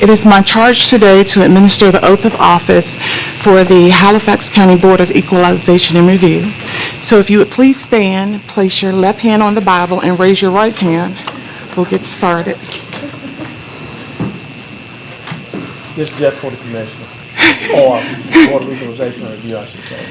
It is my charge today to administer the oath of office for the Halifax County Board of Equalization and Review. So if you would please stand, place your left hand on the Bible, and raise your right hand. We'll get started. This is just for the commissioners, or Board of Equalization and Review, I should say.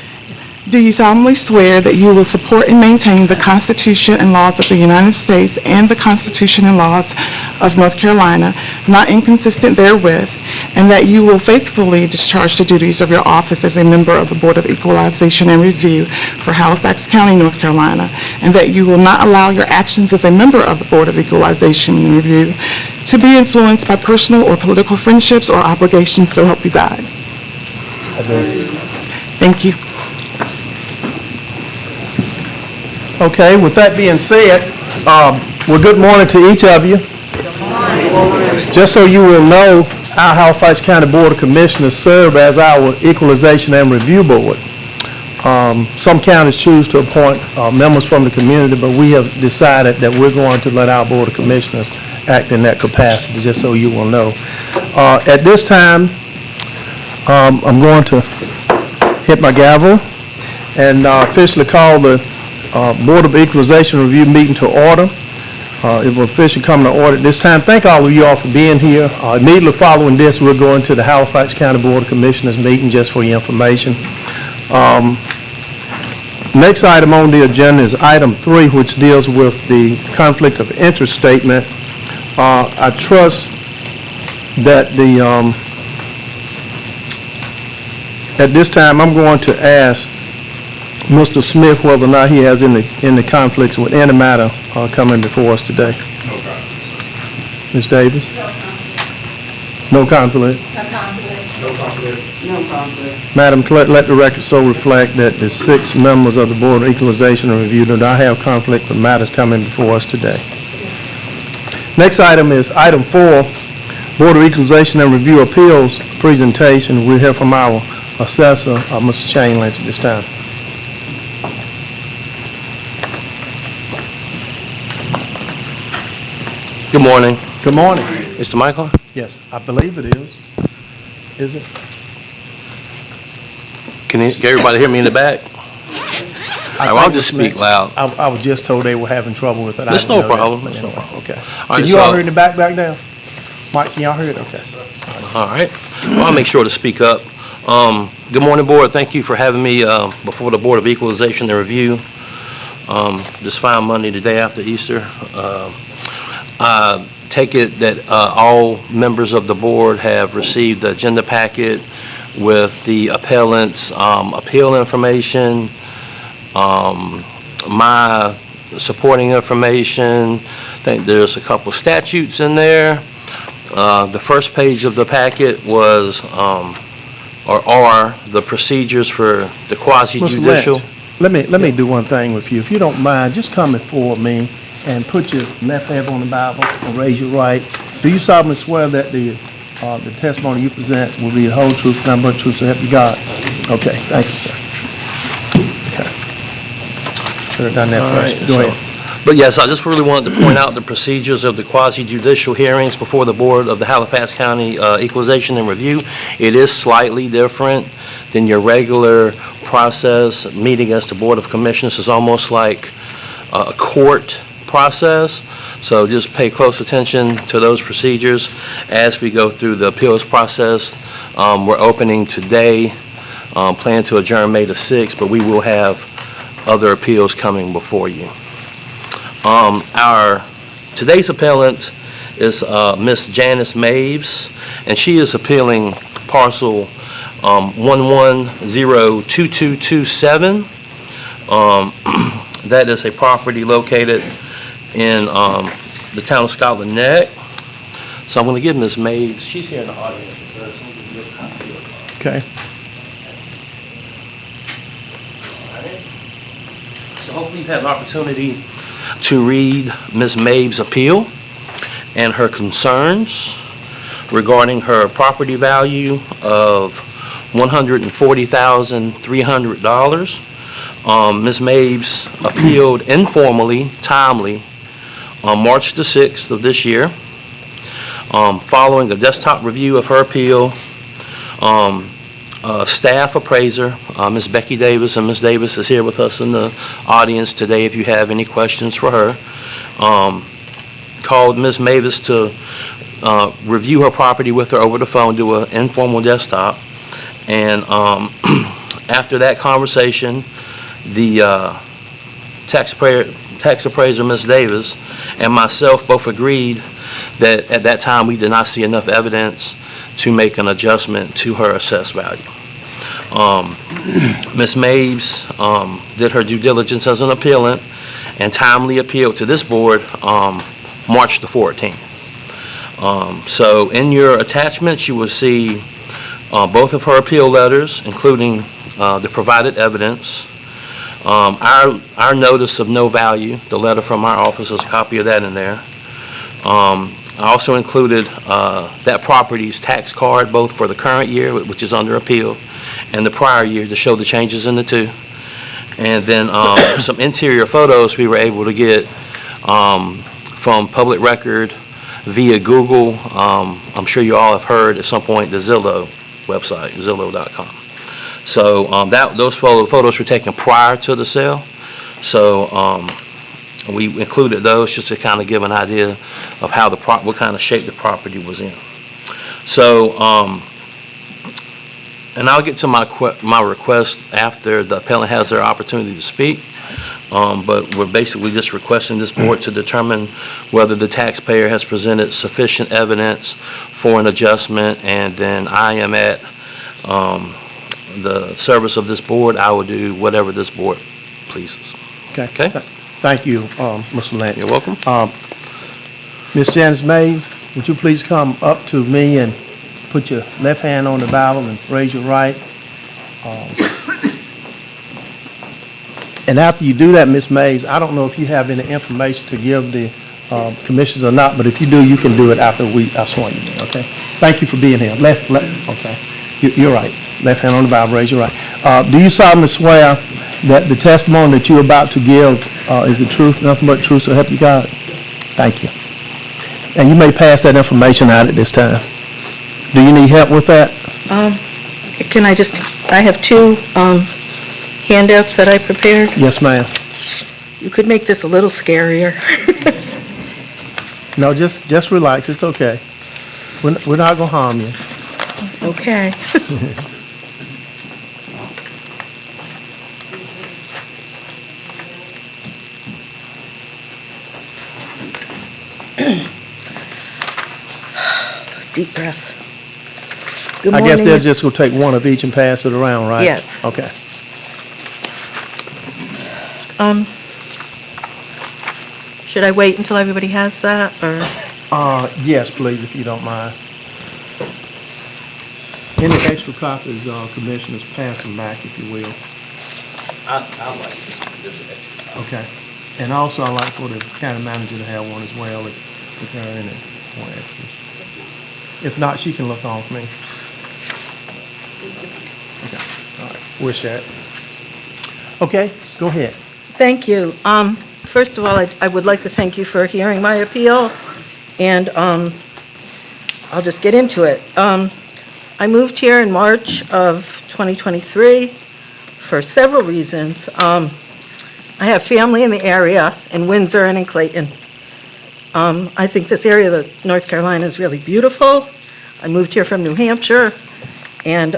Do you solemnly swear that you will support and maintain the Constitution and laws of the United States and the Constitution and laws of North Carolina, not inconsistent therewith, and that you will faithfully discharge the duties of your office as a member of the Board of Equalization and Review for Halifax County, North Carolina, and that you will not allow your actions as a member of the Board of Equalization and Review to be influenced by personal or political friendships or obligations, so help you God? I do. Thank you. Okay, with that being said, well, good morning to each of you. Just so you will know, our Halifax County Board of Commissioners serve as our Equalization and Review Board. Some counties choose to appoint members from the community, but we have decided that we're going to let our Board of Commissioners act in that capacity, just so you will know. At this time, I'm going to hit my gavel and officially call the Board of Equalization Review meeting to order. It will officially come to order at this time. Thank all of you all for being here. Immediately following this, we're going to the Halifax County Board of Commissioners meeting, just for your information. Next item on the agenda is item 3, which deals with the conflict of interest statement. I trust that at this time, I'm going to ask Mr. Smith whether or not he has any conflicts with any matter coming before us today. No conflict. Ms. Davis? No conflict. No conflict. No conflict. No conflict. Madam Clerk, let the record so reflect that the 6 members of the Board of Equalization and Review do not have conflict with matters coming before us today. Next item is item 4, Board of Equalization and Review Appeals presentation. We'll hear from our assessor, Mr. Shane Lynch, at this time. Good morning. Good morning. Mr. Michael? Yes, I believe it is. Is it? Can everybody hear me in the back? I'll just speak loud. I was just told they were having trouble with it. I That's didn't no know that, problem. but That's no anyway, problem. Okay. All right, Can you all hear in the back there? Mike, can y'all hear it? Okay. All right. Well, I'll make sure to speak up. Good morning, Board. Thank you for having me before the Board of Equalization and Review this fine Monday, the day after Easter. I take it that all members of the board have received the agenda packet with the appellant's appeal information, my supporting information. I think there's a couple statutes in there. The first page of the packet was, or are, the procedures for the quasi-judicial. Let me do one thing with you. If you don't mind, just come before me and put your left hand on the Bible and raise your right. Do you solemnly swear that the testimony you present will be the whole truth, nothing but truth, so help you God? Okay, thank you, sir. Okay. Should have done that first. Go ahead. But yes, I just really wanted to point out the procedures of the quasi-judicial hearings before the Board of the Halifax County Equalization and Review. It is slightly different than your regular process. Meeting as the Board of Commissioners is almost like a court process. So just pay close attention to those procedures as we go through the appeals process. We're opening today, plan to adjourn May the 6th, but we will have other appeals coming before you. Our today's appellant is Miss Janice Maves, and she is appealing parcel 1102227. That is a property located in the town of Scotland Neck. So I'm going to give Ms. Maves, she's here in the audience with us. I'm going to give a copy of her. Okay. All right. So hopefully you've had an opportunity to read Ms. Maves' appeal and her concerns regarding her property value of $140,300. Ms. Maves appealed informally, timely, on March the 6th of this year. Following a desktop review of her appeal, staff appraiser, Ms. Becky Davis, and Ms. Davis is here with us in the audience today if you have any questions for her, called Ms. Mavis to review her property with her over the phone, do an informal desktop. And after that conversation, the tax appraiser, Ms. Davis, and myself both agreed that at that time we did not see enough evidence to make an adjustment to her assessed value. Ms. Maves did her due diligence as an appellant and timely appealed to this board March the 14th. So in your attachments, you will see both of her appeal letters, including the provided evidence, our notice of no value, the letter from our office, there's a copy of that in there. I also included that property's tax card, both for the current year, which is under appeal, and the prior year to show the changes in the two. And then some interior photos we were able to get from public record via Google. I'm sure you all have heard at some point the Zillow website, Zillow.com. So those photos were taken prior to the sale. So we included those just to kind of give an idea of how what kind of shape the property was in. So, and I'll get to my request after the appellant has their opportunity to speak. But we're basically just requesting this board to determine whether the taxpayer has presented sufficient evidence for an adjustment, and then I am at the service of this board. I will do whatever this board pleases. Okay? Thank you, Mr. Lance. You're welcome. Ms. Janice Mays, would you please come up to me and put your left hand on the Bible and raise your right? And after you do that, Ms. Mays, I don't know if you have any information to give the commissioners or not, but if you do, you can do it after I swear you in, okay? Thank you for being here. Okay. You're right. Left hand on the Bible, raise your right. Do you solemnly swear that the testimony that you're about to give is the truth, nothing but truth, so help you God? Thank you. And you may pass that information out at this time. Do you need help with that? I have two handouts that I prepared. Yes, ma'am. You could make this a little scarier. No, just relax. It's okay. We're not going to harm you. Okay. Deep breath. Good I morning. guess they're just going to take one of each and pass it around, right? Yes. Okay. Should I wait until everybody has that, or? Yes, please, if you don't mind. Any extra copies, commissioners, pass them back, if you will. I'd like this. Okay. And also, I'd like for the county manager to have one as well, if there are any more extras. If not, she can look on for me. Okay, all right, we'll share it. Okay, go ahead. Thank you. First of all, I would like to thank you for hearing my appeal, and I'll just get into it. I moved here in March of 2023 for several reasons. I have family in the area, in Windsor and in Clayton. I think this area of North Carolina is really beautiful. I moved here from New Hampshire, and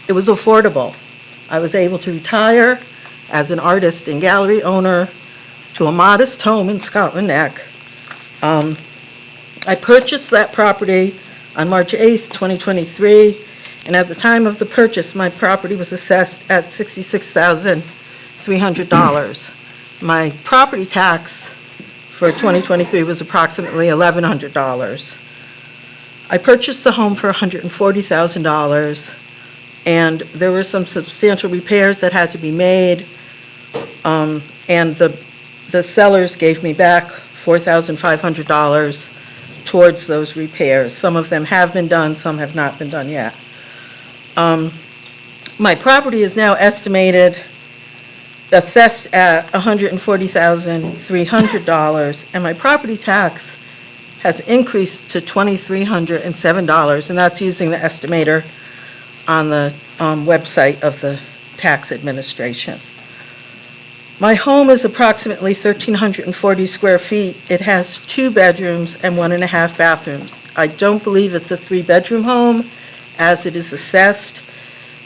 it was affordable. I was able to retire as an artist and gallery owner to a modest home in Scotland Neck. I purchased that property on March 8th, 2023, and at the time of the purchase, my property was assessed at $66,300. My property tax for 2023 was approximately $1,100. I purchased the home for $140,000, and there were some substantial repairs that had to be made, and the sellers gave me back $4,500 towards those repairs. Some of them have been done, some have not been done yet. My property is now assessed at $140,300, and my property tax has increased to $2,307, and that's using the estimator on the website of the tax administration. My home is approximately 1,340 square feet. It has 2 bedrooms and 1.5 bathrooms. I don't believe it's a 3-bedroom home, as it is assessed.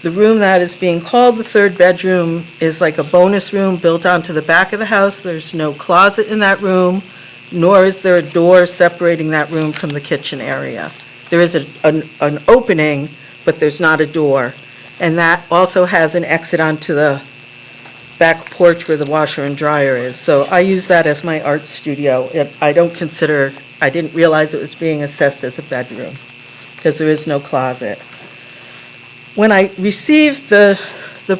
The room that is being called the 3rd bedroom is like a bonus room built onto the back of the house. There's no closet in that room, nor is there a door separating that room from the kitchen area. There is an opening, but there's not a door. And that also has an exit onto the back porch where the washer and dryer is. So I use that as my art studio. I didn't realize it was being assessed as a bedroom, because there is no closet. When I received the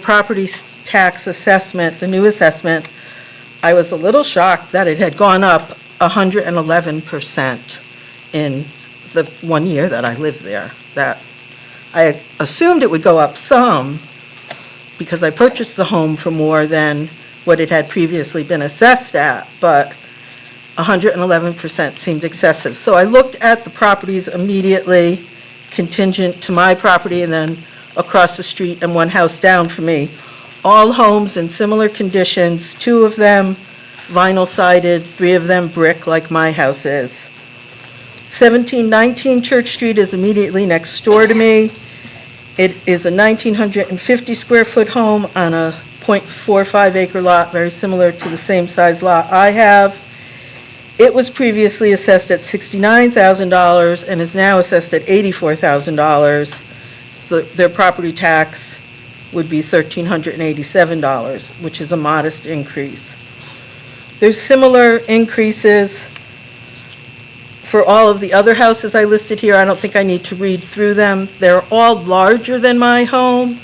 property tax assessment, the new assessment, I was a little shocked that it had gone up 111% in the 1 year that I lived there. That I assumed it would go up some, because I purchased the home for more than what it had previously been assessed at, but 111% seemed excessive. So I looked at the properties immediately contingent to my property, and then across the street and one house down from me. All homes in similar conditions, 2 of them vinyl sided, 3 of them brick like my house is. 1719 Church Street is immediately next door to me. It is a 1,950 square foot home on a .45 acre lot, very similar to the same size lot I have. It was previously assessed at $69,000 and is now assessed at $84,000. So their property tax would be $1,387, which is a modest increase. There's similar increases for all of the other houses I listed here. I don't think I need to read through them. They're all larger than my home,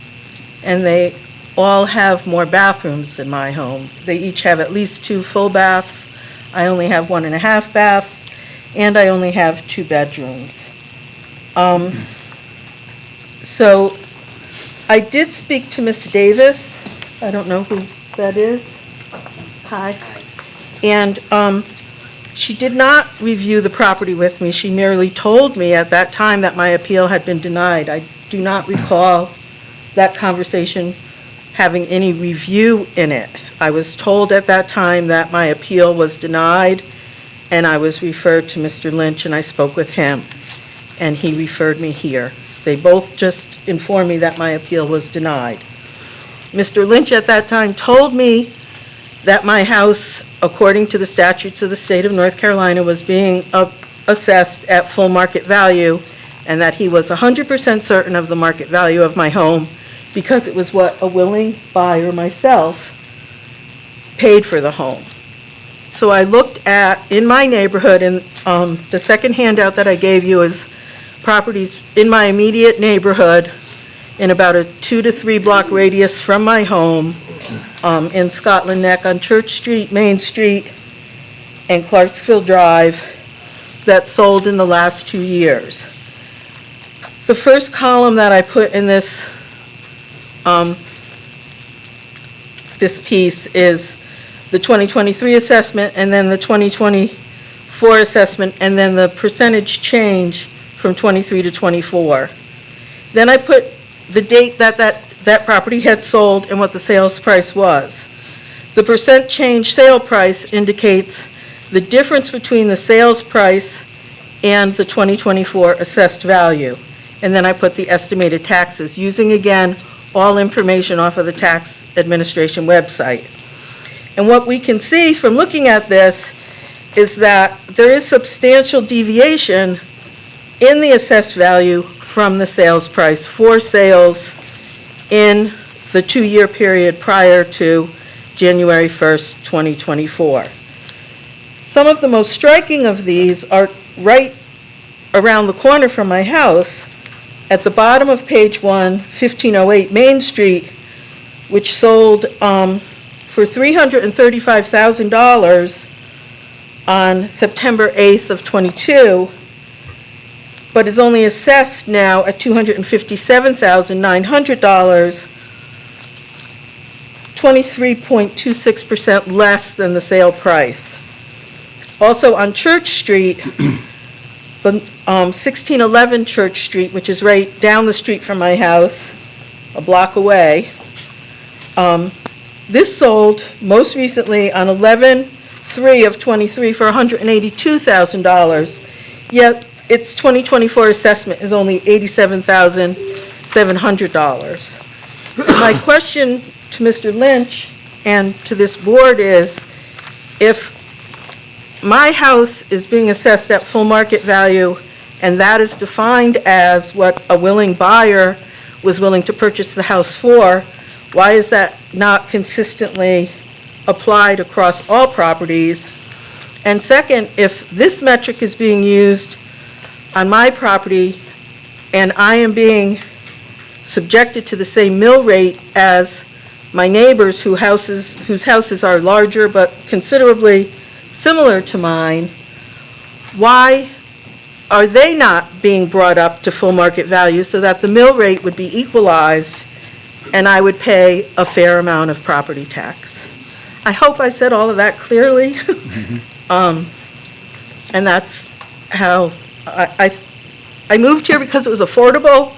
and they all have more bathrooms than my home. They each have at least 2 full baths. I only have 1.5 baths, and I only have 2 bedrooms. So I did speak to Ms. Davis. I don't know who that is. Hi. And she did not review the property with me. She merely told me at that time that my appeal had been denied. I do not recall that conversation having any review in it. I was told at that time that my appeal was denied, and I was referred to Mr. Lynch, and I spoke with him, and he referred me here. They both just informed me that my appeal was denied. Mr. Lynch at that time told me that my house, according to the statutes of the state of North Carolina, was being assessed at full market value, and that he was 100% certain of the market value of my home because it was what a willing buyer myself paid for the home. So I looked at, in my neighborhood, and the second handout that I gave you is properties in my immediate neighborhood in about a 2 to 3 block radius from my home, in Scotland Neck on Church Street, Main Street, and Clarksville Drive, that sold in the last 2 years. The first column that I put in this piece is the 2023 assessment, and then the 2024 assessment, and then the percentage change from 23 to 24. Then I put the date that property had sold and what the sales price was. The percent change sale price indicates the difference between the sales price and the 2024 assessed value. And then I put the estimated taxes, using, again, all information off of the tax administration website. And what we can see from looking at this is that there is substantial deviation in the assessed value from the sales price for sales in the 2-year period prior to January 1st, 2024. Some of the most striking of these are right around the corner from my house, at the bottom of page 1, 1508 Main Street, which sold for $335,000 on September 8th of 22, but is only assessed now at $257,900, 23.26% less than the sale price. Also on Church Street, the 1611 Church Street, which is right down the street from my house, a block away. This sold most recently on 11/3 of '23 for $182,000, yet its 2024 assessment is only $87,700. My question to Mr. Lynch and to this board is, if my house is being assessed at full market value, and that is defined as what a willing buyer was willing to purchase the house for, why is that not consistently applied across all properties? And second, if this metric is being used on my property, and I am being subjected to the same mill rate as my neighbors whose houses are larger but considerably similar to mine, why are they not being brought up to full market value so that the mill rate would be equalized and I would pay a fair amount of property tax? I hope I said all of that clearly. And that's how I moved here, because it was affordable.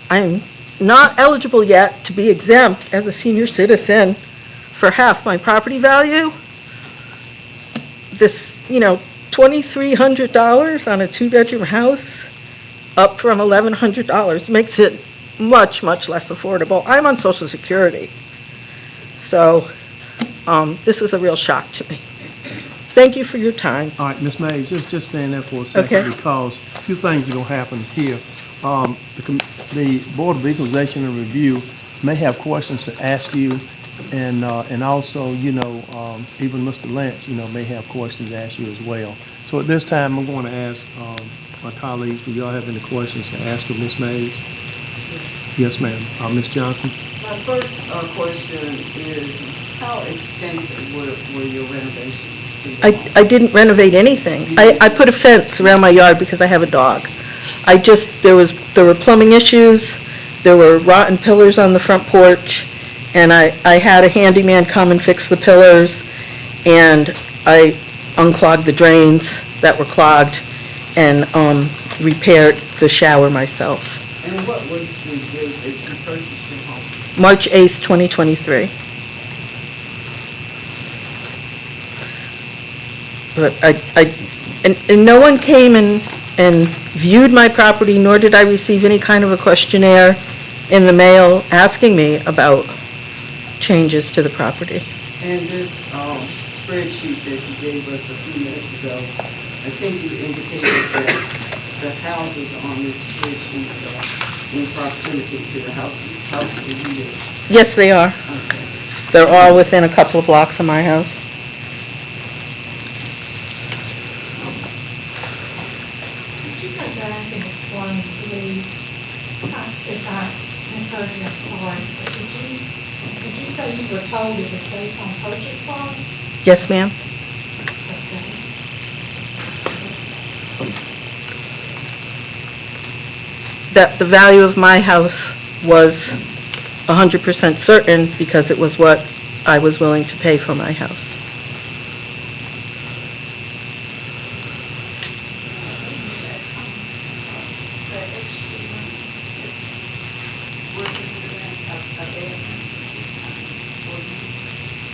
I'm not eligible yet to be exempt as a senior citizen for half my property value. This, $2,300 on a two-bedroom house, up from $1,100, makes it much, much less affordable. I'm on Social Security. So this was a real shock to me. Thank you for your time. All right, Ms. May, just stand there for a second, Okay. because a few things are going to happen here. The Board of Equalization and Review may have questions to ask you, and also, even Mr. Lynch, may have questions to ask you as well. So at this time, I'm going to ask my colleagues, do y'all have any questions to ask of Ms. Mays? Yes, ma'am. Ms. Johnson? My first question is, how extensive were your renovations? I didn't renovate anything. I put a fence around my yard because I have a dog. There were plumbing issues, there were rotten pillars on the front porch, and I had a handyman come and fix the pillars, and I unclogged the drains that were clogged, and repaired the shower myself. And what was the date that you purchased your home? March 8th, 2023. But and no one came and viewed my property, nor did I receive any kind of a questionnaire in the mail asking me about changes to the property. And this spreadsheet that you gave us a few minutes ago, I think you indicated that the houses on this spreadsheet are in proximity to the houses that you live. Yes, they are. Okay. They're all within a couple of blocks of my house. Could you go back and explain, please, if I misheard you, I'm sorry, but did you say you were told it was based on purchase price? Yes, ma'am. Okay. That the value of my house was 100% certain because it was what I was willing to pay for my house.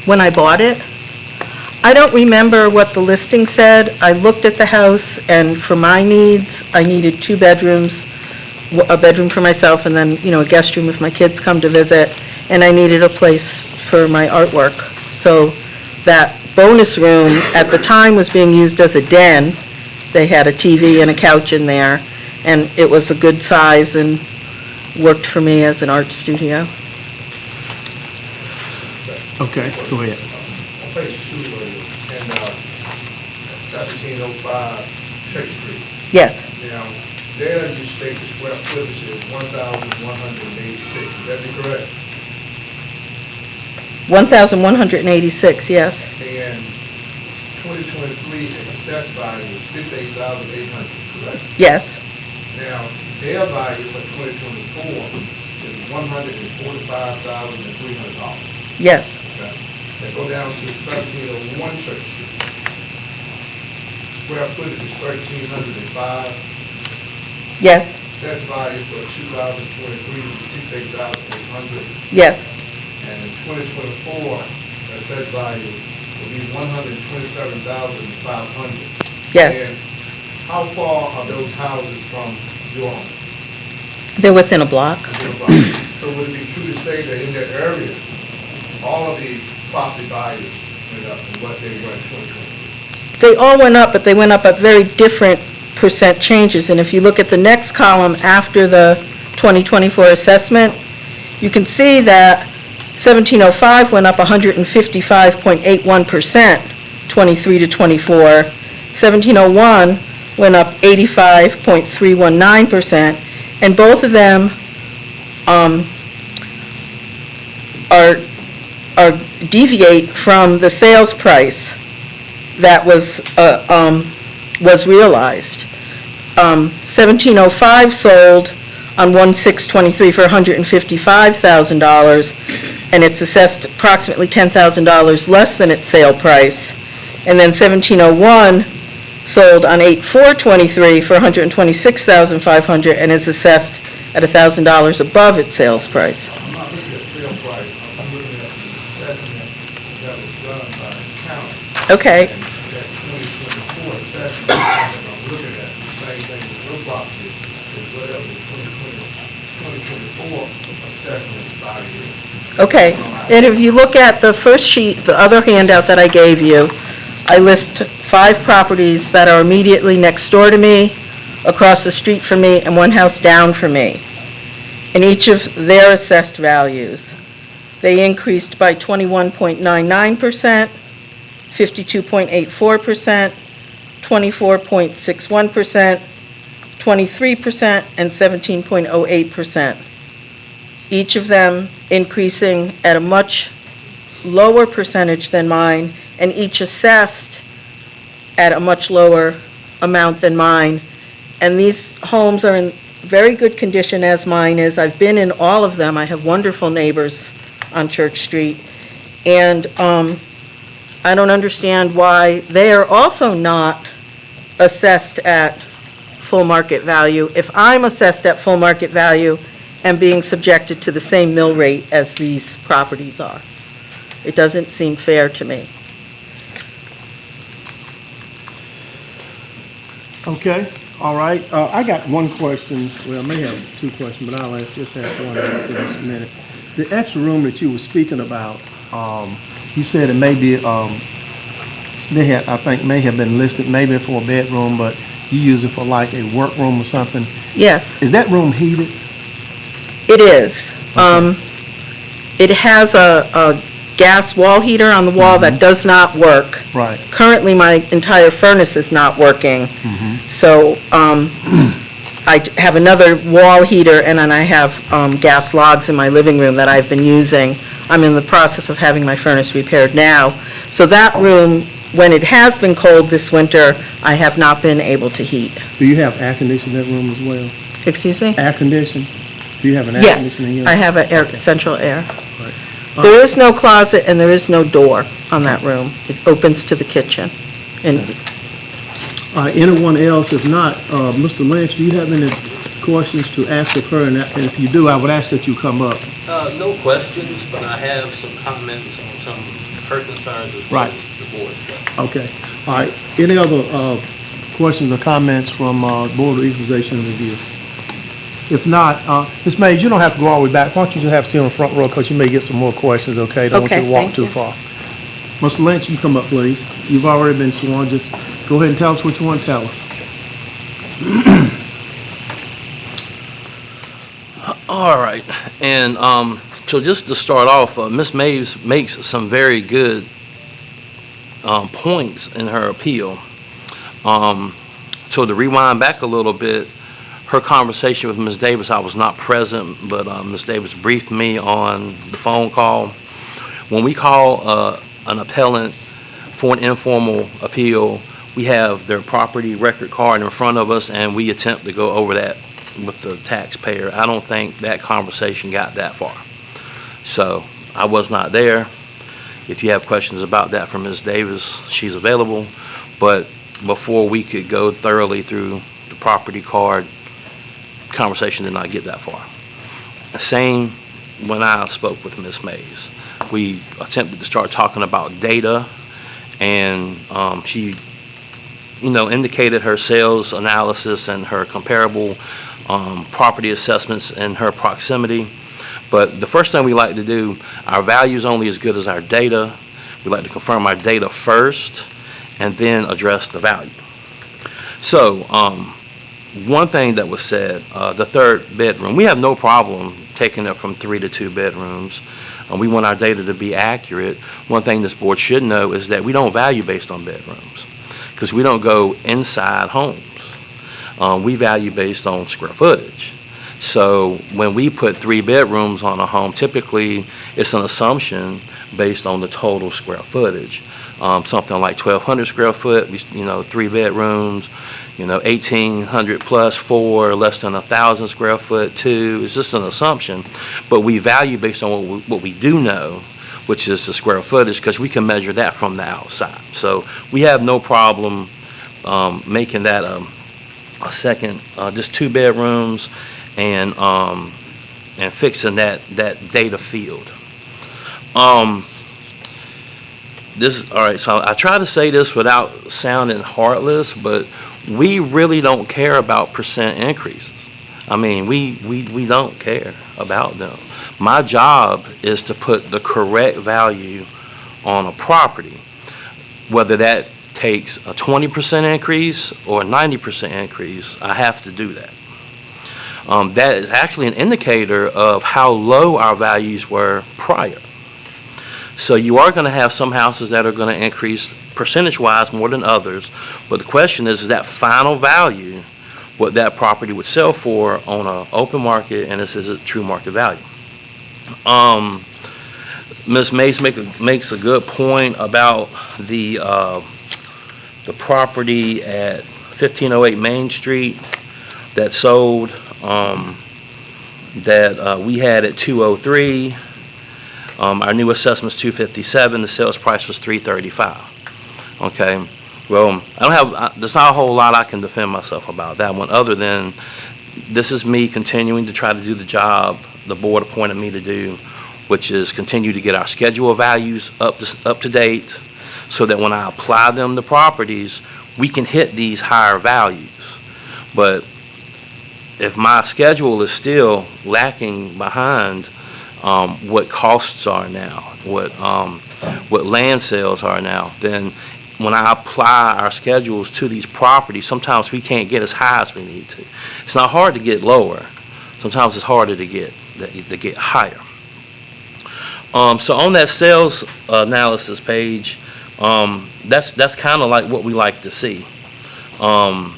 When I bought it, I don't remember what the listing said. I looked at the house, and for my needs, I needed 2 bedrooms, a bedroom for myself, and then, a guest room if my kids come to visit, and I needed a place for my artwork. So that bonus room at the time was being used as a den. They had a TV and a couch in there, and it was a good size and worked for me as an art studio. Okay, go ahead. On page 2, and 1705 Church Street. Yes, Now, there you state the square footage is 1,186, is that correct? 1,186, yes. And 2023, the assessed value was 58,800, correct? Yes, Now, their value for 2024 is $145,300. yes. Okay. Then go down to 1701 Church Street. square footage is 1,305. Yes, Assessed value for 2023 is 68,800. yes, And in 2024, assessed value will be 127,500. yes. And how far are those houses from your home? They're within a block. So would it be true to say that in that area, all of the property values went up and what they were in 2023? They all went up, but they went up at very different percent changes. And if you look at the next column after the 2024 assessment, you can see that 1705 went up 155.81%, 23 to 24. 1701 went up 85.319%, and both of them are deviate from the sales price that was realized. 1705 sold on 1/6/23 for $155,000, and it's assessed approximately $10,000 less than its sale price. And then 1701 sold on 8/4/23 for $126,500 and is assessed at $1,000 above its sales price. I'm not looking at sale price, I'm looking at the assessment that was done by the county. Okay, And that 2024 assessment that I'm looking at, the same thing with your property, is whatever the 2024 assessment value is. okay. And if you look at the first sheet, the other handout that I gave you, I list 5 properties that are immediately next door to me, across the street from me, and one house down from me. And each of their assessed values, they increased by 21.99%, 52.84%, 24.61%, 23%, and 17.08%. Each of them increasing at a much lower percentage than mine, and each assessed at a much lower amount than mine. And these homes are in very good condition as mine is. I've been in all of them. I have wonderful neighbors on Church Street. And I don't understand why they are also not assessed at full market value. If I'm assessed at full market value and being subjected to the same mill rate as these properties are. It doesn't seem fair to me. Okay, all right. I got one question, well, I may have 2 questions, but I'll just ask one after this minute. The extra room that you were speaking about, you said it may be, they had, I think, may have been listed maybe for a bedroom, but you use it for like a workroom or something. Yes, Is that room heated? it is. It has a gas wall heater on the wall that does not work. Right. Currently, my entire furnace is not working. So I have another wall heater, and then I have gas logs in my living room that I've been using. I'm in the process of having my furnace repaired now. So that room, when it has been cold this winter, I have not been able to heat. Do you have air conditioning in that room as well? Excuse me? Air conditioning? Do you have an air Yes, conditioner in your? I have Okay. central air. Right. There is no closet and there is no door on that room. It opens to the kitchen. And Anyone else? If not, Mr. Lynch, do you have any questions to ask of her? And if you do, I would ask that you come up. No questions, but I have some comments on some of her concerns as well Right. as the board's. Okay. All right. Any other questions or comments from Board of Equalization and Review? If not, Ms. Mays, you don't have to go all the way back. Why don't you just have a seat on the front row, because you may get some more questions, okay? Don't want you Okay, to walk thank too you. far. Mr. Lynch, you come up, please. You've already been sworn. Just go ahead and tell us what you want to tell us. All right, and so just to start off, Ms. Maves makes some very good points in her appeal. So to rewind back a little bit, her conversation with Ms. Davis, I was not present, but Ms. Davis briefed me on the phone call. When we call an appellant for an informal appeal, we have their property record card in front of us, and we attempt to go over that with the taxpayer. I don't think that conversation got that far. So I was not there. If you have questions about that from Ms. Davis, she's available. But before we could go thoroughly through the property card. Conversation did not get that far. Same when I spoke with Ms. Mays. We attempted to start talking about data, and she, indicated her sales analysis and her comparable property assessments and her proximity. But the first thing we like to do, our value is only as good as our data. We like to confirm our data first and then address the value. So one thing that was said, the third bedroom, we have no problem taking it from 3 to 2 bedrooms. We want our data to be accurate. One thing this board should know is that we don't value based on bedrooms because we don't go inside homes. We value based on square footage. So when we put 3 bedrooms on a home, typically it's an assumption based on the total square footage. Something like 1,200 square foot, 3 bedrooms, 1,800 plus 4, less than 1,000 square foot, 2. It's just an assumption, but we value based on what we do know, which is the square footage, because we can measure that from the outside. So we have no problem making that a second, just 2 bedrooms, and fixing that data field. All right, so I try to say this without sounding heartless, but we really don't care about percent increases. I mean, we don't care about them. My job is to put the correct value on a property, whether that takes a 20% increase or a 90% increase. I have to do that. That is actually an indicator of how low our values were prior. So you are going to have some houses that are going to increase percentage-wise more than others, but the question is that final value, what that property would sell for on an open market, and this is a true market value. Ms. Mays makes a good point about the property at 1508 Main Street that sold, that we had at 203. Our new assessment's 257. The sales price was 335. Okay. Well, there's not a whole lot I can defend myself about that one, other than this is me continuing to try to do the job the board appointed me to do, which is continue to get our schedule values up to date, so that when I apply them to properties, we can hit these higher values. But if my schedule is still lacking behind what costs are now, what land sales are now, then when I apply our schedules to these properties, sometimes we can't get as high as we need to. It's not hard to get lower. Sometimes it's harder to get higher. So on that sales analysis page, that's kind of like what we like to see. Our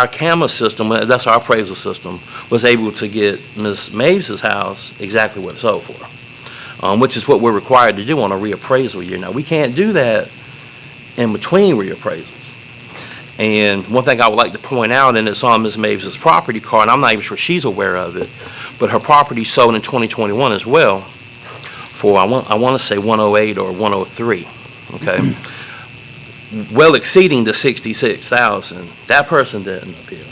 camera system, that's our appraisal system, was able to get Ms. Maves' house exactly what it sold for, which is what we're required to do on a reappraisal year. Now, we can't do that in between reappraisals. And one thing I would like to point out, and it's on Ms. Maves' property card, and I'm not even sure she's aware of it, but her property sold in 2021 as well for, I want to say 108 or 103, okay? Well exceeding the 66,000. That person didn't appeal.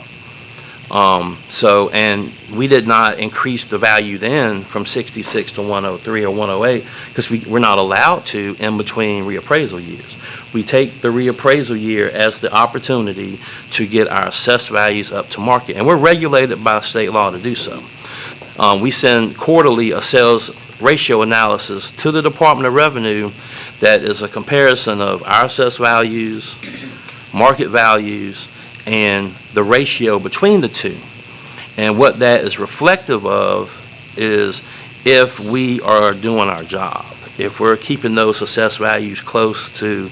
And we did not increase the value then from 66 to 103 or 108 because we're not allowed to in between reappraisal years. We take the reappraisal year as the opportunity to get our assessed values up to market, and we're regulated by state law to do so. We send quarterly a sales ratio analysis to the Department of Revenue that is a comparison of our assessed values, market values, and the ratio between the two. And what that is reflective of is if we are doing our job, if we're keeping those assessed values close to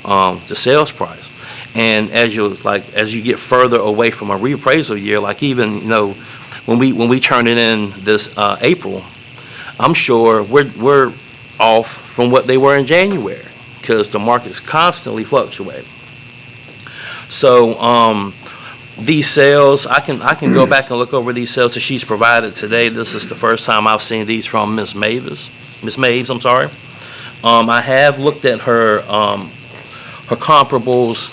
the sales price. And as you get further away from a reappraisal year, like even when we turn it in this April, I'm sure we're off from what they were in January because the market's constantly fluctuating. So these sales, I can go back and look over these sales that she's provided today. This is the first time I've seen these from Ms. Maves. I have looked at her her comparables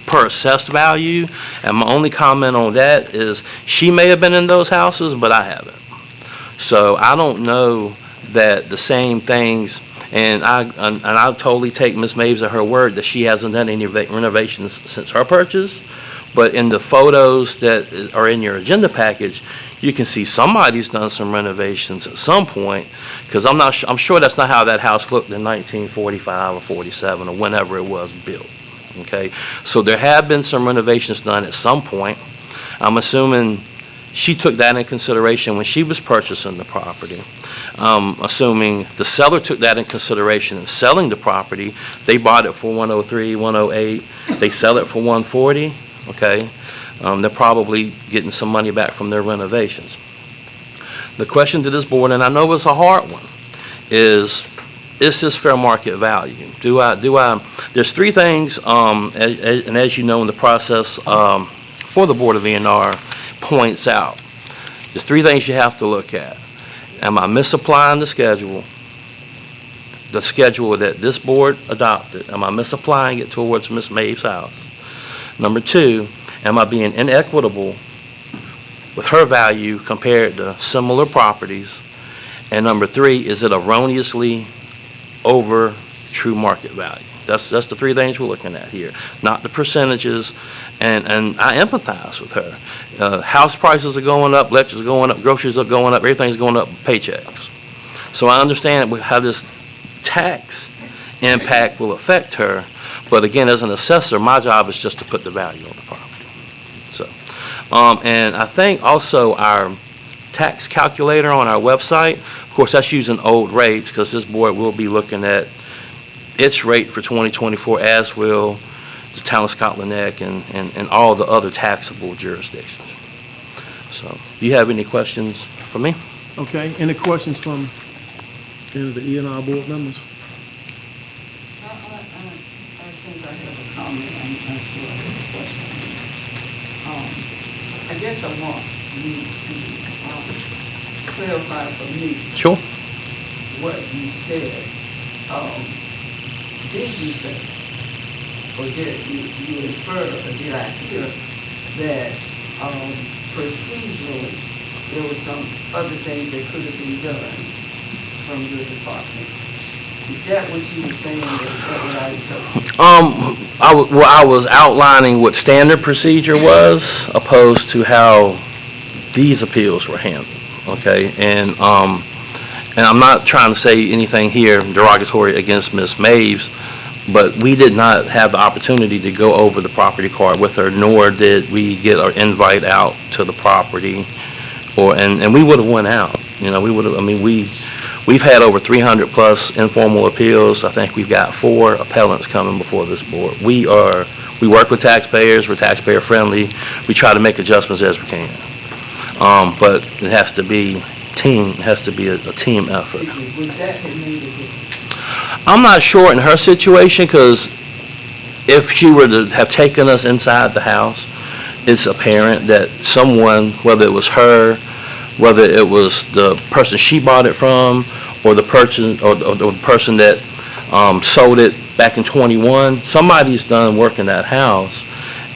per assessed value, and my only comment on that is she may have been in those houses, but I haven't. So I don't know that the same things, and I totally take Ms. Maves at her word that she hasn't done any renovations since her purchase, but in the photos that are in your agenda package, you can see somebody's done some renovations at some point, because I'm sure that's not how that house looked in 1945 or 47 or whenever it was built. Okay, so there have been some renovations done at some point. I'm assuming she took that in consideration when she was purchasing the property. Assuming the seller took that in consideration in selling the property. They bought it for 103, 108. They sell it for 140. Okay, they're probably getting some money back from their renovations. The question to this board, and I know it's a hard one, is this fair market value? There's three things, and as you know in the process, for the Board of E&R points out, there's three things you have to look at. Am I misapplying the schedule that this board adopted? Am I misapplying it towards Ms. Maeve's house? Number two, am I being inequitable with her value compared to similar properties? And number three, is it erroneously over true market value? That's the three things we're looking at here, not the percentages. And I empathize with her. House prices are going up, electricity is going up, groceries are going up, everything's going up, paychecks. So I understand how this tax impact will affect her, but again, as an assessor, my job is just to put the value on the property. So, and I think also our tax calculator on our website, of course, that's using old rates, because this board will be looking at its rate for 2024, as will the town of Scotland Neck and all the other taxable jurisdictions. So, do you have any questions for me? Okay, any questions from any of the E&R board members? I think I have a comment, I'm not sure I have a question. I guess I want you to clarify for me Sure. what you said. Did you say, or did you infer, or did I hear that procedurally there were some other things that could have been done from your department? Is that what you were saying, or is that what I interpreted? I was outlining what standard procedure was, opposed to how these appeals were handled, okay? And I'm not trying to say anything here derogatory against Ms. Maves, but we did not have the opportunity to go over the property card with her, nor did we get our invite out to the property, and we would have went out. You know, we would have, I mean, we've had over 300 plus informal appeals. I think we've got 4 appellants coming before this board. We work with taxpayers, we're taxpayer friendly, we try to make adjustments as we can. But it has to be a team effort. Would that have made a difference? I'm not sure in her situation, because if she were to have taken us inside the house, it's apparent that someone, whether it was her, whether it was the person she bought it from, or the person that sold it back in 21, somebody's done work in that house.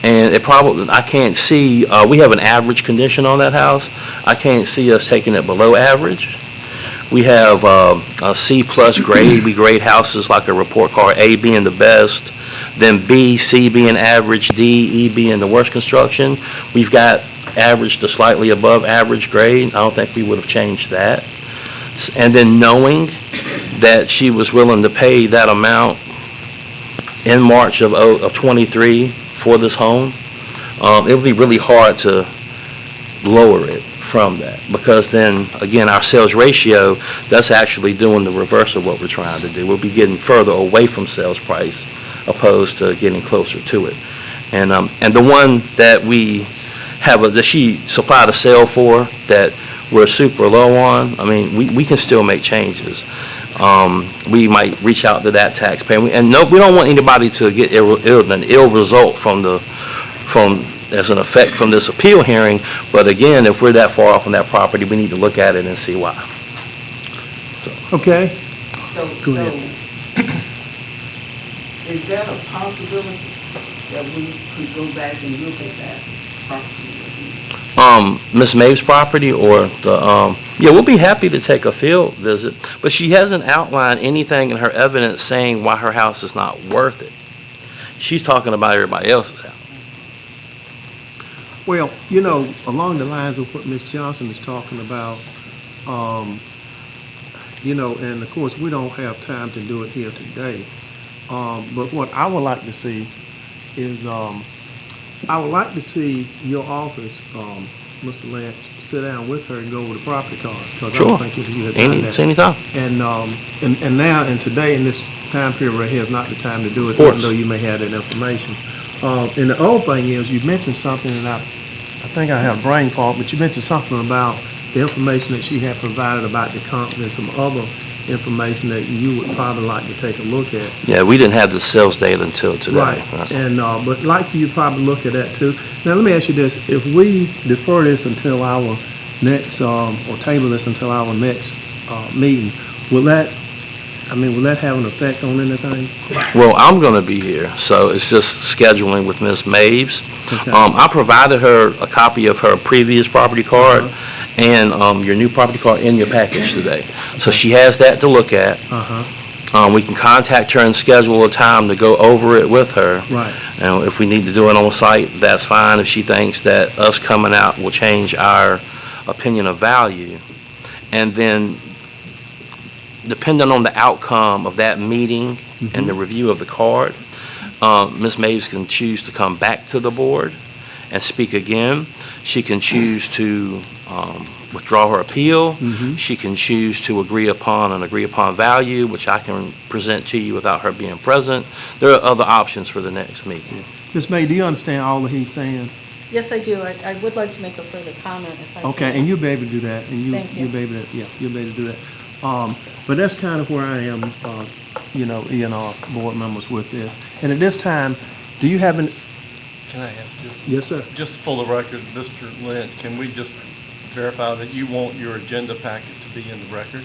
And it probably, I can't see, we have an average condition on that house. I can't see us taking it below average. We have a C+ grade. We grade houses like a report card, A being the best, then B, C being average, D, E being the worst construction. We've got average to slightly above average grade. I don't think we would have changed that. And then knowing that she was willing to pay that amount in March of 23 for this home, it would be really hard to lower it from that, because then, again, our sales ratio, that's actually doing the reverse of what we're trying to do. We'll be getting further away from sales price opposed to getting closer to it. And the one that we have, that she supplied a sale for that we're super low on, I mean, we can still make changes. We might reach out to that taxpayer, and no, we don't want anybody to get an ill result as an effect from this appeal hearing. But again, if we're that far off on that property, we need to look at it and see why. Okay, So, Go ahead. Is that a possibility that we could go back and look at that property? Ms. Maeve's property or the, yeah, we'll be happy to take a field visit, but she hasn't outlined anything in her evidence saying why her house is not worth it. She's talking about everybody else's house. Well, you know, along the lines of what Ms. Johnson is talking about, you know, and of course, we don't have time to do it here today. But what I would like to see is, I would like to see your office, Mr. Lance, sit down with her and go over the property card, because I Sure. don't think you have done that. Anytime. And now, and today, in this time period right here, is not the time to do it, Of course. even though you may have that information. And the other thing is, you mentioned something, and I think I have brain fog, but you mentioned something about the information that she had provided about the company and some other information that you would probably like to take a look at. Yeah, we didn't have the sales data until today. Right, and, but like for you to probably look at that too. Now, let me ask you this, if we defer this until our next, or table this until our next, meeting, will that have an effect on anything? Well, I'm going to be here, so it's just scheduling with Ms. Maves. Okay. I provided her a copy of her previous property card and your new property card in your package today. So she has that to look at. We can contact her and schedule a time to go over it with her. Right. And if we need to do it on site, that's fine. If she thinks that us coming out will change our opinion of value. And then, depending on the outcome of that meeting and the review of the card, Ms. Maves can choose to come back to the board and speak again. She can choose to withdraw her appeal. She can choose to agree upon value, which I can present to you without her being present. There are other options for the next meeting. Ms. May, do you understand all that he's saying? Yes, I do. I would like to make a further comment if I can. Okay, and you'll be able to do that, and Thank you. you'll be able to, yeah, you'll be able to do that. But that's kind of where I am, you know, E&R board members with this. And at this time, do you have an, Can I ask just, yes, sir? just for the record, Mr. Lynch, can we just verify that you want your agenda packet to be in the record?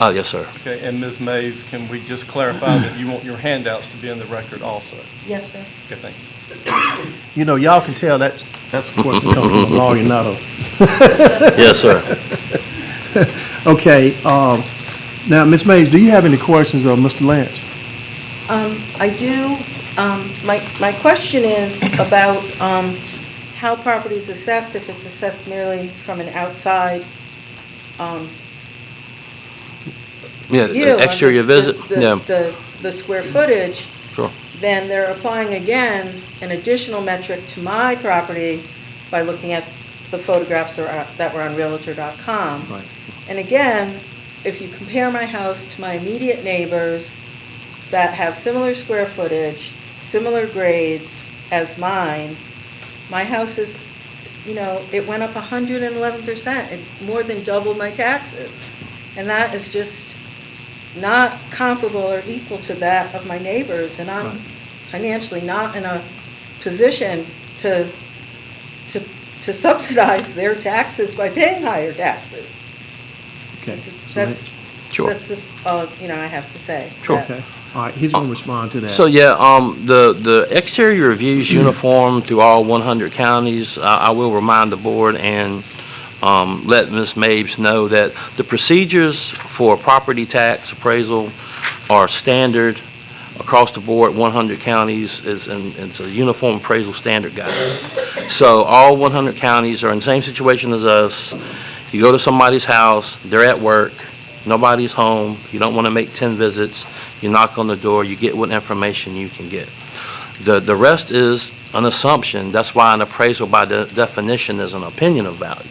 Oh, yes, sir. Okay, and Ms. Mays, can we just clarify that you want your handouts to be in the record also? Yes, sir. Okay, thank you. You know, y'all can tell that's a question coming from a lawyer, not a. Yes, sir. Okay, now, Ms. Mays, do you have any questions of Mr. Lynch? I do. My question is about how property is assessed, if it's assessed merely from an outside Yeah, view. on exterior this- visit, the- yeah, The square footage. sure. Then they're applying again an additional metric to my property by looking at the photographs that were on Realtor.com. Right. And again, if you compare my house to my immediate neighbors that have similar square footage, similar grades as mine, my house is, you know, it went up 111%. It more than doubled my taxes. And that is just not comparable or equal to that of my neighbors. And I'm Right. financially not in a position to subsidize their taxes by paying higher taxes. Okay. That's, Sure. that's just, you know, I have to say. Sure. that- Okay, all right, he's going to respond to that. So, yeah, the exterior review is uniform through all 100 counties. I will remind the board and let Ms. Mabes know that the procedures for property tax appraisal are standard across the board, 100 counties, it's a uniform appraisal standard guide. So all 100 counties are in the same situation as us. You go to somebody's house, they're at work, nobody's home, you don't want to make 10 visits, you knock on the door, you get what information you can get. The rest is an assumption. That's why an appraisal by definition is an opinion of value.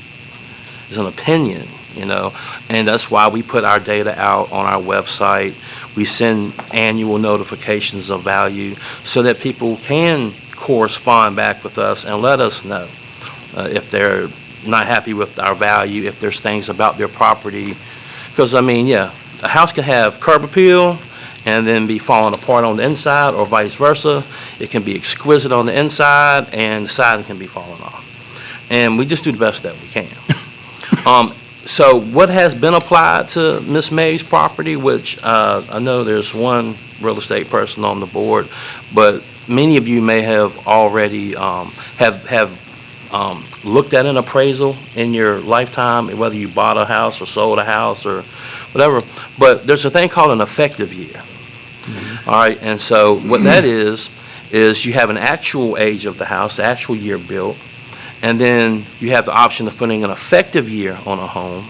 It's an opinion, you know, and that's why we put our data out on our website. We send annual notifications of value so that people can correspond back with us and let us know if they're not happy with our value, if there's things about their property. Because, I mean, yeah, a house can have curb appeal and then be falling apart on the inside, or vice versa. It can be exquisite on the inside and the siding can be falling off. And we just do the best that we can. So what has been applied to Ms. May's property, which I know there's one real estate person on the board, but many of you may have already looked at an appraisal in your lifetime, whether you bought a house or sold a house or whatever. But there's a thing called an effective year. All right, and so what that is you have an actual age of the house, the actual year built, and then you have the option of putting an effective year on a home,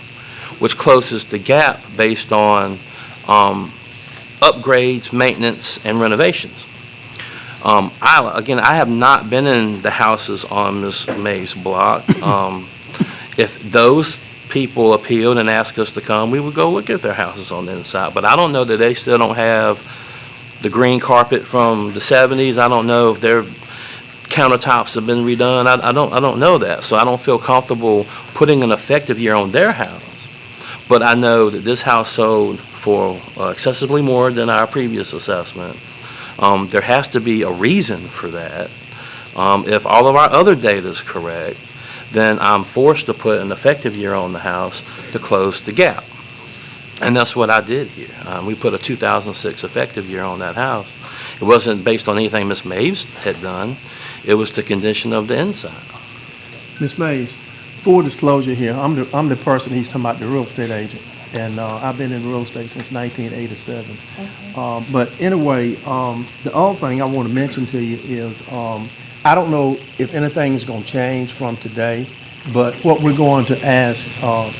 which closes the gap based on upgrades, maintenance, and renovations. I have not been in the houses on Ms. May's block. If those people appealed and asked us to come, we would go look at their houses on the inside. But I don't know that they still don't have the green carpet from the 70s. I don't know if their countertops have been redone. I don't know that. So I don't feel comfortable putting an effective year on their house. But I know that this house sold for excessively more than our previous assessment. There has to be a reason for that. If all of our other data is correct, then I'm forced to put an effective year on the house to close the gap. And that's what I did here. We put a 2006 effective year on that house. It wasn't based on anything Ms. Maves had done. It was the condition of the inside. Ms. Mays, full disclosure here, I'm the person he's talking about, the real estate agent. And I've been in real estate since 1987. But anyway, the other thing I want to mention to you is I don't know if anything's going to change from today, but what we're going to ask,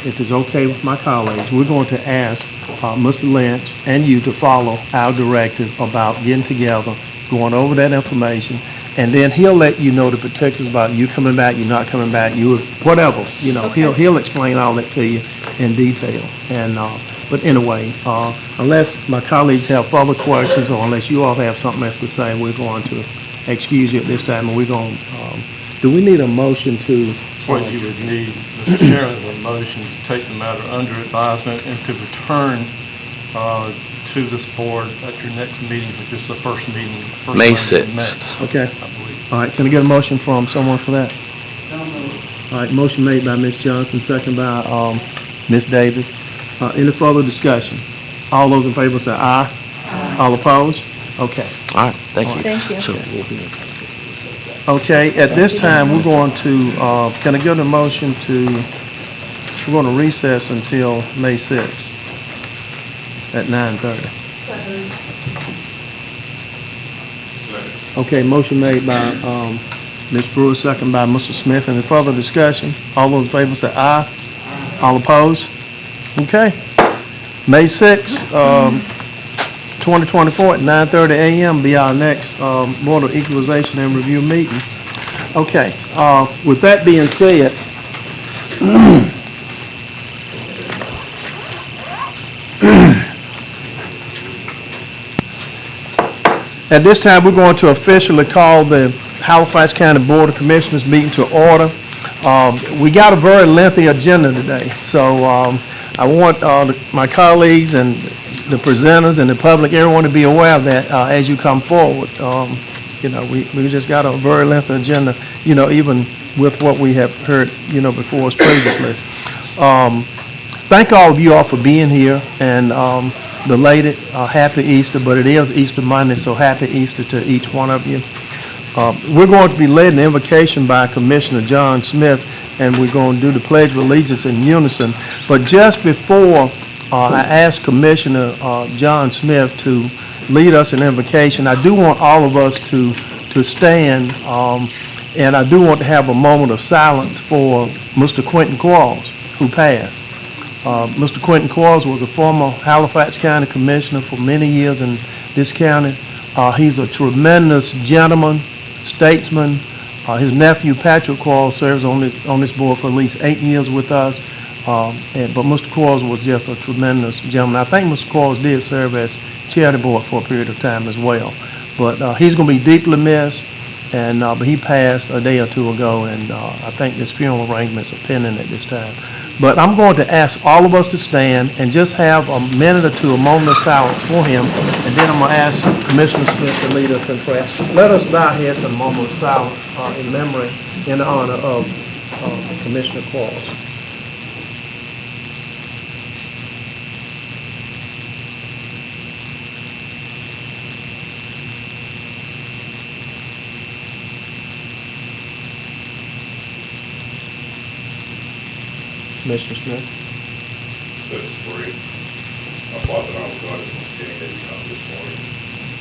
if it's okay with my colleagues, we're going to ask Mr. Lynch and you to follow our directive about getting together, going over that information, and then he'll let you know the particulars about you coming back, you not coming back, you whatever. You know, he'll explain all that to you in detail. And but anyway, unless my colleagues have further questions or unless you all have something else to say, we're going to excuse you at this time, and we're going. Do we need a motion to? What you would need, Mr. Chairman, is a motion to take the matter under advisement and to return to this board at your next meeting, which is the first meeting. May Monday in 6th. Okay. I believe. All right. Can I get a motion from someone for that? All right. Motion made by Ms. Johnson, second by Ms. Davis. Any further discussion? All those in favor say aye. All opposed? Okay. All right, thank you. Thank you. So we'll be Okay, at this time, we're going to, can I get a motion to, we're going to recess until May 6th at 9:30. Okay, motion made by Ms. Brewer, second by Mr. Smith. Any further discussion? All those in favor say aye. All opposed? Okay. May 6th, 2024 at 9:30 a.m. be our next Board of Equalization and Review meeting. Okay, with that being said, at this time, we're going to officially call the Halifax County Board of Commissioners meeting to order. We got a very lengthy agenda today, so I want my colleagues and the presenters and the public, everyone to be aware of that as you come forward. You know, we just got a very lengthy agenda, you know, even with what we have heard, you know, before us previously. Thank all of you all for being here and belated happy Easter, but it is Easter Monday, so happy Easter to each one of you. We're going to be led in invocation by Commissioner John Smith, and we're going to do the Pledge of Allegiance in unison. But just before I asked Commissioner John Smith to lead us in invocation, I do want all of us to stand, and I do want to have a moment of silence for Mr. Quentin Quarles, who passed. Mr. Quentin Quarles was a former Halifax County Commissioner for many years in this county. He's a tremendous gentleman, statesman. His nephew, Patrick Quarles, serves on this board for at least 8 years with us. But Mr. Quarles was just a tremendous gentleman. I think Mr. Quarles did serve as chair of the board for a period of time as well. But he's going to be deeply missed, and but he passed a day or two ago, and I think his funeral arrangements are pending at this time. But I'm going to ask all of us to stand and just have a minute or two, a moment of silence for him, and then I'm going to ask Commissioner Smith to lead us in prayer. Let us bow our heads in a moment of silence in memory, in honor of Commissioner Quarles. Commissioner Smith. Let us pray. Our Father, our God, is once again that we come this morning.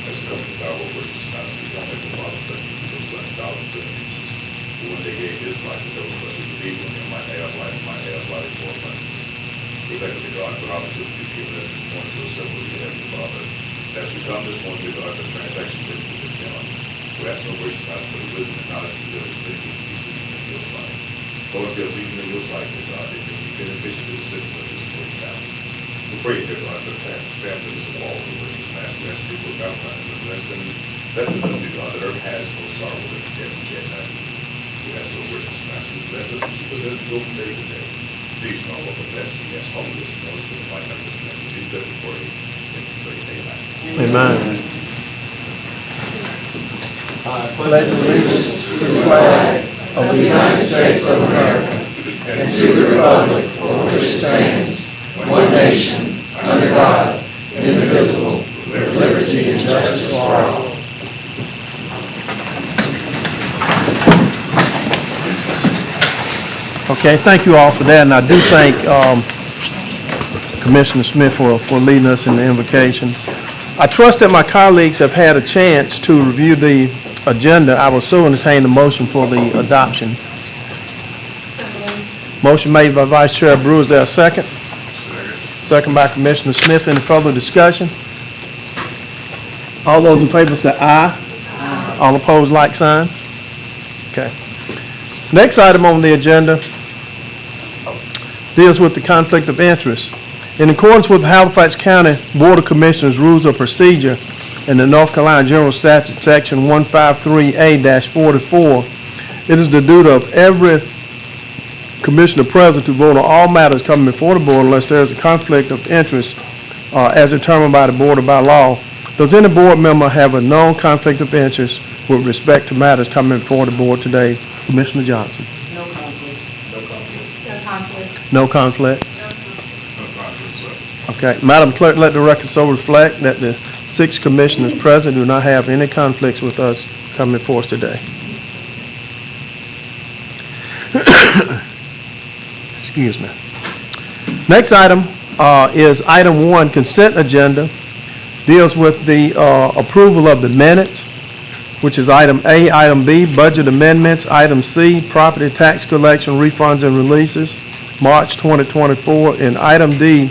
As we come to our worship master, we come to Father, thank you for your Son, thousands of Jesus, who when they gave his life, and those of us who believe in him might have life more abundantly. We thank you, God, for the opportunity you've given us this morning to assemble with you, Heavenly Father. As we come this morning, dear God, the transaction brings in this down. We ask no worship master for the wisdom and knowledge of your understanding to be pleasing in your sight. Lord, if they're pleasing in your sight, dear God, they may be beneficial to the citizens of this great family. We pray, dear God, for the families of all who worship master. We ask you to look out for them and bless them. Let them know, dear God, that earth has no sorrow that the dead cannot do. We ask your worship master to bless us and keep us as we go from day to day. Please know what the blessing yes, holy this morning, so the might not this name. In Jesus' name we pray. And we say amen. Amen. I pledge allegiance to the flag of the United States of America and to the republic for which it stands, one nation, under God, indivisible, with liberty and justice for all. Okay, thank you all for that, and I do thank Commissioner Smith for leading us in the invocation. I trust that my colleagues have had a chance to review the agenda. I will so entertain the motion for the adoption. Motion made by Vice Chair Brewer. Is there a second? Second by Commissioner Smith. Any further discussion? All those in favor say aye. Aye. All opposed, like sign. Okay. Next item on the agenda deals with the conflict of interest. In accordance with the Halifax County Board of Commissioners Rules of Procedure and the North Carolina General Statute, Section 153A-44, it is the duty of every commissioner present to vote on all matters coming before the board unless there is a conflict of interest as determined by the board or by law. Does any board member have a known conflict of interest with respect to matters coming before the board today? Commissioner Johnson. No conflict. No conflict. No conflict? No conflict, sir. Okay. Madam Clerk, let the record so reflect that the 6 commissioners present do not have any conflicts with us coming before us today. Excuse me. Next item is item 1, consent agenda. Deals with the approval of the minutes, which is item A. Item B, budget amendments. Item C, property tax collection refunds and releases, March 2024. And item D,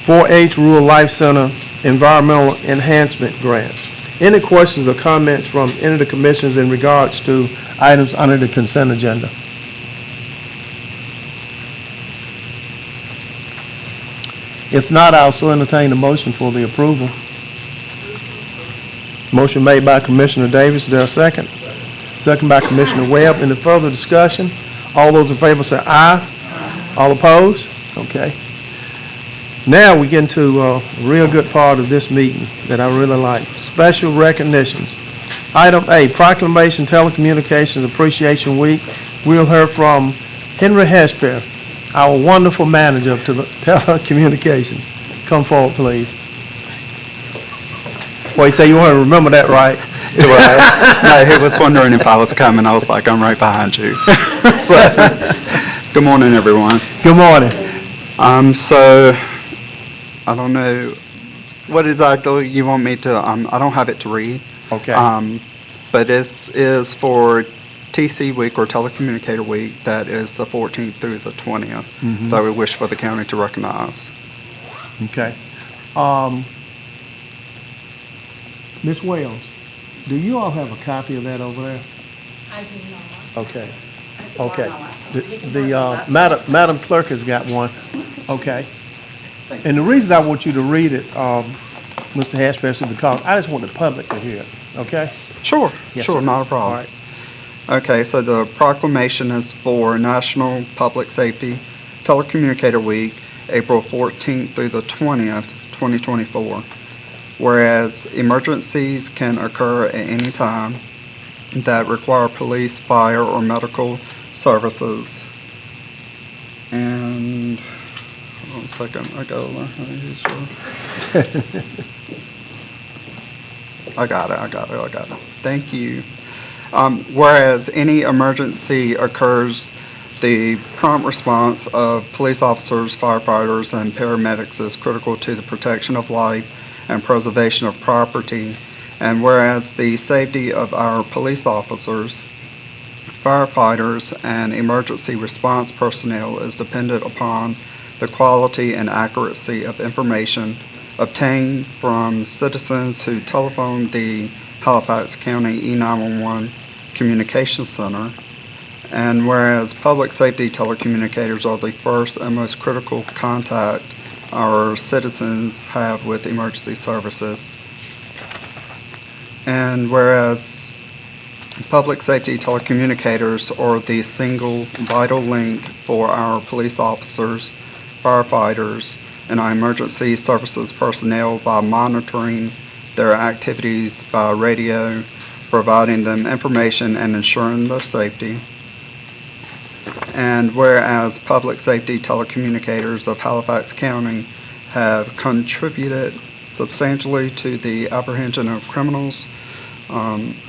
4-H Rural Life Center Environmental Enhancement Grant. Any questions or comments from any of the commissioners in regards to items under the consent agenda? If not, I'll also entertain a motion for the approval. Motion made by Commissioner Davis. Is there a second? Second by Commissioner Webb. Any further discussion? All those in favor say aye. All opposed? Okay. Now we get into a real good part of this meeting that I really like. Special recognitions. Item A, Proclamation Telecommunications Appreciation Week. We'll hear from Henry Hesper, our wonderful manager of telecommunications. Come forward, please. Well, you say you want to remember that, right? No, he was wondering if I was coming. I was like, I'm right behind you. So, good morning, everyone. Good morning. So, I don't know what exactly you want me to, I don't have it to read. Okay. But it is for TC Week or Telecommunicator Week. That is the 14th through the 20th that we wish for the county to recognize. Okay. Ms. Wells, do you all have a copy of that over there? I do not. Okay. Okay. The Madam Clerk has got one. Okay. And the reason I want you to read it, Mr. Hesper, is because I just want the public to hear it. Okay? Sure, Yes, sure, sir. not a problem. All right. Okay, so the proclamation is for National Public Safety Telecommunicator Week, April 14th through the 20th, 2024. Whereas emergencies can occur at any time that require police, fire, or medical services. And, hold on a second, I gotta learn how to use your... I got it. Thank you. Whereas any emergency occurs The prompt response of police officers, firefighters, and paramedics is critical to the protection of life and preservation of property. And whereas the safety of our police officers, firefighters, and emergency response personnel is dependent upon the quality and accuracy of information obtained from citizens who telephone the Halifax County E911 Communications Center. And whereas public safety telecommunicators are the first and most critical contact our citizens have with emergency services. And whereas public safety telecommunicators are the single vital link for our police officers, firefighters, and our emergency services personnel by monitoring their activities by radio, providing them information and ensuring their safety. And whereas public safety telecommunicators of Halifax County have contributed substantially to the apprehension of criminals,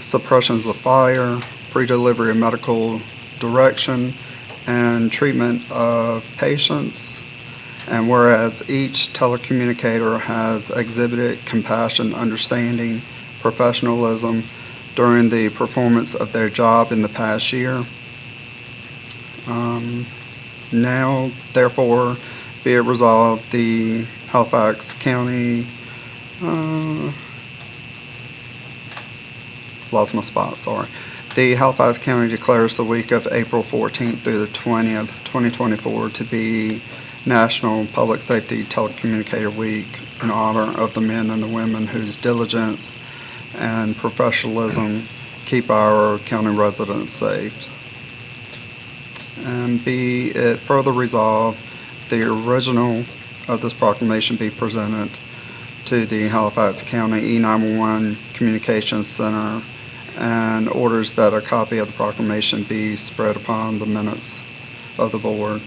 suppressions of fire, pre-delivery of medical direction, and treatment of patients. And whereas each telecommunicator has exhibited compassion, understanding, professionalism during the performance of their job in the past year. Now, therefore, be it resolved, the Halifax County, lost my spot, sorry. The Halifax County declares the week of April 14th through the 20th, 2024 to be National Public Safety Telecommunicator Week in honor of the men and the women whose diligence and professionalism keep our county residents safe. And be it further resolved, the original of this proclamation be presented to the Halifax County E911 Communications Center, and orders that a copy of the proclamation be spread upon the minutes of the board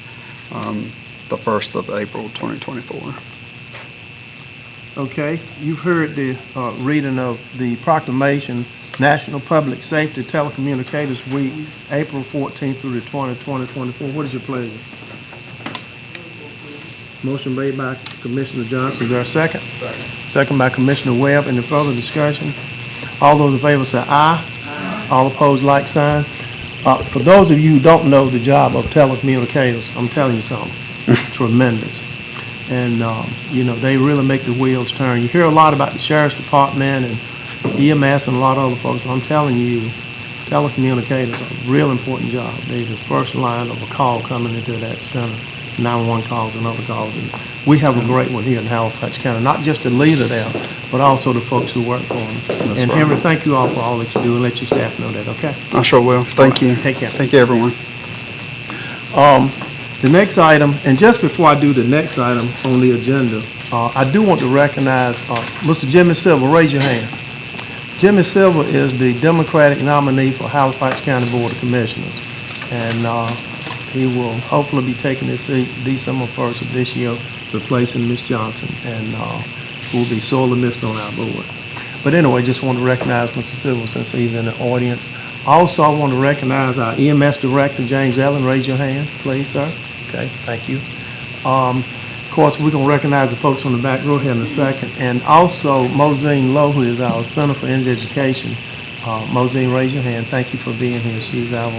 the 1st of April 2024. Okay, you've heard the reading of the proclamation, National Public Safety Telecommunicators Week, April 14th through the 20th, 2024. What is your pleasure? Motion made by Commissioner Johnson. Is there a second? Second by Commissioner Webb. Any further discussion? All those in favor say aye. All opposed, like sign. For those of you who don't know the job of telecommunicators, I'm telling you something. Tremendous. And, they really make the wheels turn. You hear a lot about the Sheriff's Department and EMS and a lot of other folks, but I'm telling you, telecommunicators are a real important job. They're the first line of a call coming into that center, 911 calls and other calls. And we have a great one here in Halifax County, not just the leader there, but also the folks who work for them. And right. Henry, thank you all for all that you do, and let your staff know that, okay? I sure will. Thank you. Take care. Thank you, everyone. The next item, and just before I do the next item on the agenda, I do want to recognize Mr. Jimmy Silver. Raise your hand. Jimmy Silver is the Democratic nominee for Halifax County Board of Commissioners, and he will hopefully be taking his seat December 1st of this year, replacing Ms. Johnson, and will be sorely missed on our board. But anyway, just want to recognize Mr. Silver since he's in the audience. Also, I want to recognize our EMS Director, James Ellen. Raise your hand, please, sir. Okay, thank you. Of course, we're going to recognize the folks on the back row here in a second. And also, Mosine Lowe, who is our Center for End Education. Mosine, raise your hand. Thank you for being here. She's our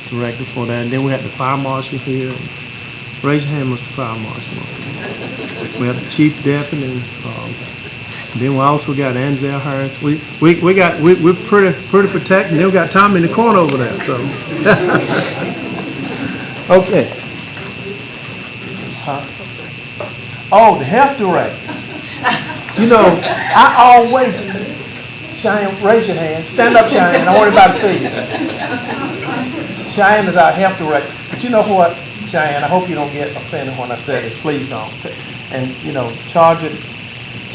director for that. And then we have the Fire Marshal here. Raise your hand, Mr. Fire Marshal. We have the Chief Deputy. And then we also got Anzel Harris. We're pretty protected. Then we got Tommy in the corner over there. So, okay. Oh, the health director. I always, Cheyenne, raise your hand. Stand up, Cheyenne. I want everybody to see you. Cheyenne is our health director. But you know what, Cheyenne, I hope you don't get offended when I say this. Please don't. And, charge it,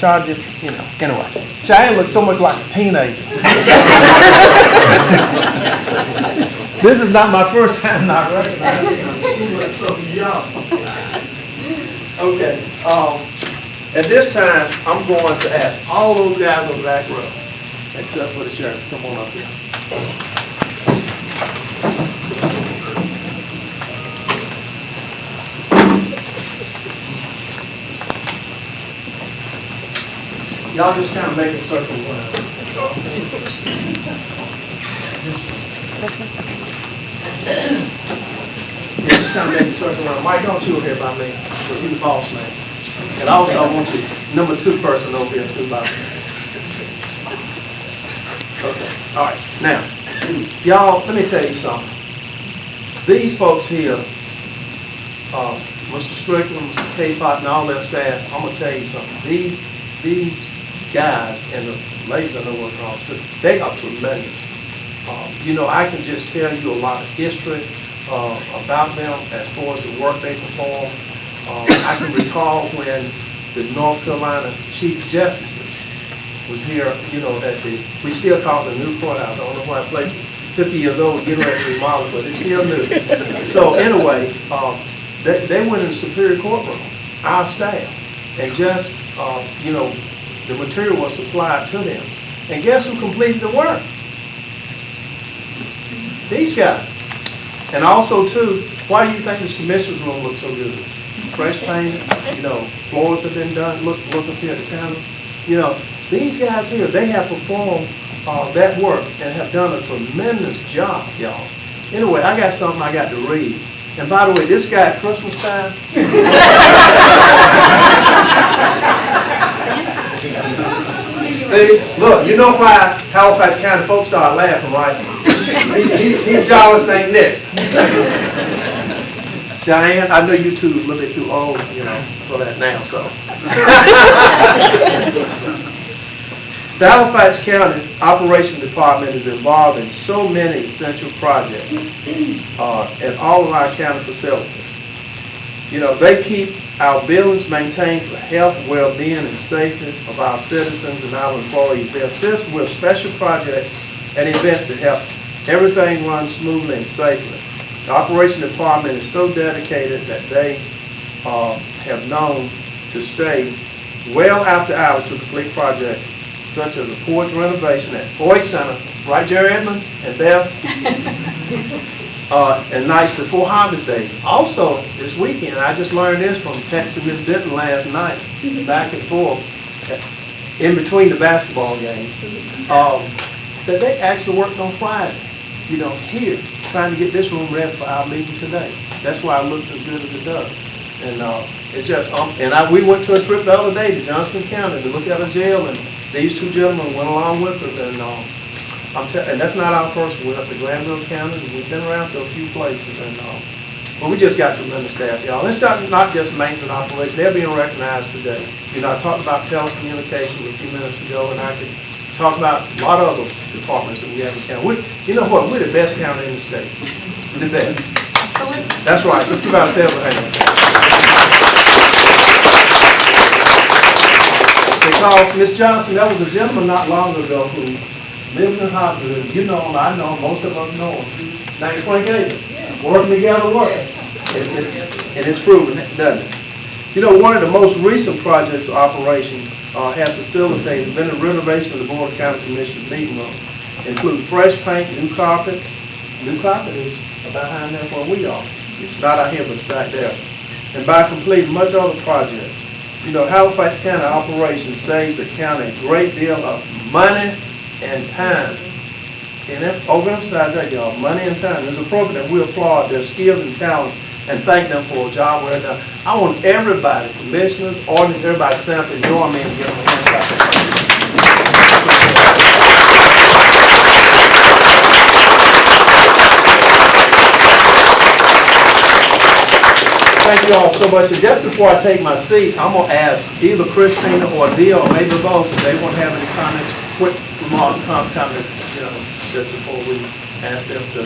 anyway. Cheyenne looks so much like a teenager. This is not my first time not recognizing her. She looks so young. Okay, at this time, I'm going to ask all those guys on the back row, except for the sheriff, come on up here. Y'all just kind of make a circle around. Yeah, just kind of make a circle around. Mike, don't you here by me, so you the boss man. And also, I want you, number 2 person over here too, by me. Okay, all right. Now, y'all, let me tell you something. These folks here, Mr. Strickland, Mr. Capot, and all their staff, I'm gonna tell you something. These guys and the ladies I know work on, they are tremendous. I can just tell you a lot of history about them as far as the work they perform. I can recall when the North Carolina Chief Justices was here, we still call it the new courthouse. I don't know why the place is 50 years old, getting ready to remodel, but it's still new. So anyway, they went in the Superior Courtroom, our staff, and just, the material was supplied to them. And guess who completed the work? These guys. And also, too, why do you think this commissioner's room looks so good? Fresh paint, floors have been done, look up here at the counter. These guys here, they have performed that work and have done a tremendous job, y'all. Anyway, I got something I got to read. And by the way, this guy at Christmas time, see, look, you know why Halifax County folks start laughing, right? He's Jolly St. Nick. Cheyenne, I know you two a little bit too old, for that now, so. The Halifax County Operations Department is involved in so many essential projects at all of our county facilities. They keep our buildings maintained for health, well-being, and safety of our citizens and our employees. They assist with special projects and events to help everything run smoothly and safely. The Operations Department is so dedicated that they have known to stay well after hours to complete projects such as a porch renovation at 4H Center, right, Jerry Edmonds and Beth, and nights before Harvest Days. Also, this weekend, I just learned this from texting Ms. Denton last night, back and forth, in between the basketball games, that they actually worked on Friday, here, trying to get this room ready for our meeting today. That's why it looks as good as it does. And it's just, we went to a trip the other day to Johnston County to look at a jail, and these 2 gentlemen went along with us, and and that's not our first. We went up to Granville County, and we've been around to a few places, and but we just got tremendous staff, y'all. Let's not just maintenance operations; they're being recognized today. I talked about telecommunications a few minutes ago, and I could talk about a lot of other departments that we have in the county. You know what? We're the best county in the state. The best. That's right. Let's give ourselves a hand. Because, Ms. Johnson, there was a gentleman not long ago who lived in Hollywood. You know him, I know him, most of us know him. Named Frank Avery. Yes. Working together works. Yes. And it's proven, doesn't it? One of the most recent projects of operation has facilitated been the renovation of the Board of County Commissioners meeting room. Include fresh paint, new carpet. New carpet is behind there where we are. It's not out here, but it's back there. And by completing much other projects. Halifax County operations saves the county a great deal of money and time. And overemphasize that, y'all, money and time. It's appropriate that we applaud their skills and talents and thank them for a job well done. I want everybody, commissioners, audience, everybody stand up and join me and give them a hand clap. Thank you all so much. And just before I take my seat, I'm going to ask either Christina or Neil, or maybe both, if they want to have any comments, quick remarks, comments, just before we ask them to.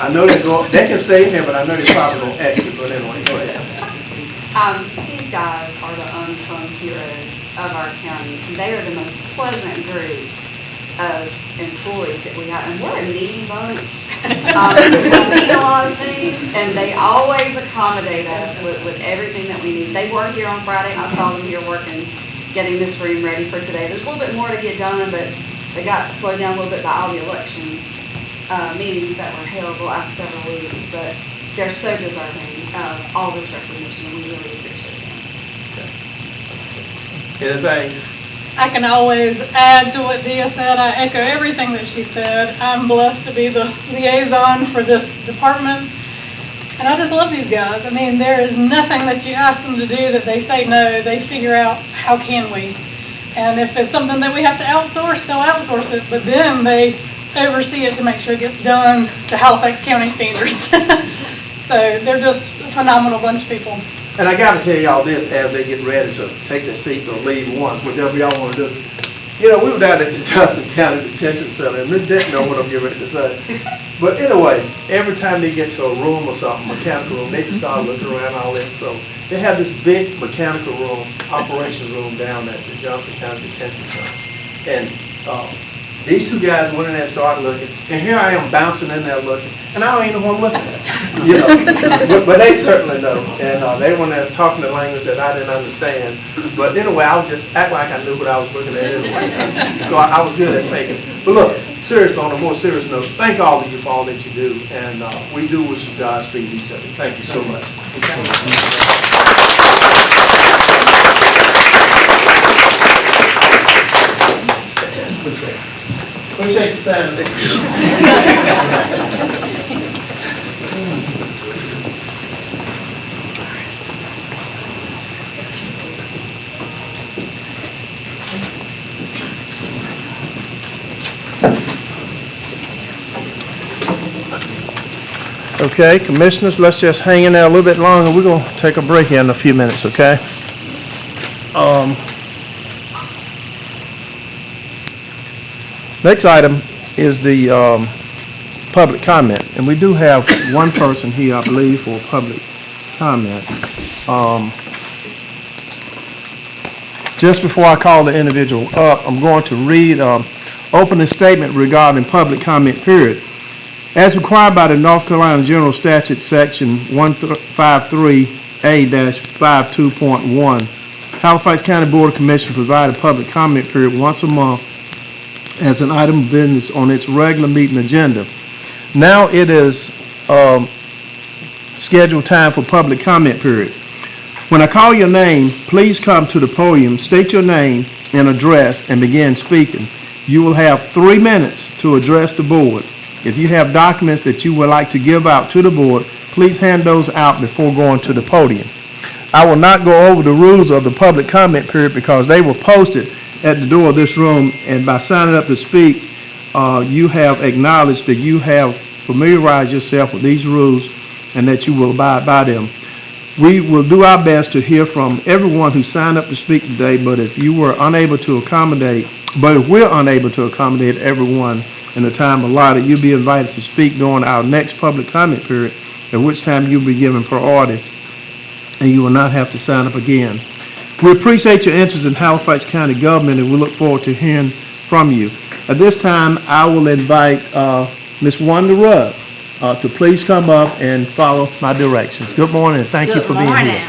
I know they can stay in here, but I know they're probably going to exit, but anyway, go ahead. These guys are the unsung heroes of our county. They are the most pleasant group of employees that we have, and we're a needy bunch. We need a lot of things, and they always accommodate us with everything that we need. They were here on Friday. I saw them here working, getting this room ready for today. There's a little bit more to get done, but they got slowed down a little bit by all the elections meetings that were held the last several weeks. But they're so deserving of all this recognition, and we really appreciate them. Anything? I can always add to what Dia said. I echo everything that she said. I'm blessed to be the liaison for this department. And I just love these guys. I mean, there is nothing that you ask them to do that they say no. They figure out, how can we? And if it's something that we have to outsource, they'll outsource it. But then they oversee it to make sure it gets done to Halifax County standards. So they're just a phenomenal bunch of people. And I gotta tell y'all this as they get ready to take their seats or leave once, whichever y'all wanna do. You know, we were down at the Johnson County Detention Center, and Ms. didn't know what I'm getting ready to say. But anyway, every time they get to a room or something, mechanical room, they just start looking around all this. So they have this big mechanical room, operations room down at the Johnson County Detention Center. And these two guys went in there and started looking, and here I am bouncing in there looking, and I don't even know who I'm looking at, you know. But they certainly know, and they went there talking a language that I didn't understand. But anyway, I was just act like I knew what I was looking at anyway. So I was good at faking. But look, seriously, on a more serious note, thank all of you for all that you do, and we do wish you Godspeed each other. Thank you so much. Appreciate you signing this. Okay, commissioners, let's just hang in there a little bit longer. We're going to take a break here in a few minutes, okay? Next item is the public comment, and we do have one person here, I believe, for public comment. Just before I call the individual up, I'm going to read opening statement regarding public comment period. As required by the North Carolina General Statute, Section 153A-52.1, Halifax County Board of Commissioners provide a public comment period once a month as an item of business on its regular meeting agenda. Now it is scheduled time for public comment period. When I call your name, please come to the podium, state your name and address, and begin speaking. You will have 3 minutes to address the board. If you have documents that you would like to give out to the board, please hand those out before going to the podium. I will not go over the rules of the public comment period because they were posted at the door of this room, and by signing up to speak, you have acknowledged that you have familiarized yourself with these rules and that you will abide by them. We will do our best to hear from everyone who signed up to speak today, but if we're unable to accommodate everyone in the time allotted, you'll be invited to speak during our next public comment period, at which time you'll be given priority and you will not have to sign up again. We appreciate your interest in Halifax County government, and we look forward to hearing from you. At this time, I will invite Ms. Wanda Rudd to please come up and follow my directions. Good morning, and thank you for being here.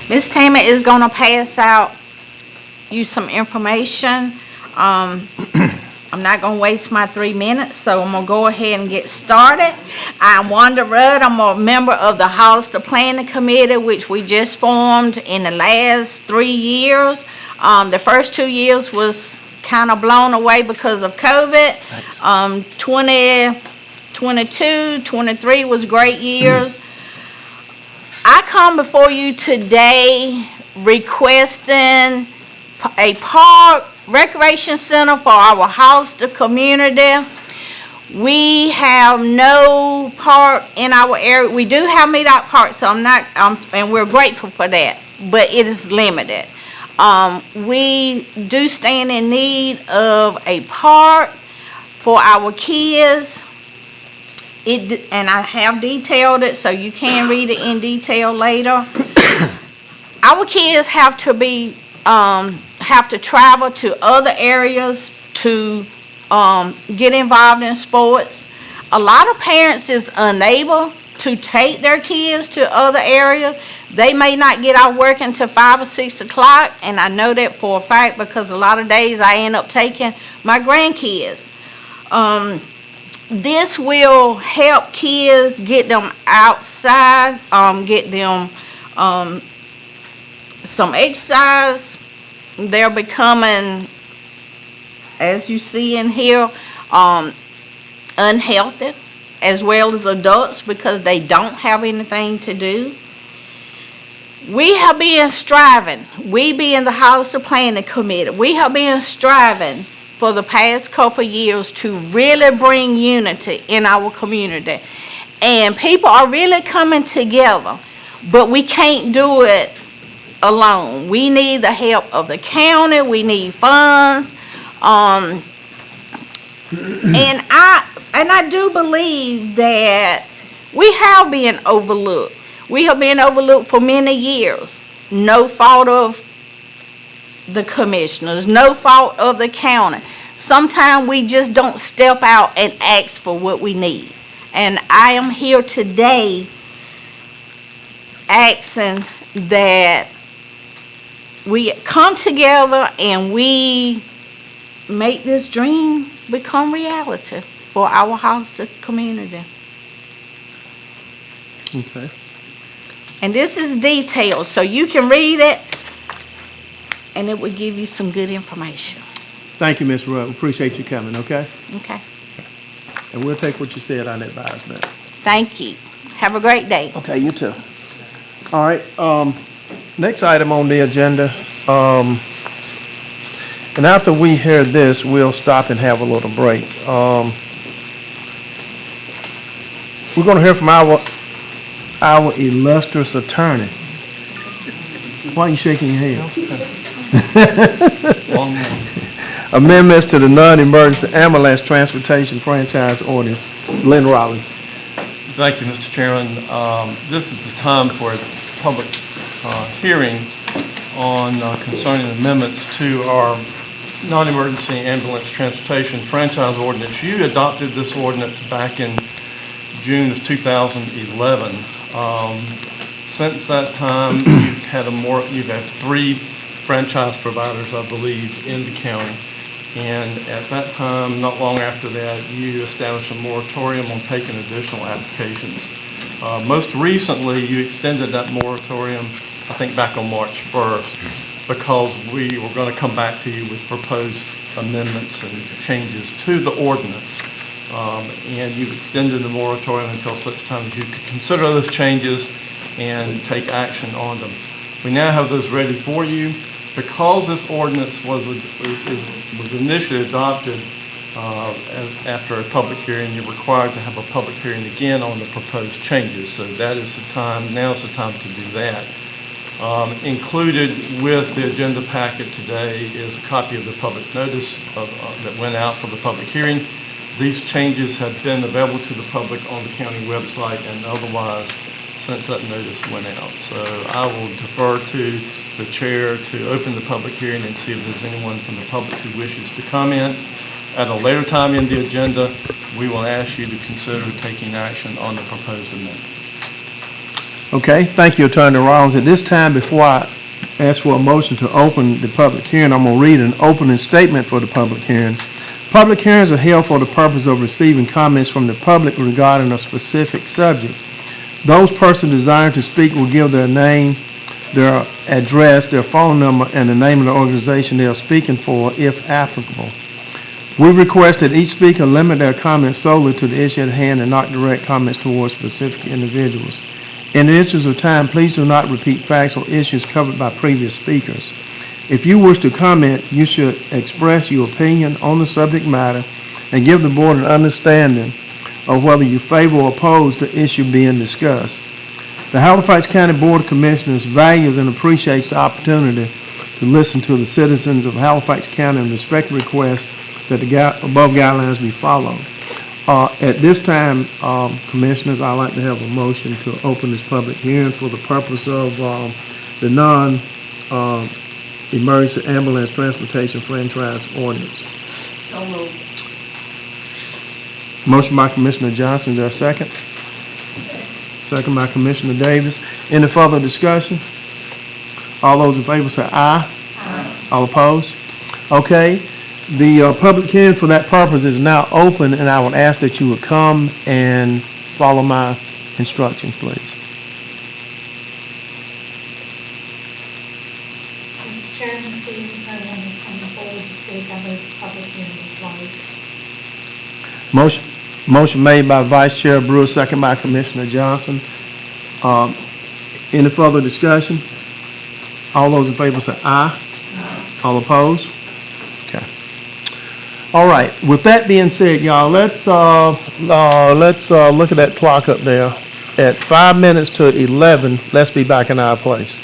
Ms. Tama is going to pass out you some information. I'm not going to waste my 3 minutes, so I'm going to go ahead and get started. I'm Wanda Rudd. I'm a member of the Hollister Planning Committee, which we just formed in the last 3 years. The first 2 years was kind of blown away because of COVID. 2022, 23 was great years. I come before you today requesting a park recreation center for our Hollister community. We have no park in our area. We do have Meadow Park, so and we're grateful for that, but it is limited. We do stand in need of a park for our kids. And I have detailed it, so you can read it in detail later. Our kids have to travel to other areas to get involved in sports. A lot of parents is unable to take their kids to other areas. They may not get out work until 5 or 6 o'clock, and I know that for a fact because a lot of days I end up taking my grandkids. This will help kids, get them outside, get them some exercise. They're becoming, as you see in here, unhealthy, as well as adults, because they don't have anything to do. We have been striving, we being the Hollister Planning Committee, we have been striving for the past couple of years to really bring unity in our community. And people are really coming together, but we can't do it alone. We need the help of the county, we need funds. And I do believe that we have been overlooked. We have been overlooked for many years. No fault of the commissioners, no fault of the county. Sometimes we just don't step out and ask for what we need. And I am here today asking that we come together and we make this dream become reality for our Hollister community. Okay. And this is detailed, so you can read it, and it will give you some good information. Thank you, Ms. Rudd. We appreciate you coming, okay? Okay? And we'll take what you said on advisement. Thank you. Have a great day. Okay, you too. All right, next item on the agenda, and after we hear this, we'll stop and have a little break. We're gonna hear from our illustrious attorney. Why are you shaking your head? Amendments to the non-emergency ambulance transportation franchise ordinance. Glenn Rollins. Thank you, Mr. Chairman. This is the time for a public hearing on concerning amendments to our non-emergency ambulance transportation franchise ordinance. You adopted this ordinance back in June of 2011. Since that time, you've had three franchise providers, I believe, in the county. And at that time, not long after that, you established a moratorium on taking additional applications. Most recently, you extended that moratorium, I think back on March 1st, because we were going to come back to you with proposed amendments and changes to the ordinance. And you've extended the moratorium until such time as you could consider those changes and take action on them. We now have those ready for you. Because this ordinance was initially adopted after a public hearing, you're required to have a public hearing again on the proposed changes. So that is the time, now's the time to do that. Included with the agenda packet today is a copy of the public notice that went out for the public hearing. These changes have been available to the public on the county website and otherwise since that notice went out. So I will defer to the chair to open the public hearing and see if there's anyone from the public who wishes to comment. At a later time in the agenda, we will ask you to consider taking action on the proposed amendment. Okay, thank you, Attorney Rollins. At this time, before I ask for a motion to open the public hearing, I'm going to read an opening statement for the public hearing. Public hearings are held for the purpose of receiving comments from the public regarding a specific subject. Those persons desiring to speak will give their name, their address, their phone number, and the name of the organization they are speaking for, if applicable. We request that each speaker limit their comments solely to the issue at hand and not direct comments towards specific individuals. In the interest of time, please do not repeat facts or issues covered by previous speakers. If you wish to comment, you should express your opinion on the subject matter and give the board an understanding of whether you favor or oppose the issue being discussed. The Halifax County Board of Commissioners values and appreciates the opportunity to listen to the citizens of Halifax County and respect requests that the above guidelines be followed. At this time, Commissioners, I'd like to have a motion to open this public hearing for the purpose of the non-emergency ambulance transportation franchise ordinance. So moved. Motion by Commissioner Johnson, is there a second? Second by Commissioner Davis. Any further discussion? All those in favor say aye. Aye. All opposed? Okay. The public hearing for that purpose is now open, and I would ask that you would come and follow my instructions, please. Motion made by Vice Chair Brewer, second by Commissioner Johnson. Any further discussion? All those in favor say aye. All opposed? Okay. All right, with that being said, y'all, let's look at that clock up there. At 5 minutes to 11, let's be back in our place.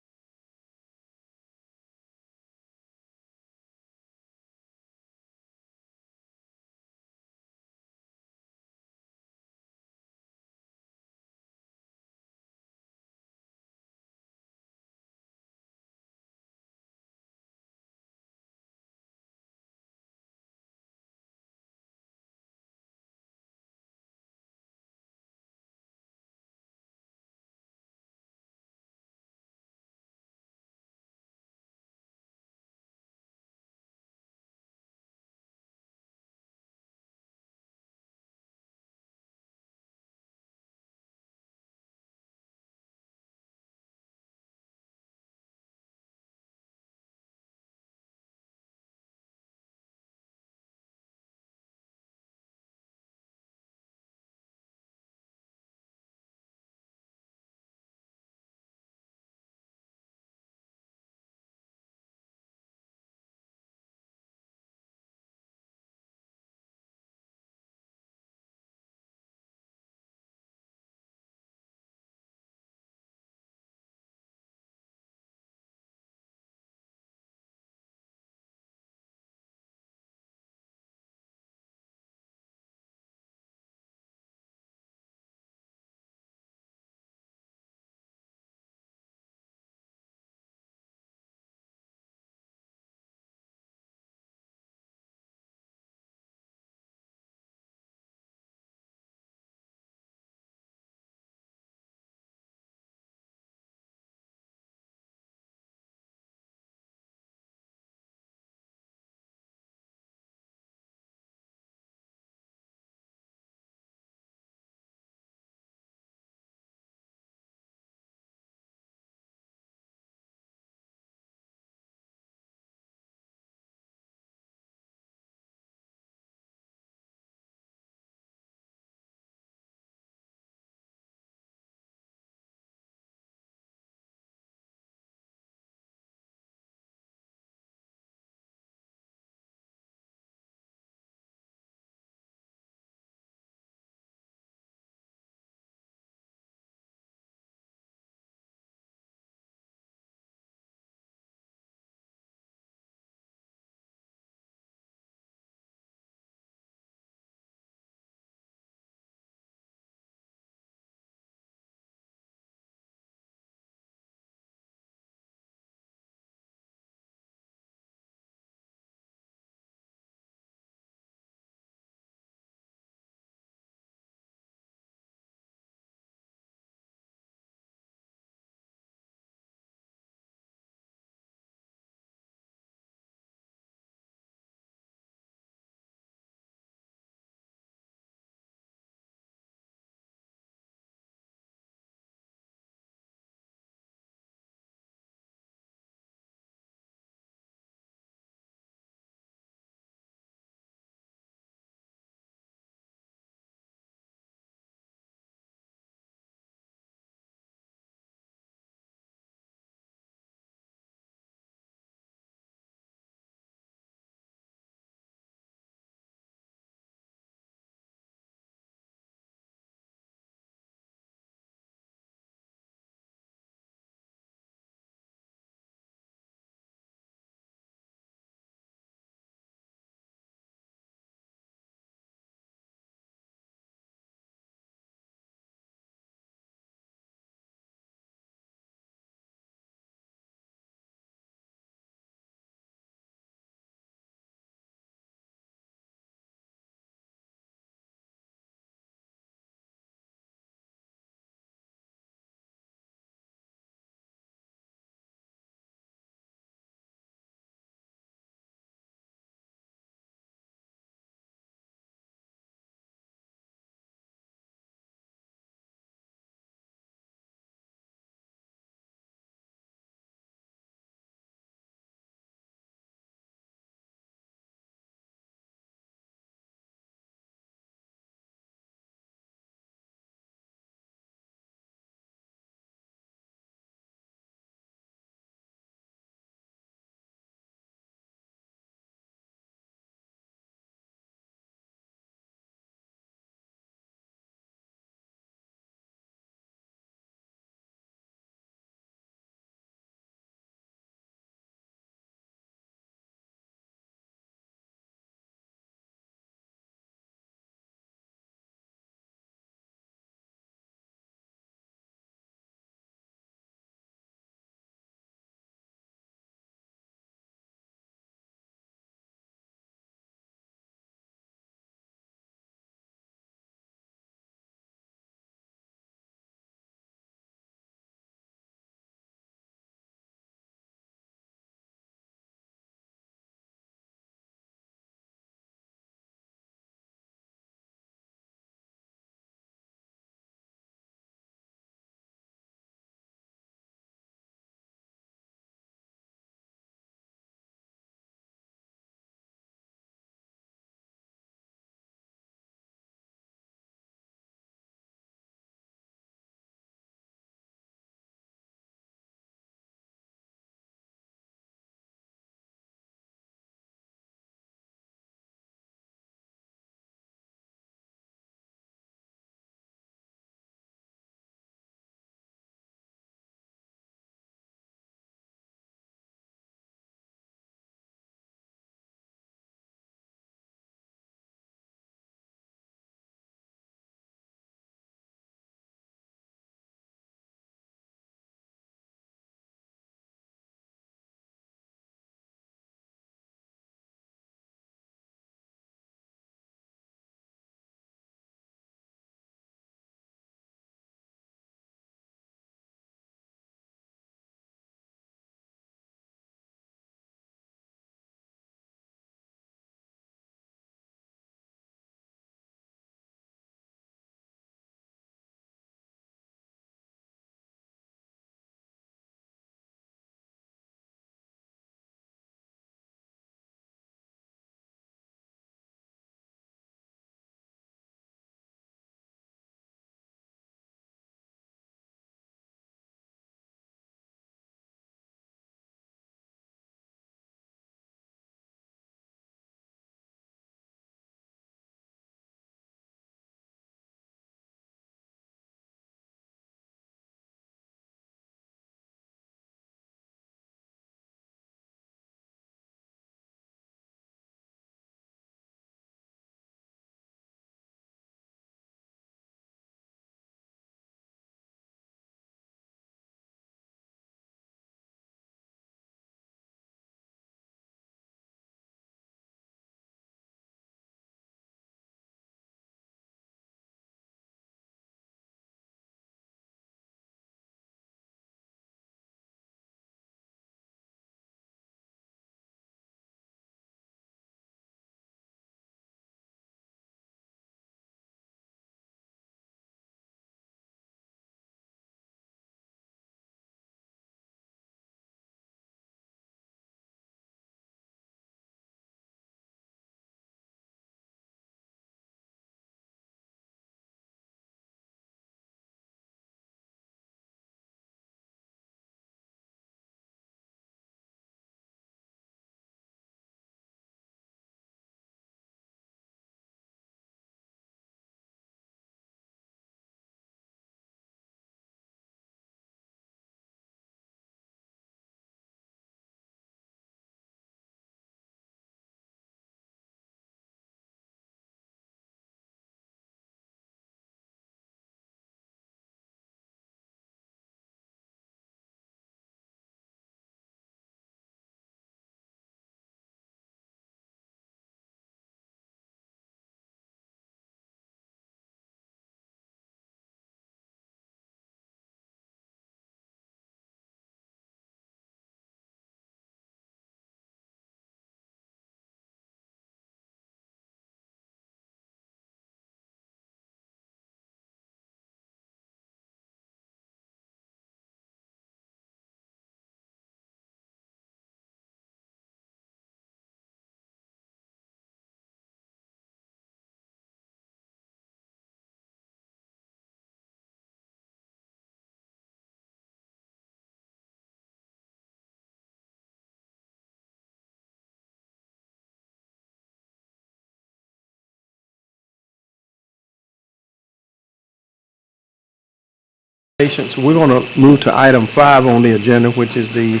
Patients. We're going to move to item 5 on the agenda, which is the,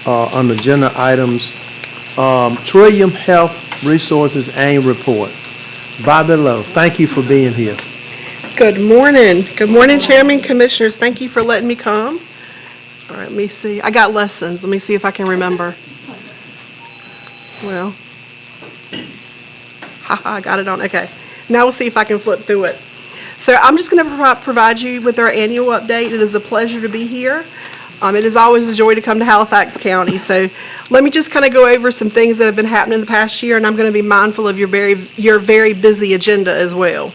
on agenda items, Trillium Health Resources Annual Report. Bobby Lowe, thank you for being here. Good morning. Good morning, Chairman, Commissioners. Thank you for letting me come. All right, let me see. I got lessons. Let me see if I can remember. Well, I got it on. Okay. Now we'll see if I can flip through it. So I'm just going to provide you with our annual update. It is a pleasure to be here. It is always a joy to come to Halifax County. So let me just kind of go over some things that have been happening the past year, and I'm going to be mindful of your very busy agenda as well.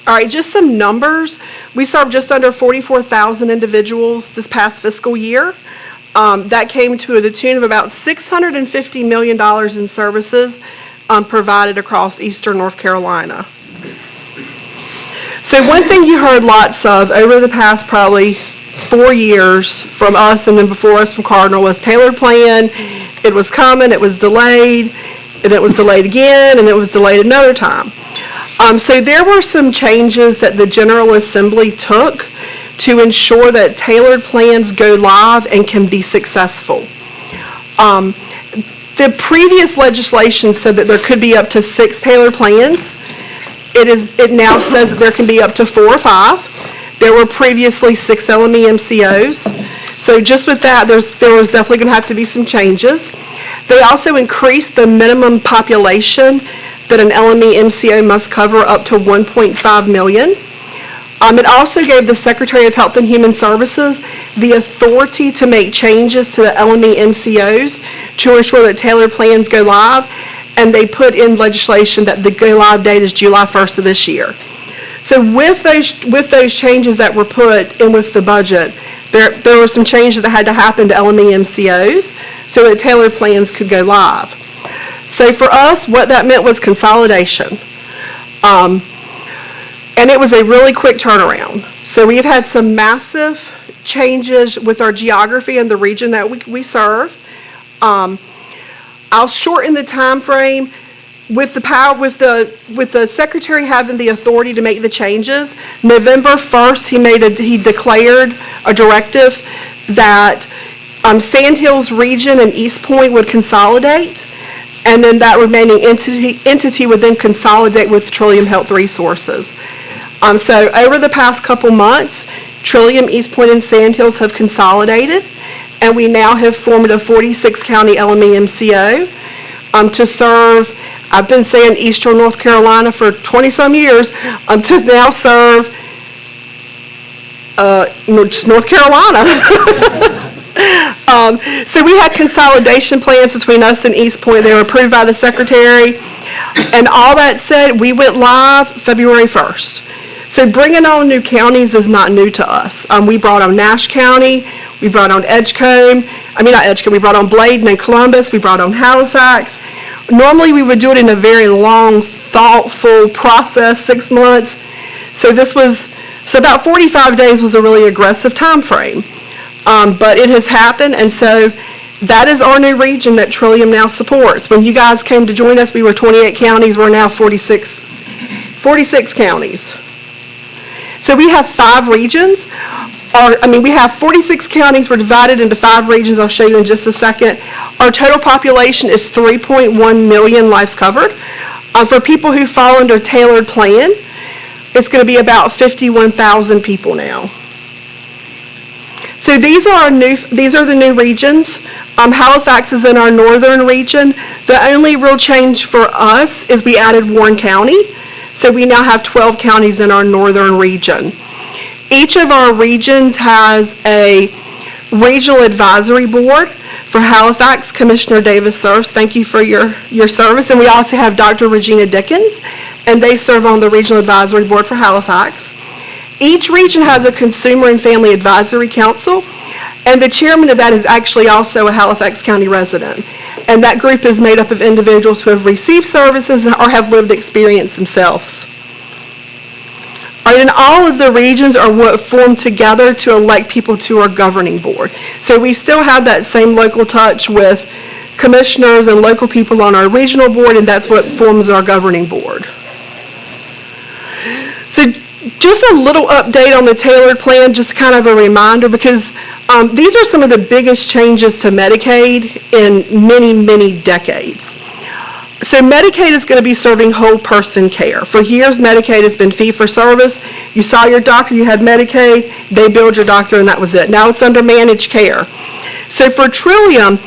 All right, just some numbers. We served just under 44,000 individuals this past fiscal year. That came to the tune of about $650 million in services provided across eastern North Carolina. So one thing you heard lots of over the past probably 4 years from us and then before us from Cardinal was tailored plan. It was coming, it was delayed, and it was delayed again, and it was delayed another time. So there were some changes that the General Assembly took to ensure that tailored plans go live and can be successful. The previous legislation said that there could be up to 6 tailored plans. It now says that there can be up to 4 or 5. There were previously 6 LME MCOs. So just with that, there was definitely going to have to be some changes. They also increased the minimum population that an LME MCO must cover up to 1.5 million. It also gave the Secretary of Health and Human Services the authority to make changes to the LME MCOs to ensure that tailored plans go live, and they put in legislation that the go live date is July 1st of this year. So with those changes that were put in with the budget, there were some changes that had to happen to LME MCOs so that tailored plans could go live. So for us, what that meant was consolidation. And it was a really quick turnaround. So we've had some massive changes with our geography and the region that we serve. I'll shorten the time frame with the secretary having the authority to make the changes. November 1st, he declared a directive that Sandhills region and East Point would consolidate, and then that remaining entity would then consolidate with Trillium Health Resources. So over the past couple months, Trillium, East Point, and Sandhills have consolidated, and we now have formed a 46-county LME MCO to serve, I've been saying eastern North Carolina for 20-some years, to now serve North Carolina. So we had consolidation plans between us and East Point. They were approved by the Secretary. And all that said, we went live February 1st. So bringing on new counties is not new to us. We brought on Nash County, we brought on we brought on Bladen and Columbus, we brought on Halifax. Normally we would do it in a very long, thoughtful process, 6 months. So about 45 days was a really aggressive time frame. But it has happened, and so that is our new region that Trillium now supports. When you guys came to join us, we were 28 counties, we're now 46 counties. So we have 5 regions. We have 46 counties. We're divided into 5 regions. I'll show you in just a second. Our total population is 3.1 million lives covered. For people who fall under tailored plan, it's going to be about 51,000 people now. So these are the new regions. Halifax is in our northern region. The only real change for us is we added Warren County. So we now have 12 counties in our northern region. Each of our regions has a regional advisory board. For Halifax, Commissioner Davis serves. Thank you for your service. And we also have Dr. Regina Dickens, and they serve on the regional advisory board for Halifax. Each region has a consumer and family advisory council, and the chairman of that is actually also a Halifax County resident. And that group is made up of individuals who have received services or have lived experience themselves. And all of the regions are what form together to elect people to our governing board. So we still have that same local touch with commissioners and local people on our regional board, and that's what forms our governing board. So Just a little update on the tailored plan, just kind of a reminder, because these are some of the biggest changes to Medicaid in many, many decades. So Medicaid is going to be serving whole person care. For years, Medicaid has been fee-for-service. You saw your doctor, you had Medicaid, they billed your doctor, and that was it. Now it's under managed care. So for Trillium,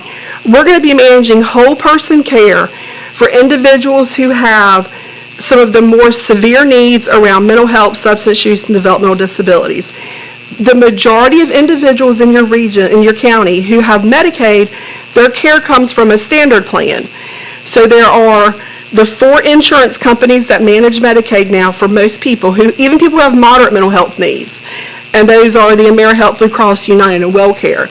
we're going to be managing whole person care for individuals who have some of the more severe needs around mental health, substance use, and developmental disabilities. The majority of individuals in your region, in your county, who have Medicaid, their care comes from a standard plan. So there are the 4 insurance companies that manage Medicaid now for most people, even people who have moderate mental health needs. And those are the AmeriHealth, Blue Cross, United, and WellCare.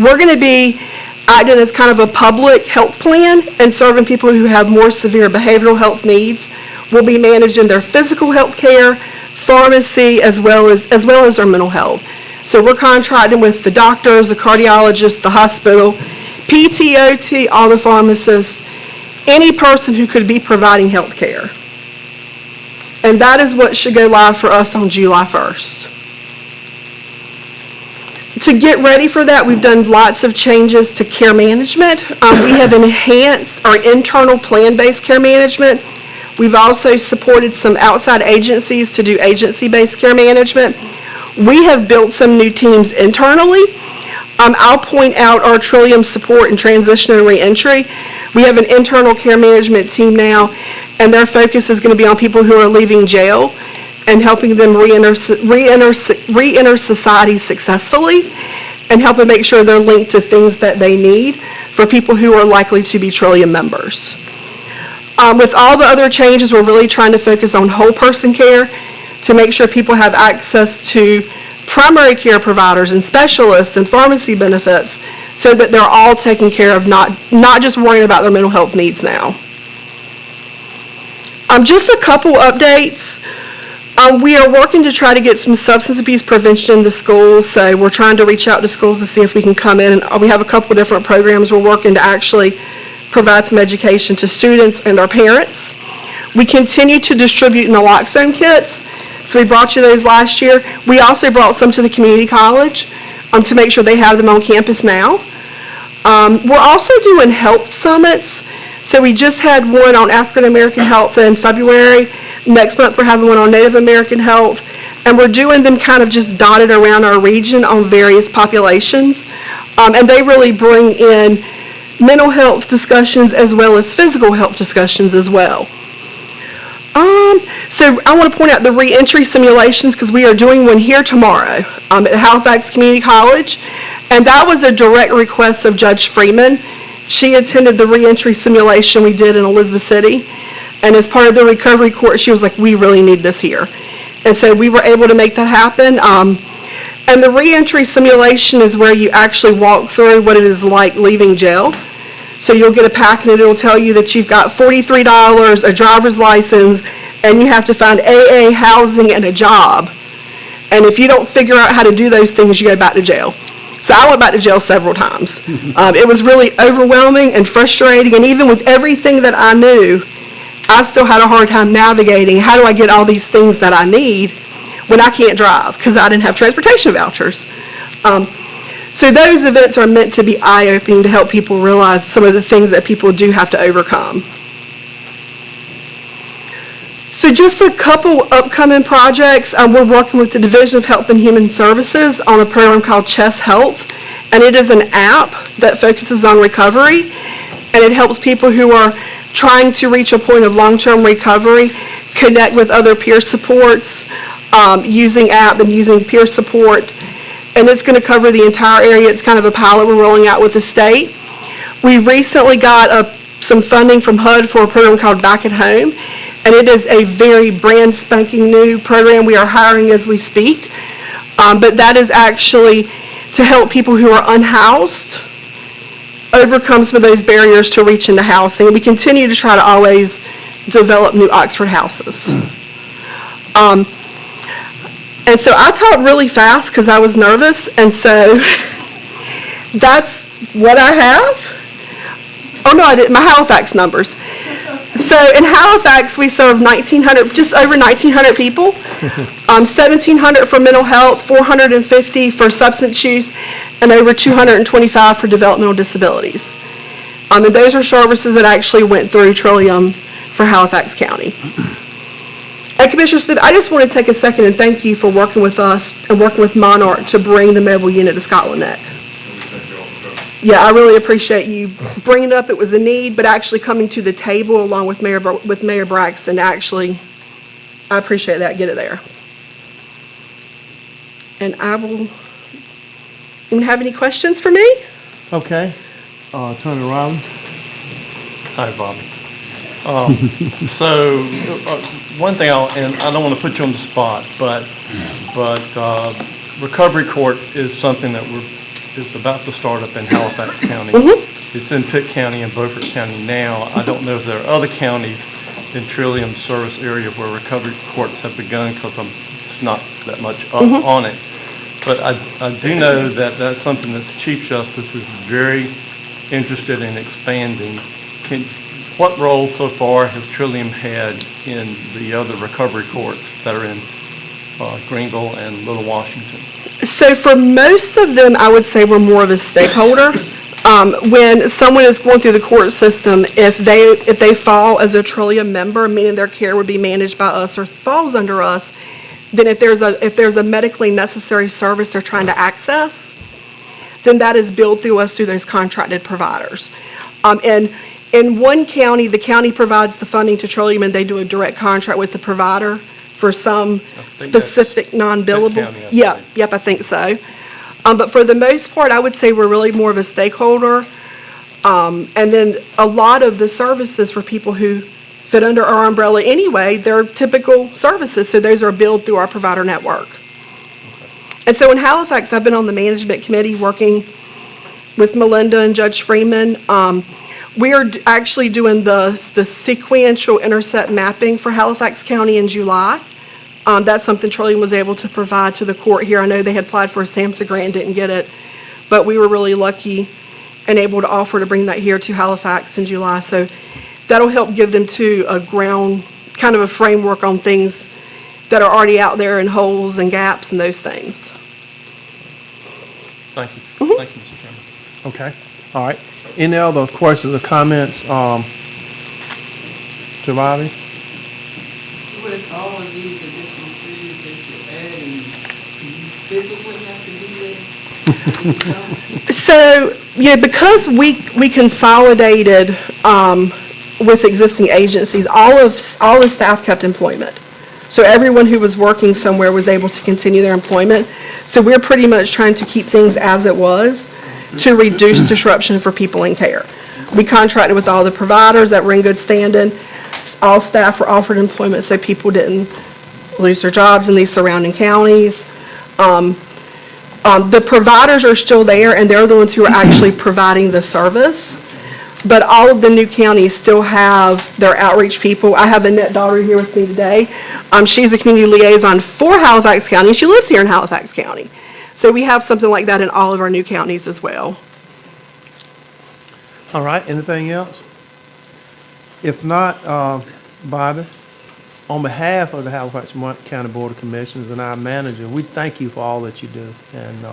We're going to be acting as kind of a public health plan and serving people who have more severe behavioral health needs. We'll be managing their physical health care, pharmacy, as well as their mental health. So we're contracting with the doctors, the cardiologists, the hospital, PTOT, all the pharmacists, any person who could be providing health care. And that is what should go live for us on July 1st. To get ready for that, we've done lots of changes to care management. We have enhanced our internal plan-based care management. We've also supported some outside agencies to do agency-based care management. We have built some new teams internally. I'll point out our Trillium support and transition and reentry. We have an internal care management team now, and their focus is going to be on people who are leaving jail and helping them re-enter society successfully and helping make sure they're linked to things that they need for people who are likely to be Trillium members. With all the other changes, we're really trying to focus on whole person care to make sure people have access to primary care providers and specialists and pharmacy benefits so that they're all taken care of, not just worrying about their mental health needs now. Just a couple updates. We are working to try to get some substance abuse prevention in the schools, so we're trying to reach out to schools to see if we can come in. We have a couple different programs we're working to actually provide some education to students and our parents. We continue to distribute naloxone kits, so we brought you those last year. We also brought some to the community college to make sure they have them on campus now. We're also doing health summits. So we just had one on African American health in February. Next month we're having one on Native American health. And we're doing them kind of just dotted around our region on various populations. And they really bring in mental health discussions as well as physical health discussions as well. So I want to point out the reentry simulations because we are doing one here tomorrow at Halifax Community College. And that was a direct request of Judge Freeman. She attended the reentry simulation we did in Elizabeth City. And as part of the recovery court, she was like, we really need this here. And so we were able to make that happen. And the reentry simulation is where you actually walk through what it is like leaving jail. So you'll get a packet and it'll tell you that you've got $43, a driver's license, and you have to find AA, housing, and a job. And if you don't figure out how to do those things, you go back to jail. So I went back to jail several times. It was really overwhelming and frustrating, and even with everything that I knew, I still had a hard time navigating how do I get all these things that I need when I can't drive because I didn't have transportation vouchers. So those events are meant to be eye-opening to help people realize some of the things that people do have to overcome. So just a couple upcoming projects. We're working with the Division of Health and Human Services on a program called Chess Health, and it is an app that focuses on recovery, and it helps people who are trying to reach a point of long-term recovery connect with other peer supports using app and using peer support, and it's going to cover the entire area. It's kind of a pilot we're rolling out with the state. We recently got some funding from HUD for a program called Back at Home, and it is a very brand spanking new program. We are hiring as we speak, but that is actually to help people who are unhoused overcome some of those barriers to reach into housing. We continue to try to always develop new Oxford houses. And so I talked really fast because I was nervous, and so that's what I have. Oh no, I didn't, my Halifax numbers. So in Halifax, we serve 1,900, just over 1,900 people, 1,700 for mental health, 450 for substance use, and over 225 for developmental disabilities. And those are services that actually went through Trillium for Halifax County. And Commissioner Smith, I just want to take a second and thank you for working with us and working with Monarch to bring the mobile unit to Scotland Neck. Yeah, I really appreciate you bringing it up. It was a need, but actually coming to the table along with Mayor Braxton, actually, I appreciate that, get it there. And I will, anyone have any questions for me? Okay. Attorney Rollins? Hi, Bobby. So, one thing, and I don't want to put you on the spot, but recovery court is something that is about to start up in Halifax County. It's in Pitt County and Beaufort County now. I don't know if there are other counties in Trillium's service area where recovery courts have begun, because I'm just not that much up on it. But I do know that that's something that the Chief Justice is very interested in expanding. What role so far has Trillium had in the other recovery courts that are in Greenville and Little Washington? So for most of them, I would say we're more of a stakeholder. When someone is going through the court system, if they fall as a Trillium member, meaning their care would be managed by us or falls under us, then if there's a medically necessary service they're trying to access, then that is billed through us through those contracted providers. And in one county, the county provides the funding to Trillium, and they do a direct contract with the provider for some specific non-billable. County, I Yeah, believe. yep, I think so. But for the most part, I would say we're really more of a stakeholder. And then a lot of the services for people who fit under our umbrella anyway, they're typical services, so those are billed through our provider network. And so in Halifax, I've been on the management committee working with Melinda and Judge Freeman. We are actually doing the sequential intercept mapping for Halifax County in July. That's something Trillium was able to provide to the court here. I know they had applied for a SAMHSA grant and didn't get it, but we were really lucky and able to offer to bring that here to Halifax in July. So that'll help give them to a ground, kind of a framework on things that are already out there and holes and gaps and those things. Thank you. Thank you, Mr. Chairman. Okay. All right. Any other questions or comments, to Bobby? With all of these additional cities that you're adding, do you physically have to do that? So, because we consolidated with existing agencies, all the staff kept employment. So everyone who was working somewhere was able to continue their employment. So we're pretty much trying to keep things as it was to reduce disruption for people in care. We contracted with all the providers that were in good standing. All staff were offered employment so people didn't lose their jobs in these surrounding counties. The providers are still there, and they're the ones who are actually providing the service. But all of the new counties still have their outreach people. I have Annette Daugherty here with me today. She's a community liaison for Halifax County. She lives here in Halifax County. So we have something like that in all of our new counties as well. All right. Anything else? If not, Bobby, on behalf of the Halifax County Board of Commissioners and our manager, we thank you for all that you do. And,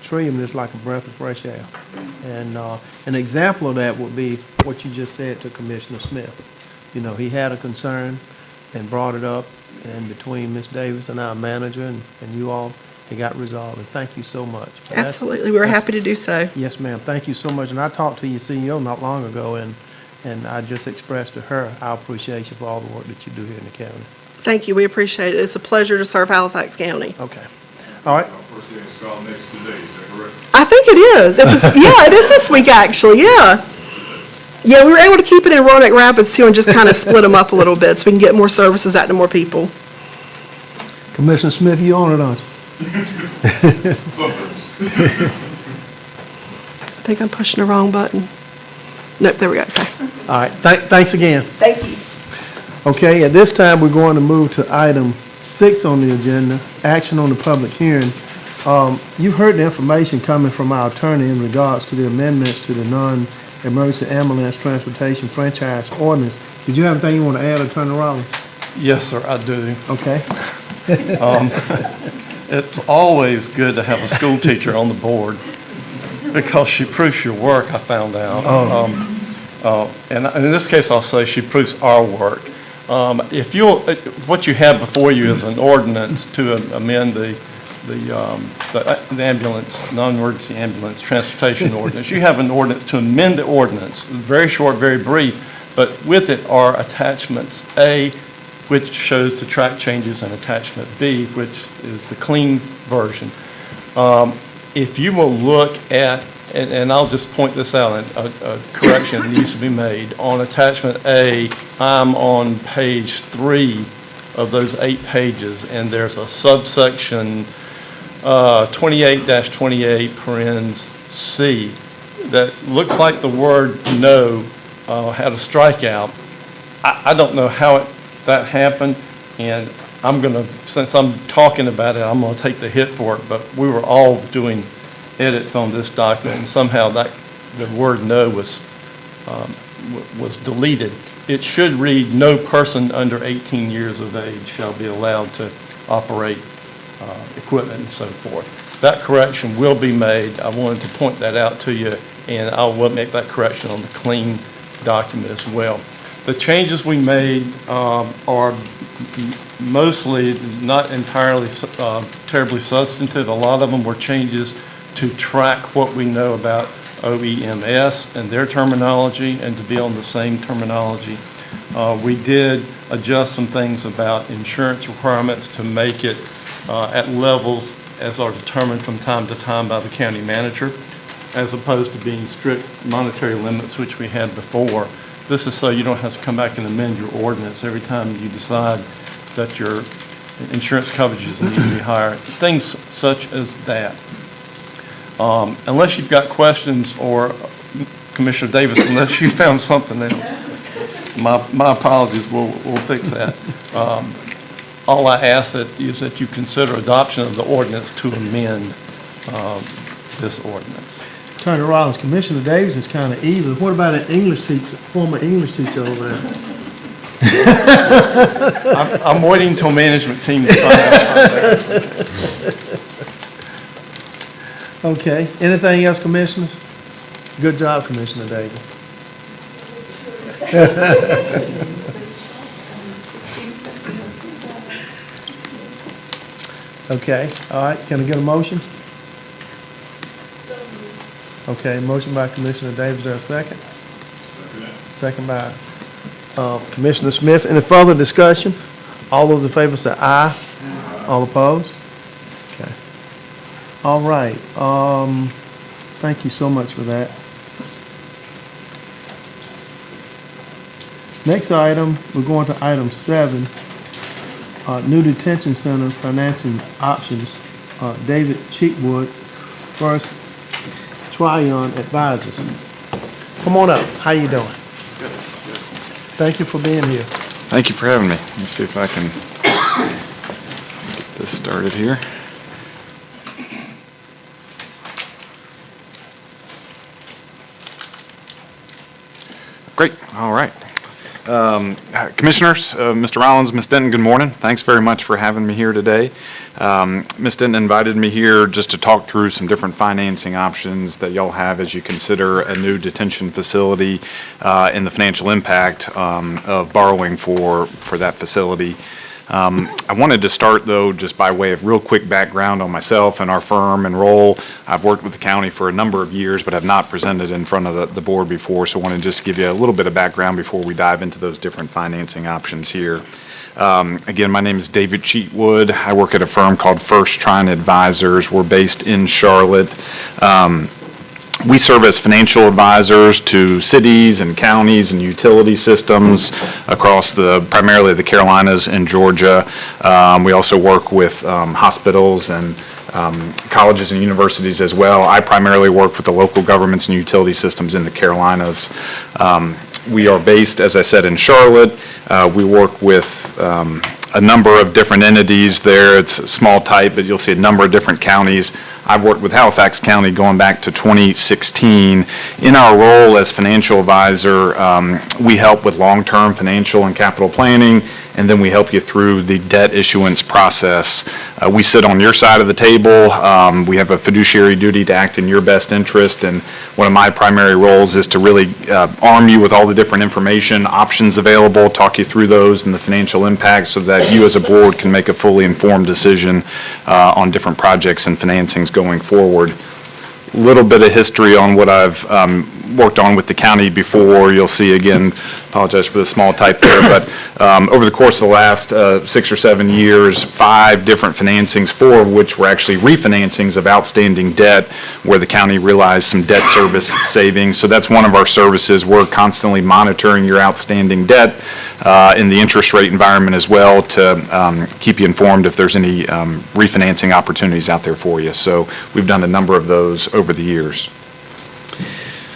Trillium is like a breath of fresh air. And an example of that would be what you just said to Commissioner Smith. He had a concern and brought it up, and between Ms. Davis and our manager and you all, it got resolved. And thank you so much. Absolutely. We were happy to do so. Yes, ma'am. Thank you so much. And I talked to your CEO not long ago, and I just expressed to her our appreciation for all the work that you do here in the county. Thank you. We appreciate it. It's a pleasure to serve Halifax County. Okay. All right. First day in Scotland next today, is that correct? I think it is. Yeah, it is this week, actually, yeah. Yeah, we were able to keep it in Roanoke Rapids, too, and just kind of split them up a little bit so we can get more services out to more people. Commissioner Smith, you on it, aren't you? Sometimes. I think I'm pushing the wrong button. Nope, there we go. Okay. All right. Thanks again. Thank you. Okay, at this time, we're going to move to item 6 on the agenda, action on the public hearing. You've heard the information coming from our attorney in regards to the amendments to the Emergency Ambulance Transportation Franchise Ordinance. Did you have anything you want to add, Attorney Rollins? Yes, sir, I do. Okay. It's always good to have a school teacher on the board because she proofs your work, I found out. And in this case, I'll say she proofs our work. If you'll, what you have before you is an ordinance to amend the ambulance, non-emergency ambulance transportation ordinance. You have an ordinance to amend the ordinance, very short, very brief, but with it are attachments A, which shows the track changes, and attachment B, which is the clean version. If you will look at, and I'll just point this out, a correction needs to be made. On attachment A, I'm on page 3 of those 8 pages, and there's a subsection 28-28 parens C that looks like the word no had a strikeout. I don't know how that happened, and I'm going to, since I'm talking about it, I'm going to take the hit for it, but we were all doing edits on this document, and somehow the word no was deleted. It should read, no person under 18 years of age shall be allowed to operate equipment and so forth. That correction will be made. I wanted to point that out to you, and I will make that correction on the clean document as well. The changes we made are mostly not entirely terribly substantive. A lot of them were changes to track what we know about OEMS and their terminology and to be on the same terminology. We did adjust some things about insurance requirements to make it at levels as are determined from time to time by the county manager, as opposed to being strict monetary limits, which we had before. This is so you don't have to come back and amend your ordinance every time you decide that your insurance coverages need to be higher. Things such as that. Unless you've got questions, or Commissioner Davis, unless you found something else, my apologies, we'll fix that. All I ask is that you consider adoption of the ordinance to amend this ordinance. Attorney Rollins, Commissioner Davis is kind of evil. What about an English teacher, former English teacher over there? I'm waiting until management team to find out about that. Okay, anything else, Commissioners? Good job, Commissioner Davis. Okay, all right, can I get a motion? Okay, motion by Commissioner Davis, is there a second? Second by Commissioner Smith. Any further discussion? All those in favor say aye. All opposed? Okay. All right, thank you so much for that. Next item, we're going to item 7, new detention center financing options. David Cheatwood, First Tryon Advisors. Come on up, how you doing? Good. Thank you for being here. Thank you for having me. Let me see if I can get this started here. Great, all right. Commissioners, Mr. Rollins, Ms. Denton, good morning. Thanks very much for having me here today. Ms. Denton invited me here just to talk through some different financing options that y'all have as you consider a new detention facility and the financial impact of borrowing for that facility. I wanted to start, though, just by way of real quick background on myself and our firm and role. I've worked with the county for a number of years, but have not presented in front of the board before, so I want to just give you a little bit of background before we dive into those different financing options here. Again, my name is David Cheatwood. I work at a firm called First Tryon Advisors. We're based in Charlotte. We serve as financial advisors to cities and counties and utility systems across primarily the Carolinas and Georgia. We also work with hospitals and colleges and universities as well. I primarily work with the local governments and utility systems in the Carolinas. We are based, as I said, in Charlotte. We work with a number of different entities there. It's small type, but you'll see a number of different counties. I've worked with Halifax County going back to 2016. In our role as financial advisor, we help with long-term financial and capital planning, and then we help you through the debt issuance process. We sit on your side of the table. We have a fiduciary duty to act in your best interest, and one of my primary roles is to really arm you with all the different information, options available, talk you through those and the financial impacts so that you as a board can make a fully informed decision on different projects and financings going forward. Little bit of history on what I've worked on with the county before. You'll see again, apologize for the small type there, but over the course of the last 6 or 7 years, 5 different financings, 4 of which were actually refinancings of outstanding debt where the county realized some debt service savings. So that's one of our services. We're constantly monitoring your outstanding debt in the interest rate environment as well to keep you informed if there's any refinancing opportunities out there for you. So we've done a number of those over the years.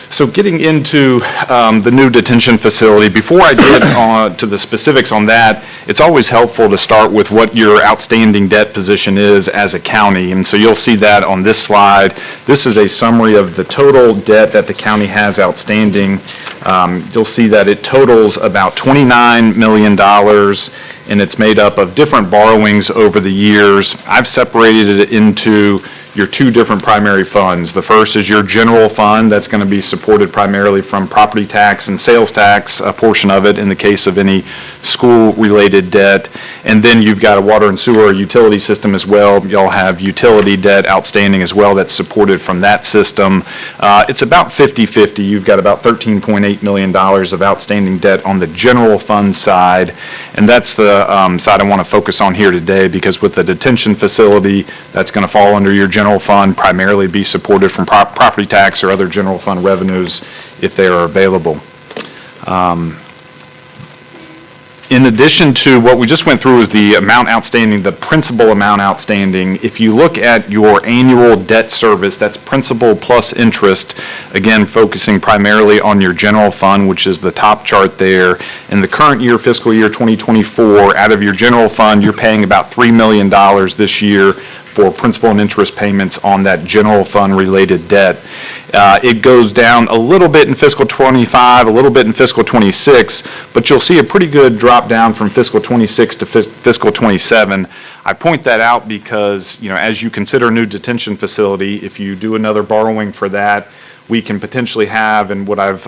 So getting into the new detention facility, before I get to the specifics on that, it's always helpful to start with what your outstanding debt position is as a county. And so you'll see that on this slide. This is a summary of the total debt that the county has outstanding. You'll see that it totals about $29 million, and it's made up of different borrowings over the years. I've separated it into your 2 different primary funds. The first is your general fund that's going to be supported primarily from property tax and sales tax, a portion of it in the case of any school-related debt. And then you've got a water and sewer utility system as well. You'll have utility debt outstanding as well that's supported from that system. It's about 50-50. You've got about $13.8 million of outstanding debt on the general fund side. And that's the side I want to focus on here today, because with the detention facility, that's going to fall under your general fund, primarily be supported from property tax or other general fund revenues if they are available. In addition to what we just went through is the amount outstanding, the principal amount outstanding. If you look at your annual debt service, that's principal plus interest, again, focusing primarily on your general fund, which is the top chart there. In the current year, fiscal year 2024, out of your general fund, you're paying about $3 million this year for principal and interest payments on that general fund related debt. It goes down a little bit in fiscal 25, a little bit in fiscal 26, but you'll see a pretty good drop down from fiscal 26 to fiscal 27. I point that out because, you know, as you consider a new detention facility, if you do another borrowing for that, we can potentially have, and what I've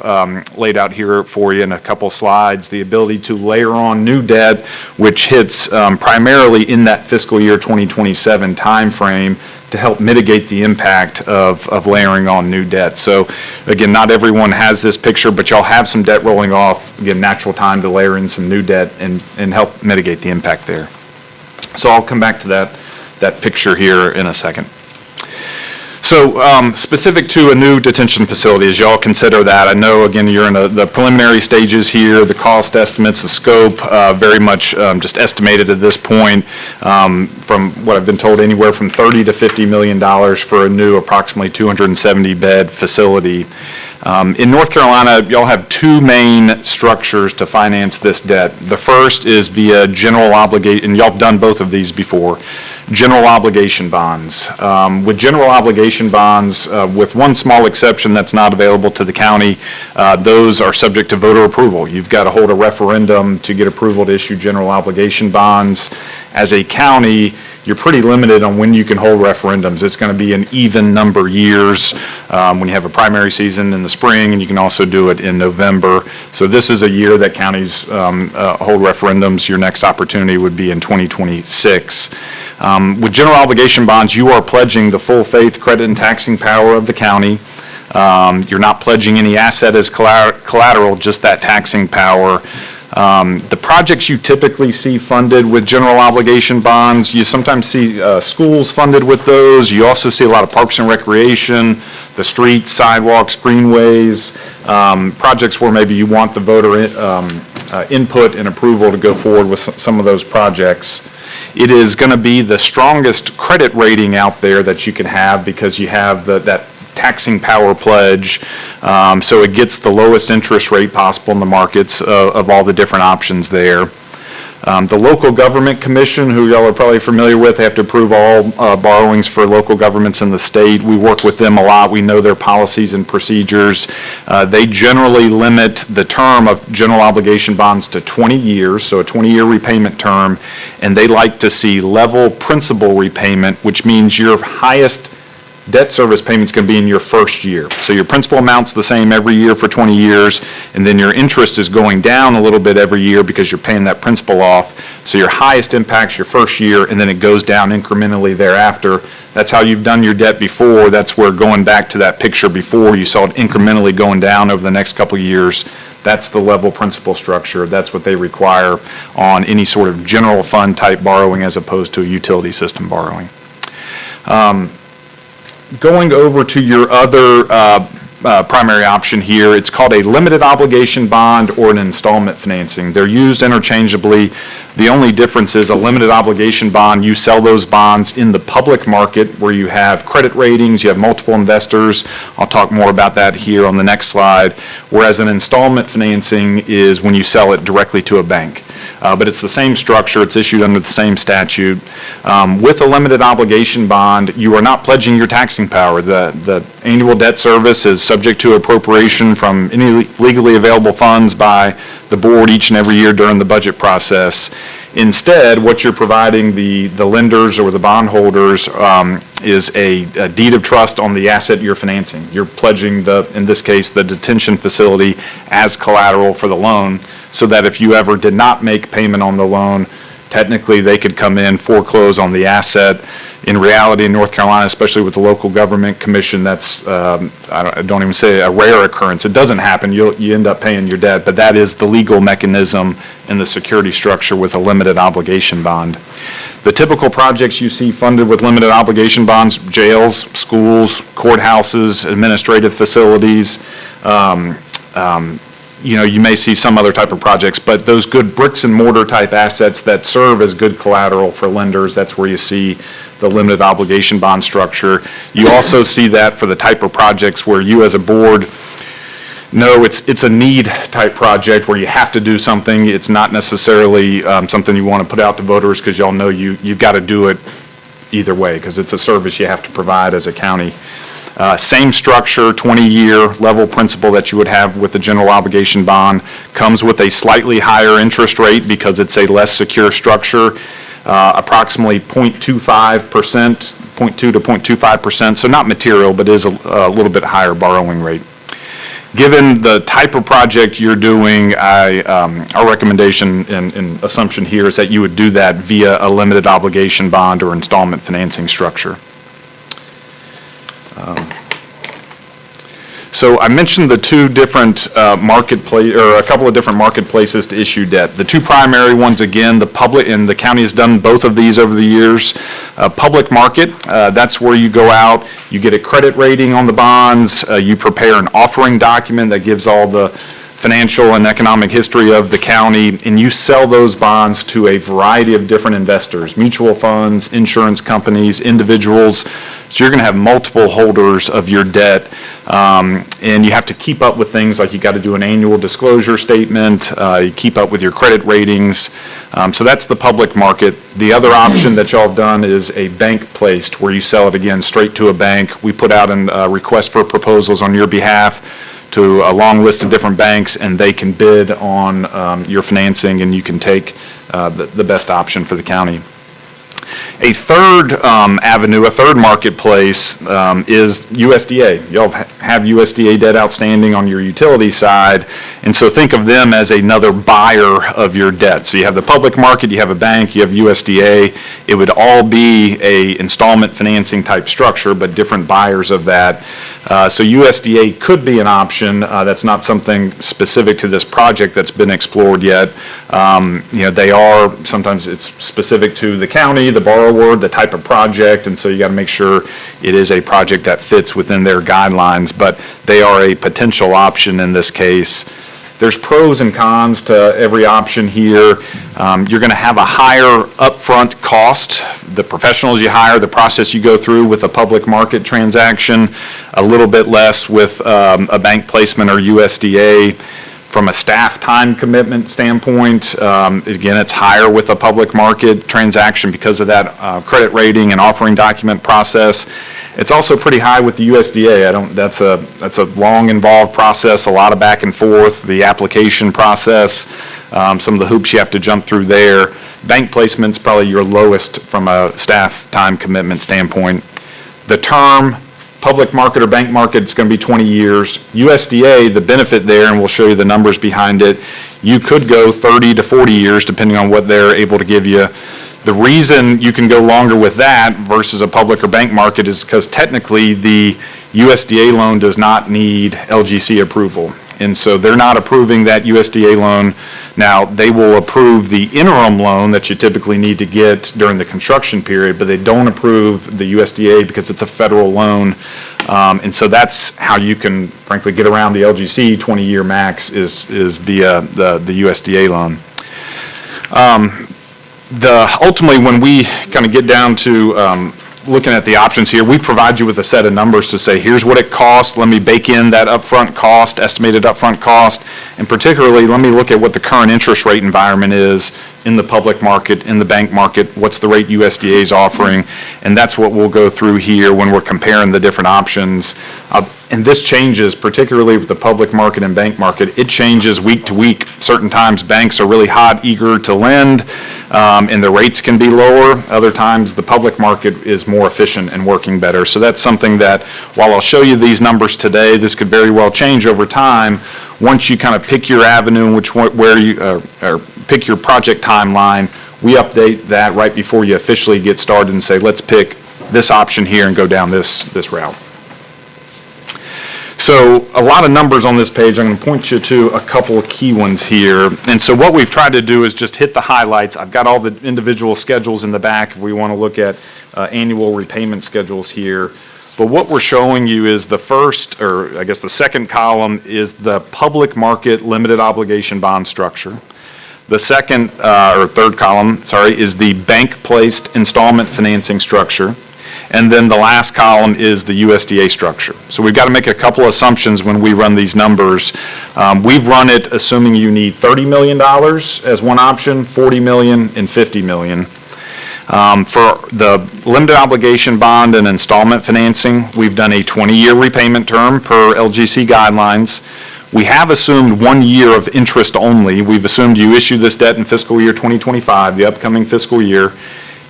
laid out here for you in a couple slides, the ability to layer on new debt, which hits primarily in that fiscal year 2027 timeframe to help mitigate the impact of layering on new debt. So again, not everyone has this picture, but y'all have some debt rolling off. Again, natural time to layer in some new debt and help mitigate the impact there. So I'll come back to that picture here in a second. So specific to a new detention facility, as y'all consider that, I know, again, you're in the preliminary stages here, the cost estimates, the scope, very much just estimated at this point, from what I've been told, anywhere from $30 to $50 million for a new approximately 270-bed facility. In North Carolina, y'all have 2 main structures to finance this debt. The first is via general obligation, and y'all have done both of these before, general obligation bonds. With general obligation bonds, with one small exception that's not available to the county, those are subject to voter approval. You've got to hold a referendum to get approval to issue general obligation bonds. As a county, you're pretty limited on when you can hold referendums. It's going to be an even number of years when you have a primary season in the spring, and you can also do it in November. So this is a year that counties hold referendums. Your next opportunity would be in 2026. With general obligation bonds, you are pledging the full faith, credit, and taxing power of the county. You're not pledging any asset as collateral, just that taxing power. The projects you typically see funded with general obligation bonds, you sometimes see schools funded with those. You also see a lot of parks and recreation, the streets, sidewalks, greenways, projects where maybe you want the voter input and approval to go forward with some of those projects. It is going to be the strongest credit rating out there that you can have because you have that taxing power pledge, so it gets the lowest interest rate possible in the markets of all the different options there. The Local Government Commission, who y'all are probably familiar with, they have to approve all borrowings for local governments in the state. We work with them a lot. We know their policies and procedures. They generally limit the term of general obligation bonds to 20 years, so a 20-year repayment term, and they like to see level principal repayment, which means your highest debt service payment's going to be in your first year. So your principal amount's the same every year for 20 years, and then your interest is going down a little bit every year because you're paying that principal off. So your highest impact's your first year, and then it goes down incrementally thereafter. That's how you've done your debt before. That's where, going back to that picture before, you saw it incrementally going down over the next couple of years. That's the level principal structure. That's what they require on any sort of general fund type borrowing as opposed to a utility system borrowing. Going over to your other primary option here, it's called a limited obligation bond or an installment financing. They're used interchangeably. The only difference is a limited obligation bond, you sell those bonds in the public market where you have credit ratings, you have multiple investors. I'll talk more about that here on the next slide. Whereas an installment financing is when you sell it directly to a bank. But it's the same structure, it's issued under the same statute. With a limited obligation bond, you are not pledging your taxing power. The annual debt service is subject to appropriation from any legally available funds by the board each and every year during the budget process. Instead, what you're providing the lenders or the bondholders is a deed of trust on the asset you're financing. You're pledging in this case, the detention facility as collateral for the loan, so that if you ever did not make payment on the loan, technically they could come in, foreclose on the asset. In reality, in North Carolina, especially with the Local Government Commission, that's, I don't even say a rare occurrence. It doesn't happen. You end up paying your debt, but that is the legal mechanism in the security structure with a limited obligation bond. The typical projects you see funded with limited obligation bonds: jails, schools, courthouses, administrative facilities. You may see some other type of projects, but those good bricks and mortar type assets that serve as good collateral for lenders, that's where you see the limited obligation bond structure. You also see that for the type of projects where you as a board know it's a need type project where you have to do something. It's not necessarily something you want to put out to voters because y'all know you've got to do it either way because it's a service you have to provide as a county. Same structure, 20-year level principal that you would have with the general obligation bond, comes with a slightly higher interest rate because it's a less secure structure, approximately 0.25%, 0.2 to 0.25%, so not material, but is a little bit higher borrowing rate. Given the type of project you're doing, our recommendation and assumption here is that you would do that via a limited obligation bond or installment financing structure. So I mentioned the two different marketplace, or a couple of different marketplaces to issue debt. The two primary ones, again, the public, and the county has done both of these over the years. Public market, that's where you go out, you get a credit rating on the bonds, you prepare an offering document that gives all the financial and economic history of the county, and you sell those bonds to a variety of different investors, mutual funds, insurance companies, individuals. So you're going to have multiple holders of your debt, and you have to keep up with things like you got to do an annual disclosure statement, you keep up with your credit ratings. So that's the public market. The other option that y'all have done is a bank placed, where you sell it again straight to a bank. We put out a request for proposals on your behalf to a long list of different banks, and they can bid on your financing, and you can take the best option for the county. A third avenue, a third marketplace is USDA. Y'all have USDA debt outstanding on your utility side, and so think of them as another buyer of your debt. So you have the public market, you have a bank, you have USDA. It would all be a installment financing type structure, but different buyers of that. So USDA could be an option. That's not something specific to this project that's been explored yet. They are, sometimes it's specific to the county, the borrower, the type of project, and so you got to make sure it is a project that fits within their guidelines, but they are a potential option in this case. There's pros and cons to every option here. You're going to have a higher upfront cost. The professionals you hire, the process you go through with a public market transaction, a little bit less with a bank placement or USDA. From a staff time commitment standpoint, again, it's higher with a public market transaction because of that credit rating and offering document process. It's also pretty high with the USDA. That's a long, involved process, a lot of back and forth, the application process, some of the hoops you have to jump through there. Bank placement's probably your lowest from a staff time commitment standpoint. The term, public market or bank market, it's going to be 20 years. USDA, the benefit there, and we'll show you the numbers behind it, you could go 30 to 40 years depending on what they're able to give you. The reason you can go longer with that versus a public or bank market is because technically the USDA loan does not need LGC approval. And so they're not approving that USDA loan. Now, they will approve the interim loan that you typically need to get during the construction period, but they don't approve the USDA because it's a federal loan. And so that's how you can, frankly, get around the LGC 20-year max is via the USDA loan. Ultimately, when we kind of get down to looking at the options here, we provide you with a set of numbers to say, here's what it costs. Let me bake in that upfront cost, estimated upfront cost, and particularly let me look at what the current interest rate environment is in the public market, in the bank market, what's the rate USDA is offering, and that's what we'll go through here when we're comparing the different options. And this changes, particularly with the public market and bank market. It changes week to week. Certain times banks are really hot, eager to lend, and the rates can be lower. Other times the public market is more efficient and working better. So that's something that, while I'll show you these numbers today, this could very well change over time. Once you kind of pick your avenue, where you or pick your project timeline, we update that right before you officially get started and say, let's pick this option here and go down this route. So a lot of numbers on this page. I'm going to point you to a couple of key ones here. And so what we've tried to do is just hit the highlights. I've got all the individual schedules in the back if we want to look at annual repayment schedules here. But what we're showing you is the first, or I guess the second column, is the public market limited obligation bond structure. The second, or third column, is the bank-placed installment financing structure. And then the last column is the USDA structure. So we've got to make a couple assumptions when we run these numbers. We've run it assuming you need $30 million as one option, $40 million, and $50 million. For the limited obligation bond and installment financing, we've done a 20-year repayment term per LGC guidelines. We have assumed 1 year of interest only. We've assumed you issue this debt in fiscal year 2025, the upcoming fiscal year.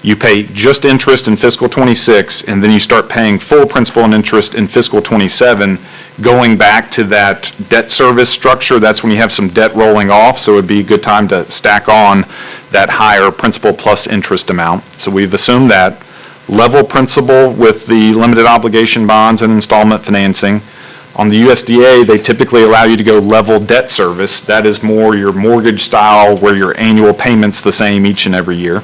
You pay just interest in fiscal 26, and then you start paying full principal and interest in fiscal 27, going back to that debt service structure. That's when you have some debt rolling off, so it would be a good time to stack on that higher principal plus interest amount. So we've assumed that. Level principal with the limited obligation bonds and installment financing. On the USDA, they typically allow you to go level debt service. That is more your mortgage style where your annual payment's the same each and every year.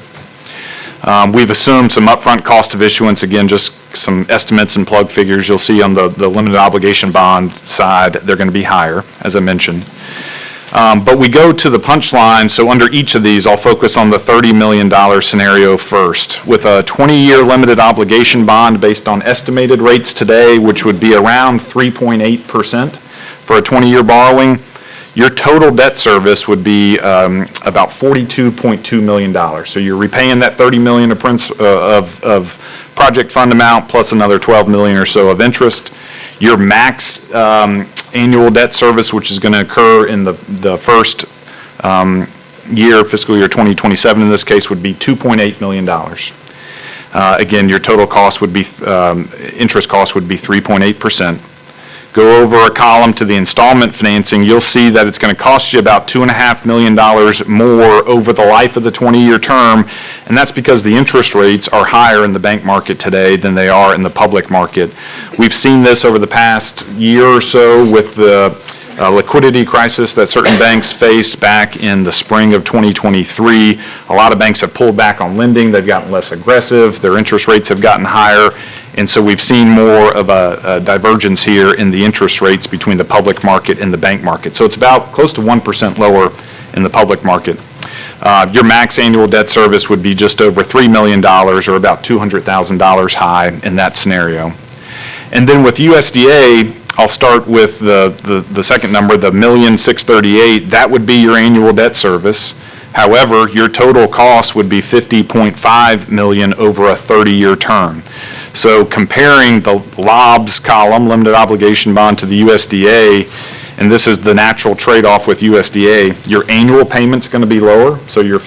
We've assumed some upfront cost of issuance, again, just some estimates and plug figures. You'll see on the limited obligation bond side, they're going to be higher, as I mentioned. But we go to the punchline, so under each of these, I'll focus on the $30 million scenario first. With a 20-year limited obligation bond based on estimated rates today, which would be around 3.8% for a 20-year borrowing, your total debt service would be about $42.2 million. So you're repaying that $30 million of project fund amount plus another $12 million or so of interest. Your max annual debt service, which is going to occur in the first year, fiscal year 2027 in this case, would be $2.8 million. Again, your total cost would be, interest cost would be 3.8%. Go over a column to the installment financing, you'll see that it's going to cost you about $2.5 million more over the life of the 20-year term, and that's because the interest rates are higher in the bank market today than they are in the public market. We've seen this over the past year or so with the liquidity crisis that certain banks faced back in the spring of 2023. A lot of banks have pulled back on lending. They've gotten less aggressive. Their interest rates have gotten higher. And so we've seen more of a divergence here in the interest rates between the public market and the bank market. So it's about close to 1% lower in the public market. Your max annual debt service would be just over $3 million or about $200,000 high in that scenario. And then with USDA, I'll start with the second number, the $1,638,000. That would be your annual debt service. However, your total cost would be $50.5 million over a 30-year term. So comparing the LOBS column, limited obligation bond, to the USDA, and this is the natural trade-off with USDA, your annual payment's going to be lower, so your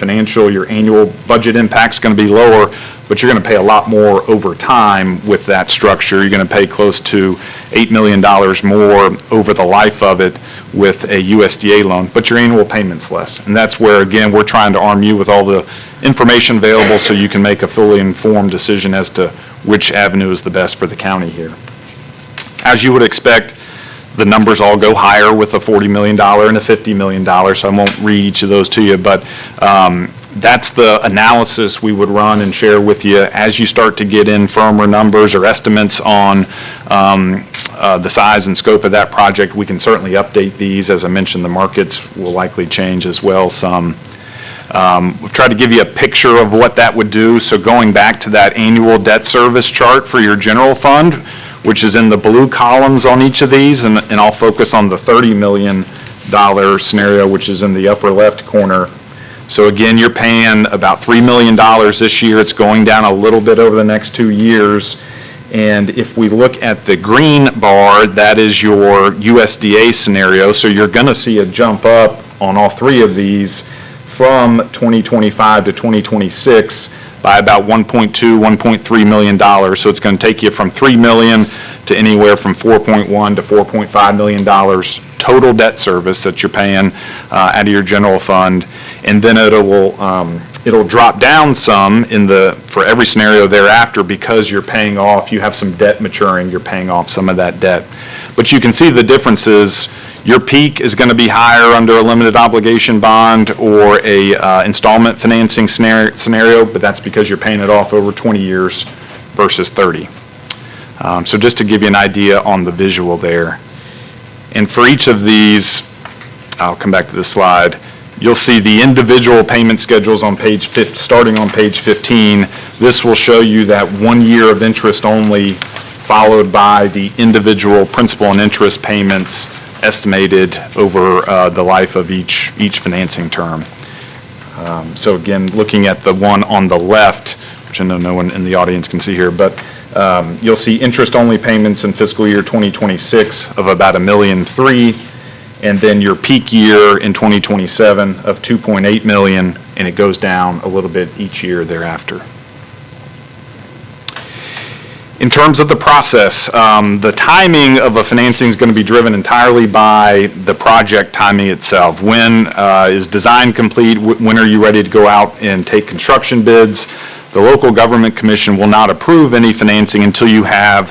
annual budget impact's going to be lower, but you're going to pay a lot more over time with that structure. You're going to pay close to $8 million more over the life of it with a USDA loan, but your annual payment's less. And that's where, again, we're trying to arm you with all the information available so you can make a fully informed decision as to which avenue is the best for the county here. As you would expect, the numbers all go higher with a $40 million and a $50 million, so I won't read each of those to you, but that's the analysis we would run and share with you as you start to get in firmer numbers or estimates on the size and scope of that project. We can certainly update these. As I mentioned, the markets will likely change as well some. We've tried to give you a picture of what that would do. So going back to that annual debt service chart for your general fund, which is in the blue columns on each of these, and I'll focus on the $30 million scenario, which is in the upper left corner. So again, you're paying about $3 million this year. It's going down a little bit over the next 2 years. And if we look at the green bar, that is your USDA scenario. So you're going to see a jump up on all three of these from 2025 to 2026 by about $1.3 million. So it's going to take you from $3 million to anywhere from $4.1 to $4.5 million total debt service that you're paying out of your general fund. And then it'll drop down some for every scenario thereafter because you're paying off, you have some debt maturing, you're paying off some of that debt. But you can see the differences. Your peak is going to be higher under a limited obligation bond or a installment financing scenario, but that's because you're paying it off over 20 years versus 30. So just to give you an idea on the visual there. And for each of these, I'll come back to this slide, you'll see the individual payment schedules on starting on page 15. This will show you that 1 year of interest only, followed by the individual principal and interest payments estimated over the life of each financing term. So again, looking at the one on the left, which I know no one in the audience can see here, but you'll see interest-only payments in fiscal year 2026 of about $1.3 million, and then your peak year in 2027 of $2.8 million, and it goes down a little bit each year thereafter. In terms of the process, the timing of a financing is going to be driven entirely by the project timing itself. When is design complete? When are you ready to go out and take construction bids? The local government commission will not approve any financing until you have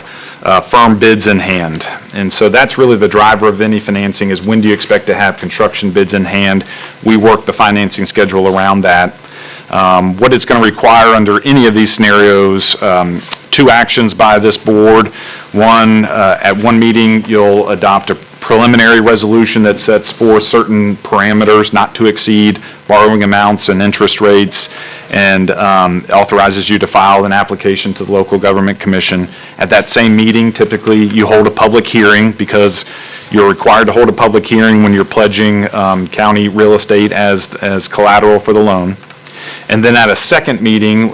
firm bids in hand. And so that's really the driver of any financing, is when do you expect to have construction bids in hand? We work the financing schedule around that. What it's going to require under any of these scenarios, 2 actions by this board. One, at one meeting, you'll adopt a preliminary resolution that sets forth certain parameters not to exceed borrowing amounts and interest rates, and authorizes you to file an application to the local government commission. At that same meeting, typically you hold a public hearing, because you're required to hold a public hearing when you're pledging county real estate as collateral for the loan. And then at a second meeting,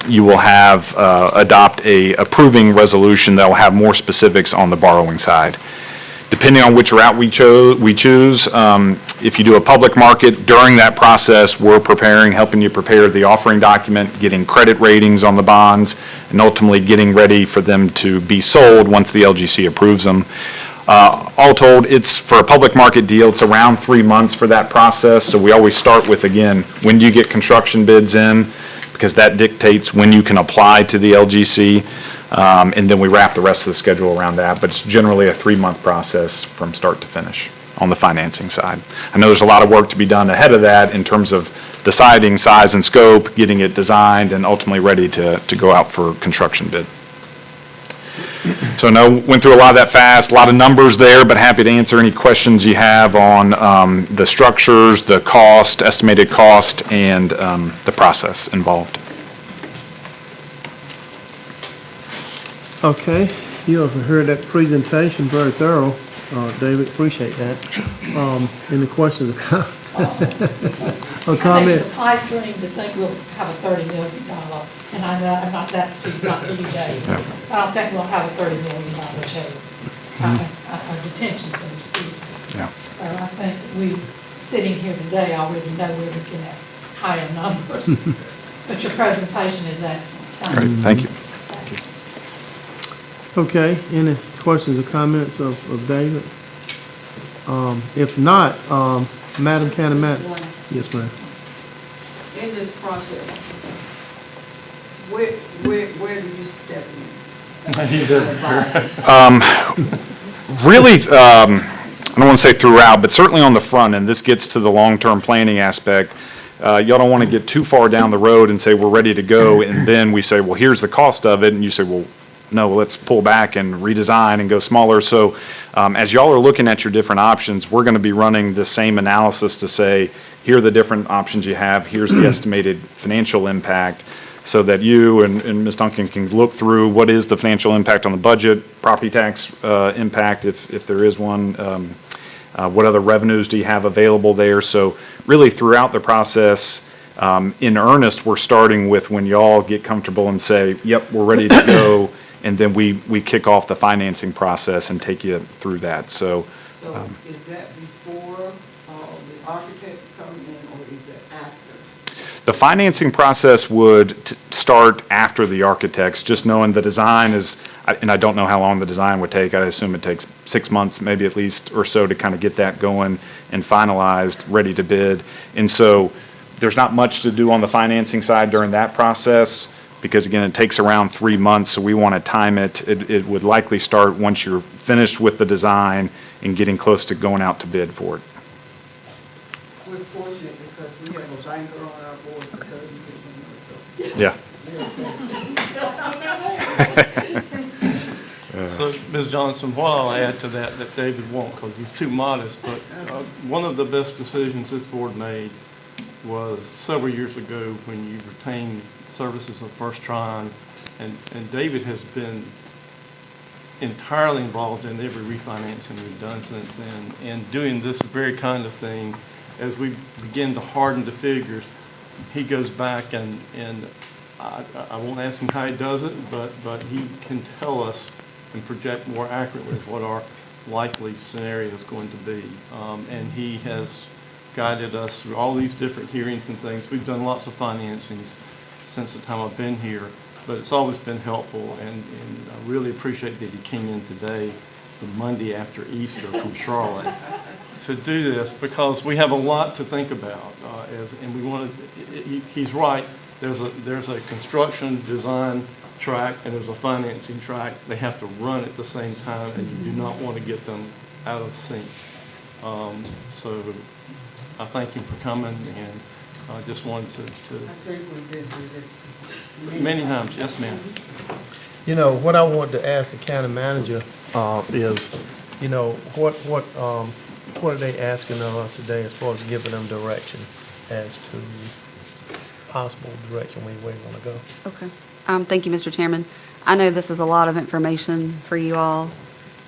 you will have adopt a approving resolution that will have more specifics on the borrowing side. Depending on which route we choose, if you do a public market, during that process, we're helping you prepare the offering document, getting credit ratings on the bonds, and ultimately getting ready for them to be sold once the LGC approves them. All told, it's for a public market deal, it's around 3 months for that process. So we always start with, again, when do you get construction bids in? Because that dictates when you can apply to the LGC. And then we wrap the rest of the schedule around that. But it's generally a 3-month process from start to finish on the financing side. I know there's a lot of work to be done ahead of that in terms of deciding size and scope, getting it designed, and ultimately ready to go out for construction bid. So I know went through a lot of that fast, a lot of numbers there, but happy to answer any questions you have on the structures, the cost, estimated cost, and the process involved. Okay. You have heard that presentation, very thorough. David, appreciate that. Any questions or I think comments? it's a pipe dream to think we'll have a $30 million, and I know, not that's too, not for you, Dave. I don't think we'll have a $30 million jail, a detention center, excuse me. Yeah. So I think we, sitting here today, already know we're looking at higher numbers. But your presentation is excellent. Great, thank you. Okay, any questions or comments of David? If not, Madam County Manager. Yes, ma'am. In this process, where do you step in? Really, I don't want to say throughout, but certainly on the front end, this gets to the long-term planning aspect. Y'all don't want to get too far down the road and say, we're ready to go, and then we say, well, here's the cost of it, and you say, well, no, let's pull back and redesign and go smaller. So as y'all are looking at your different options, we're going to be running the same analysis to say, here are the different options you have, here's the estimated financial impact, so that you and Ms. Duncan can look through what is the financial impact on the budget, property tax impact, if there is one, what other revenues do you have available there. So really throughout the process, in earnest, we're starting with when y'all get comfortable and say, yep, we're ready to go, and then we kick off the financing process and take you through that. So is that before the architects come in, or is it after? the financing process would start after the architects, just knowing the design is, and I don't know how long the design would take. I assume it takes 6 months, maybe at least or so, to kind of get that going and finalized, ready to bid. And so there's not much to do on the financing side during that process, because again, it takes around 3 months, so we want to time it. It would likely start once you're finished with the design and getting close to going out to bid for it. We're fortunate because we have a banker on our board for 30 years. Yeah. So, Ms. Johnson, what I'll add to that David won't, because he's too modest, but one of the best decisions this board made was several years ago when you retained services of First Trine, and David has been entirely involved in every refinancing we've done since then, and doing this very kind of thing. As we begin to harden the figures, he goes back and I won't ask him how he does it, but he can tell us and project more accurately what our likely scenario is going to be. And he has guided us through all these different hearings and things. We've done lots of financings since the time I've been here, but it's always been helpful, and I really appreciate that he came in today, the Monday after Easter from Charlotte, to do this, because we have a lot to think about, and we want to, he's right, there's a construction design track and there's a financing track. They have to run at the same time, and you do not want to get them out of sync. So I thank you for coming, and I just wanted to. I think we did do this Many times, yes, ma'am. You know, what I wanted to ask the county manager is, you know, what are they asking of us today as far as giving them direction as to possible direction where we want to go? Okay. Thank you, Mr. Chairman. I know this is a lot of information for you all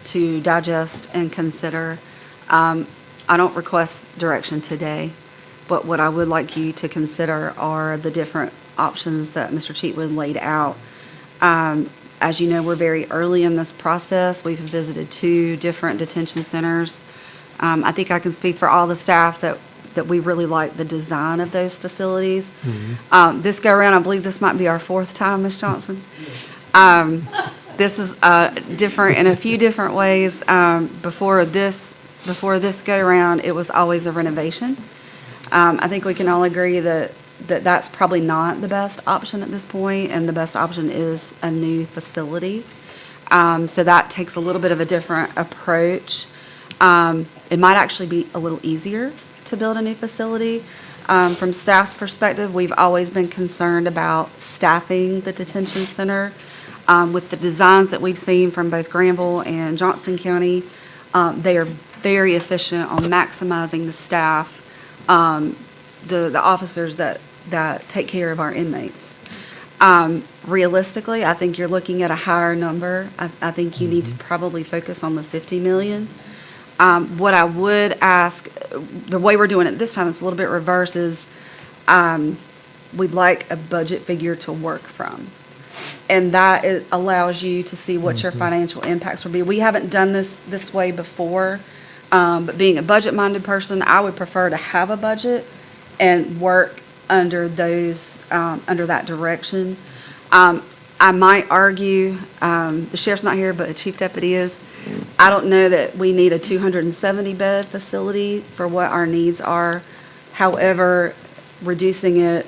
to digest and consider. I don't request direction today, but what I would like you to consider are the different options that Mr. Cheatwood laid out. As you know, we're very early in this process. We've visited 2 different detention centers. I think I can speak for all the staff that we really like the design of those facilities. Mm-hmm. This go around, I believe this might be our 4th time, Ms. Johnson. This is different in a few different ways. Before this go around, it was always a renovation. I think we can all agree that that's probably not the best option at this point, and the best option is a new facility. So that takes a little bit of a different approach. It might actually be a little easier to build a new facility. From staff's perspective, we've always been concerned about staffing the detention center. With the designs that we've seen from both Granville and Johnston County, they are very efficient on maximizing the staff, the officers that take care of our inmates. Realistically, I think you're looking at a higher number. I think you need to probably focus on the 50 million. What I would ask, the way we're doing it this time, it's a little bit reverse, is we'd like a budget figure to work from. And that allows you to see what your financial impacts will be. We haven't done this way before, but being a budget-minded person, I would prefer to have a budget and work under that direction. I might argue, the sheriff's not here, but the chief deputy is. I don't know that we need a 270-bed facility for what our needs are. However, reducing it,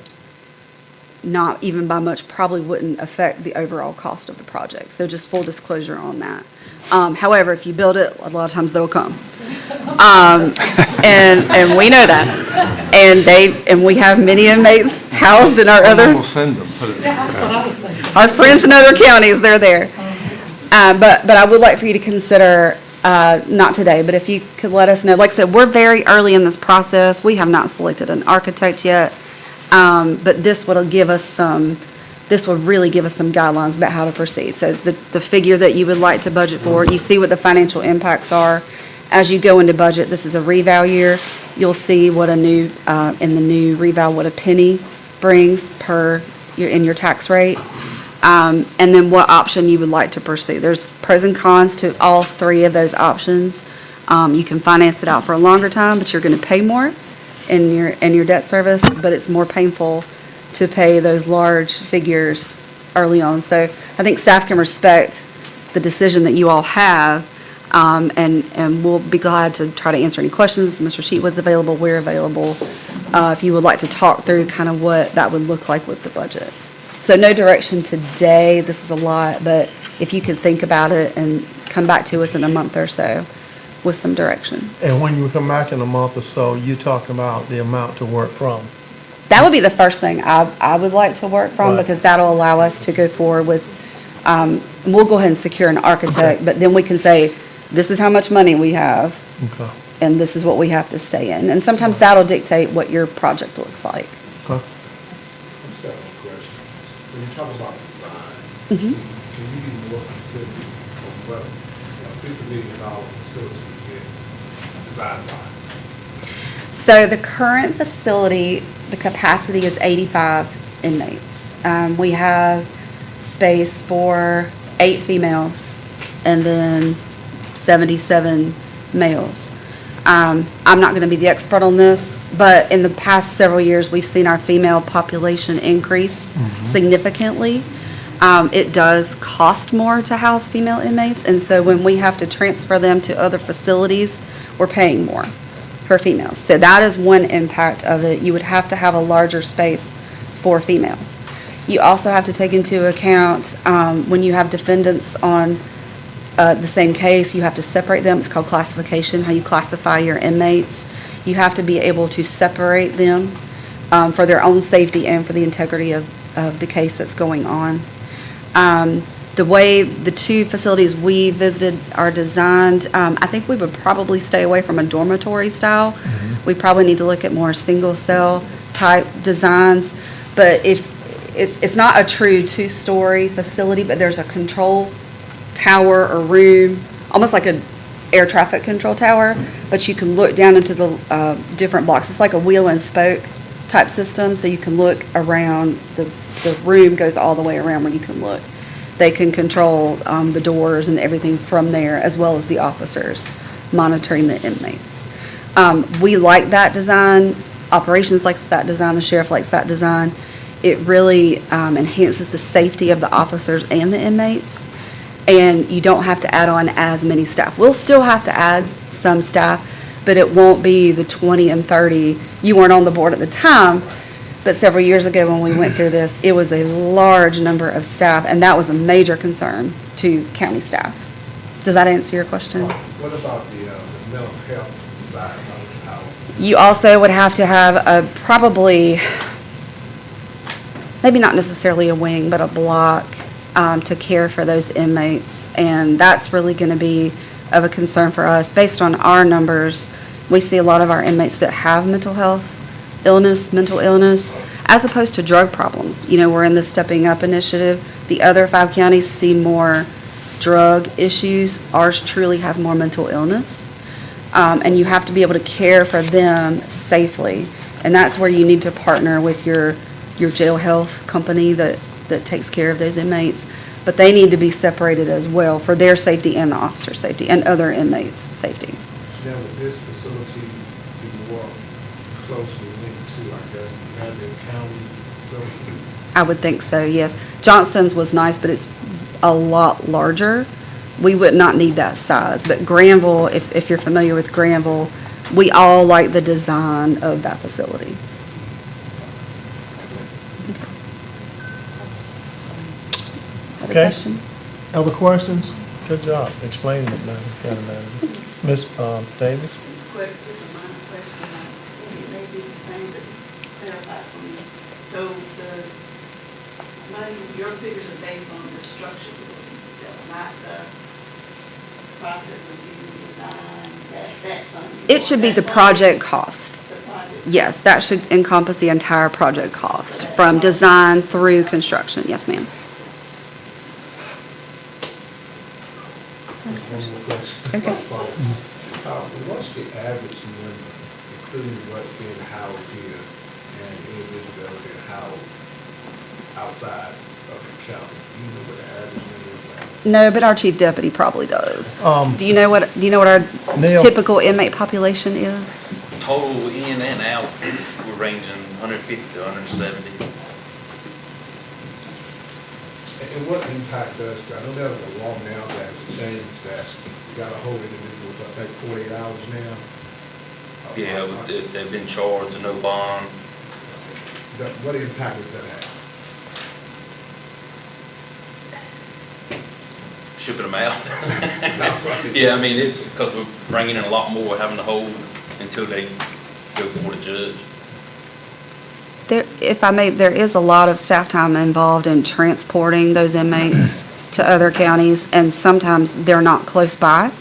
not even by much, probably wouldn't affect the overall cost of the project. So just full disclosure on that. However, if you build it, a lot of times they'll come. And we know that. And we have many inmates housed in our other, We'll send them, put it. Yeah, that's what I was thinking. our friends in other counties, they're there. But I would like for you to consider, not today, but if you could let us know. Like I said, we're very early in this process. We have not selected an architect yet. But this will really give us some guidelines about how to proceed. So the figure that you would like to budget for, you see what the financial impacts are. As you go into budget, this is a reval year. You'll see what in the new reval, what a penny brings in your tax rate. And then what option you would like to pursue. There's pros and cons to all three of those options. You can finance it out for a longer time, but you're going to pay more in your debt service, but it's more painful to pay those large figures early on. So I think staff can respect the decision that you all have, and we'll be glad to try to answer any questions. Mr. Sheetwood's available, we're available, if you would like to talk through kind of what that would look like with the budget. So no direction today, this is a lot, but if you could think about it and come back to us in a month or so with some direction. And when you come back in a month or so, you talk about the amount to work from. That would be the first thing I would like to work from, Right. because that'll allow us to go forward with, we'll go ahead and secure an architect, but then we can say, this is how much money we have, Okay. and this is what we have to stay in. And sometimes that'll dictate what your project looks like. Okay. I just got one question. When you talk about design, Mhm. can you be more specific on what a $50 million facility would get design-wise? So the current facility, the capacity is 85 inmates. We have space for 8 females and then 77 males. I'm not going to be the expert on this, but in the past several years, we've seen our female population increase significantly. It does cost more to house female inmates, and so when we have to transfer them to other facilities, we're paying more for females. So that is one impact of it. You would have to have a larger space for females. You also have to take into account when you have defendants on the same case, you have to separate them. It's called classification, how you classify your inmates. You have to be able to separate them for their own safety and for the integrity of the case that's going on. The way the 2 facilities we visited are designed, I think we would probably stay away from a dormitory style. We probably need to look at more single cell type designs. But if it's not a true 2-story facility, but there's a control tower or room, almost like an air traffic control tower, but you can look down into the different blocks. It's like a wheel and spoke type system, so you can look around. The room goes all the way around where you can look. They can control the doors and everything from there, as well as the officers monitoring the inmates. We like that design. Operations likes that design. The sheriff likes that design. It really enhances the safety of the officers and the inmates. And you don't have to add on as many staff. We'll still have to add some staff, but it won't be the 20 and 30. You weren't on the board at the time, but several years ago when we went through this, it was a large number of staff, and that was a major concern to county staff. Does that answer your question? What about the mental health side of the house? You also would have to have probably, maybe not necessarily a wing, but a block to care for those inmates. And that's really going to be of a concern for us. Based on our numbers, we see a lot of our inmates that have mental illness. as opposed to drug problems. You know, we're in the Stepping Up initiative. The other 5 counties see more drug issues. Ours truly have more mental illness. And you have to be able to care for them safely. And that's where you need to partner with your jail health company that takes care of those inmates. But they need to be separated as well for their safety and the officer's safety and other inmates' safety. Now, would this facility be more closely linked to, I guess, the Madison County facility? I would think so, yes. Johnston's was nice, but it's a lot larger. We would not need that size. But Granville, if you're familiar with Granville, we all like the design of that facility. Other Okay. questions? Other questions? Good job explaining it, Madam County Manager. Ms. Davis? Quick, just a minor question, it may be the same, but just clarify for me. So the money, your figures are based on the structure you're looking to sell, not the process of getting design, that funding? It should be the project cost. The project? Yes, that should encompass the entire project cost, from design through construction. Yes, ma'am. One more question. Okay. What's the average number, including what's being housed here and individuals that are being housed outside of the county? Do you know what the average number is? No, but our chief deputy probably does. Do you know what our Neil. typical inmate population is? Total in and out, we're ranging 150 to 170. And what impact does, I know there was a law now that's changed that you got to hold individuals, I think, 48 hours now. Yeah, they've been charged, no bond. What impact does that have? Shipping them out. Yeah, I mean, it's because we're bringing in a lot more, having to hold until they go before the judge. There, if I may, there is a lot of staff time involved in transporting those inmates to other counties, and sometimes they're not close by,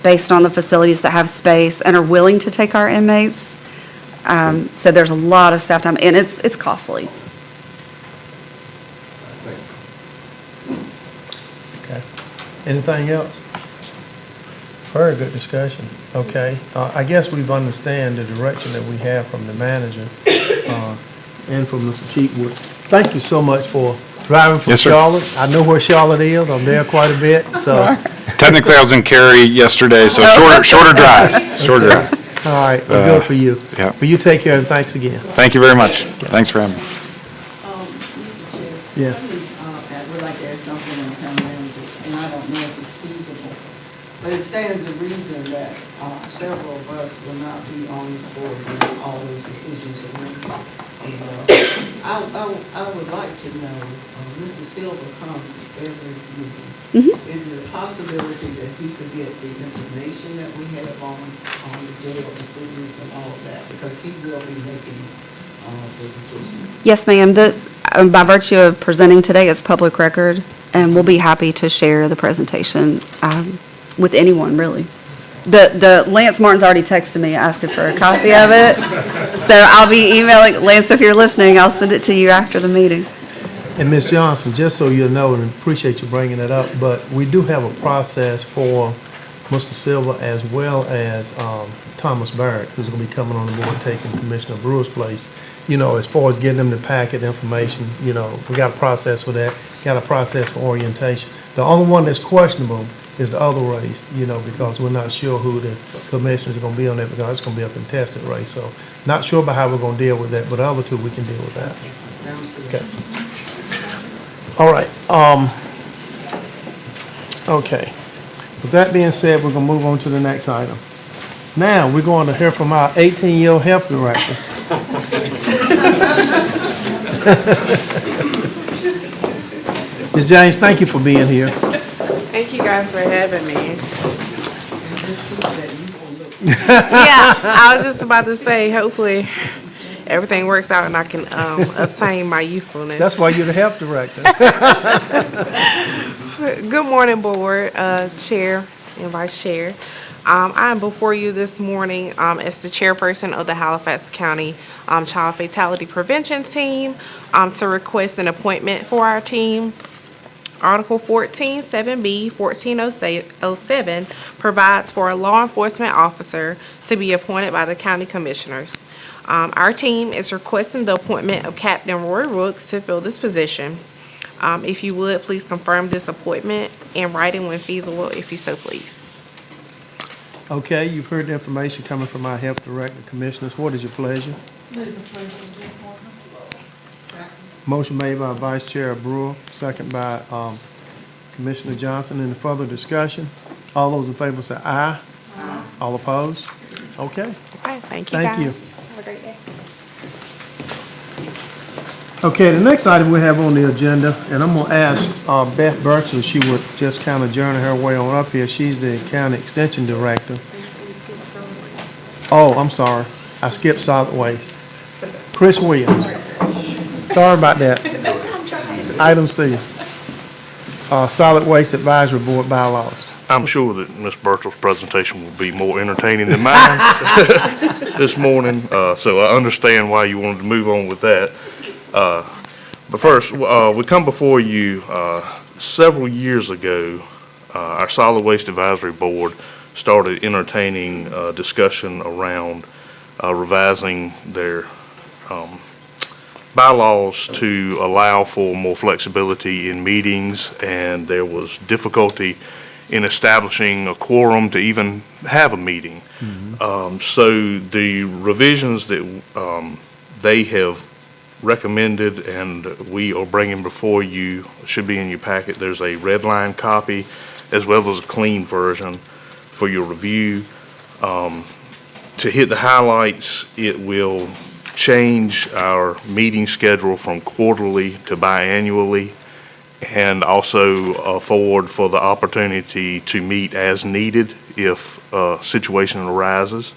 based on the facilities that have space and are willing to take our inmates. So there's a lot of staff time, and it's costly. Okay. Anything else? Very good discussion. Okay. I guess we've understand the direction that we have from the manager and from Mr. Cheatwood. Thank you so much for driving from Yes, sir. Charlotte. I know where Charlotte is. I'm there quite a bit, so. Technically, I was in Cary yesterday, so shorter drive, shorter drive. All right, well, good for you. Yeah. Well, you take care, and thanks again. Thank you very much. Thanks for having me. Mr. Chair. Yeah. I would like to add something on the county manager, and I don't know if it's feasible, but it stands to reason that several of us will not be on this board when all those decisions are made. And I would like to know, Mr. Silver comes every meeting. Is there a possibility that he could get the information that we have on the jail improvements and all of that? Because he will be making the decision. Yes, ma'am. By virtue of presenting today, it's public record, and we'll be happy to share the presentation with anyone, really. The Lance Martin's already texted me asking for a copy of it, so I'll be emailing, Lance, if you're listening, I'll send it to you after the meeting. And Ms. Johnson, just so you know, and appreciate you bringing it up, but we do have a process for Mr. Silva as well as Thomas Barrett, who's going to be coming on the board taking Commissioner Brewer's place. You know, as far as getting them the packet information, you know, we got a process for that, got a process for orientation. The only one that's questionable is the other race, you know, because we're not sure who the commissioners are going to be on that, because it's going to be a contested race. So not sure about how we're going to deal with that, but the other two, we can deal with that. Okay. All right. Okay. With that being said, we're going to move on to the next item. Now, we're going to hear from our 18-year health director. Ms. James, thank you for being here. Thank you guys for having me. Yeah, I was just about to say, hopefully, everything works out and I can obtain my youthfulness. That's why you're the health director. Good morning, board, chair and vice chair. I am before you this morning as the chairperson of the Halifax County Child Fatality Prevention Team to request an appointment for our team. Article 14, 7B, 1407 provides for a law enforcement officer to be appointed by the county commissioners. Our team is requesting the appointment of Captain Roy Rooks to fill this position. If you would, please confirm this appointment in writing when feasible, if you so please. Okay, you've heard the information coming from our health director, commissioners. What is your pleasure? Motion made by Vice Chair Brewer, second by Commissioner Johnson. Any further discussion? All those in favor say aye. Aye. All opposed? Okay. Okay, thank you, Thank guys. you. Have a great day. Okay, the next item we have on the agenda, and I'm gonna ask Beth Burchell if she would just kind of journey her way on up here. She's the county extension director. Oh, I'm sorry. I skipped solid waste. Chris Williams. Sorry about that. Item C, Solid Waste Advisory Board bylaws. I'm sure that Ms. Burchell's presentation will be more entertaining than mine this morning, so I understand why you wanted to move on with that. But first, we come before you several years ago. Our Solid Waste Advisory Board started entertaining discussion around revising their bylaws to allow for more flexibility in meetings, and there was difficulty in establishing a quorum to even have a meeting. So the revisions that they have recommended and we are bringing before you should be in your packet. There's a red line copy as well as a clean version for your review. To hit the highlights, it will change our meeting schedule from quarterly to biannually, and also afford for the opportunity to meet as needed if a situation arises.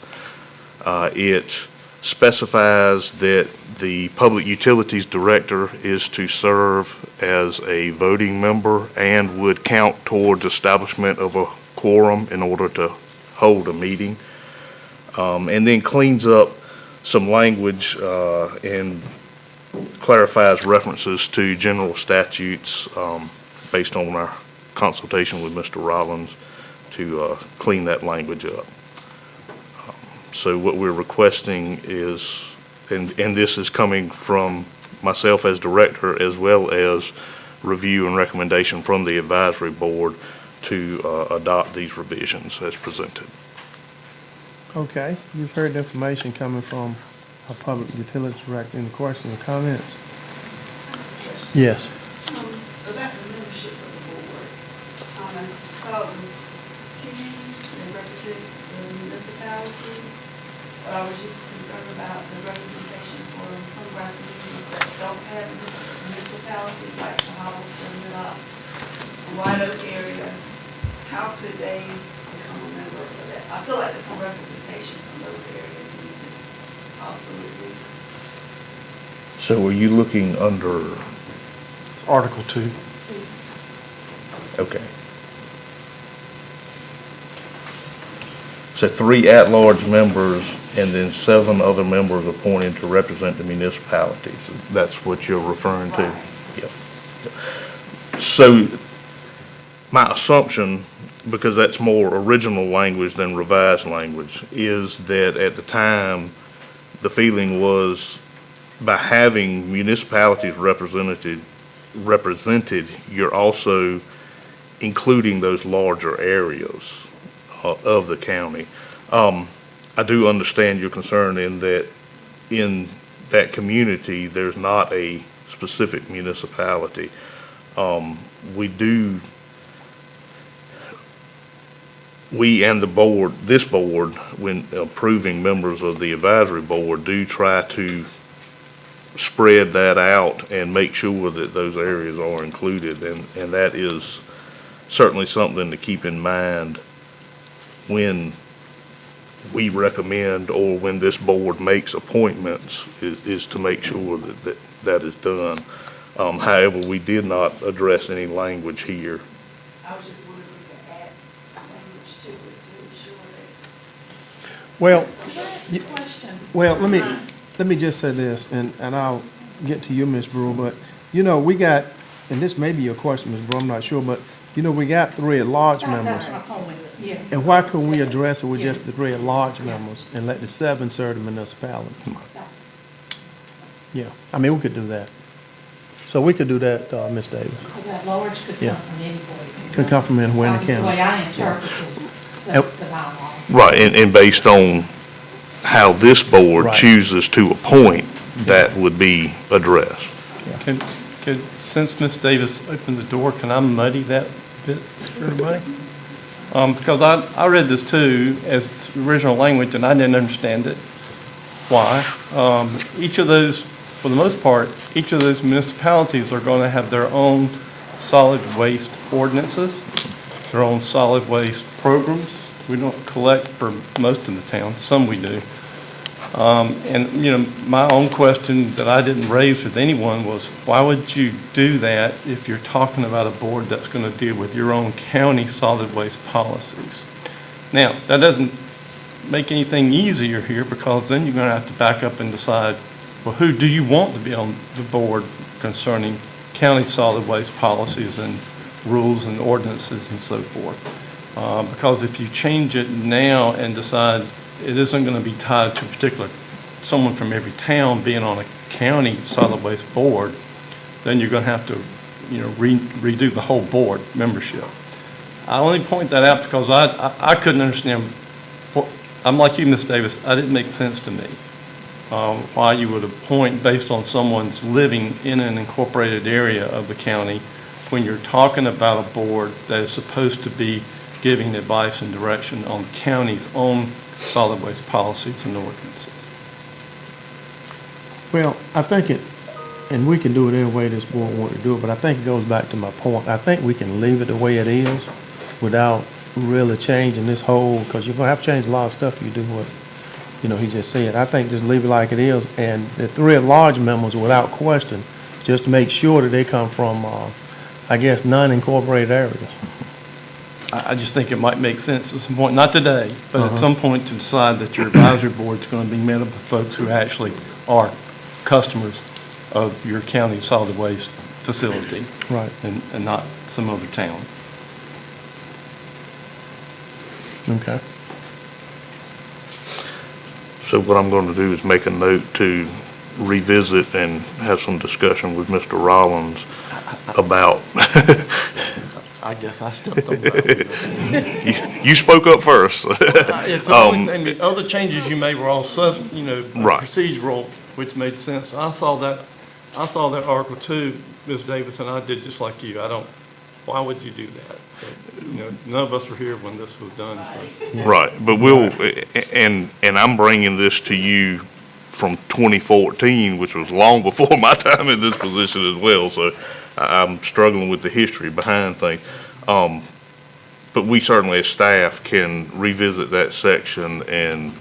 It specifies that the Public Utilities Director is to serve as a voting member and would count towards establishment of a quorum in order to hold a meeting. And then cleans up some language and clarifies references to general statutes based on our consultation with Mr. Rollins to clean that language up. So what we're requesting is, and this is coming from myself as director as well as review and recommendation from the advisory board to adopt these revisions as presented. Okay, you've heard the information coming from our public utilities director. Any questions or comments? Yes. About the membership of the board, I saw it was teams, they represent the municipalities, but I was just concerned about the representation for some of our communities that don't have municipalities, like the Holliston, the White Oak area. How could they become a member of that? I feel like there's some representation from those areas we need to also exist. So are you looking under, Article 2. okay. So 3 at-large members and then 7 other members appointed to represent the municipalities. That's what you're referring to? Right. Yep. So my assumption, because that's more original language than revised language, is that at the time, the feeling was by having municipalities represented, you're also including those larger areas of the county. I do understand your concern in that community, there's not a specific municipality. We and the board, this board, when approving members of the advisory board, do try to spread that out and make sure that those areas are included. And that is certainly something to keep in mind when we recommend or when this board makes appointments, is to make sure that is done. However, we did not address any language here. I was just wondering if we could add language to it to ensure that Well, That's the question. well, let me just say this, and I'll get to you, Ms. Brewer, but, you know, we got, and this may be your question, Ms. Brewer, I'm not sure, but, you know, we got 3 at-large members. That's my point, yeah. And why couldn't we address it with just the Yes. 3 at-large members and let the 7 serve the municipality? Yeah, I mean, we could do that. So we could do that, Ms. Davis. Because that large could Yeah. come from anybody. Could come from anywhere in the That's the county. way I interpret the bylaw. Right, and based on how this board Right. chooses to appoint, that would be addressed. Since Ms. Davis opened the door, can I muddy that bit for everybody? Because I read this too as its original language, and I didn't understand it. Why? Each of those, for the most part, each of those municipalities are going to have their own solid waste ordinances, their own solid waste programs. We don't collect for most of the towns, some we do. And, you know, my own question that I didn't raise with anyone was, why would you do that if you're talking about a board that's going to deal with your own county solid waste policies? Now, that doesn't make anything easier here, because then you're going to have to back up and decide, well, who do you want to be on the board concerning county solid waste policies and rules and ordinances and so forth? Because if you change it now and decide it isn't going to be tied to a particular, someone from every town being on a county solid waste board, then you're going to have to, you know, redo the whole board membership. I only point that out because I couldn't understand, I'm like you, Ms. Davis, that didn't make sense to me. Why you would appoint based on someone's living in an incorporated area of the county when you're talking about a board that is supposed to be giving advice and direction on the county's own solid waste policies and ordinances. Well, I think it, and we can do it any way this board wants to do it, but I think it goes back to my point. I think we can leave it the way it is without really changing this whole, because you're going to have to change a lot of stuff if you do what, you know, he just said. I think just leave it like it is, and the 3 at-large members, without question, just to make sure that they come from, I guess, non-incorporated areas. I just think it might make sense at some point, not today, but at some point to decide that your advisory board's going to be made up of folks who actually are customers of your county solid waste facility. Right. And not some other town. Okay. So what I'm going to do is make a note to revisit and have some discussion with Mr. Rollins about. I guess I stepped on that. You spoke up first. It's the only thing, the other changes you made were all, you know, Right. procedural, which made sense. I saw that Article 2, Ms. Davis, and I did just like you. Why would you do that? But, you know, none of us were here when this was done, so. Right, but and I'm bringing this to you from 2014, which was long before my time in this position as well, so I'm struggling with the history behind things. But we certainly as staff can revisit that section and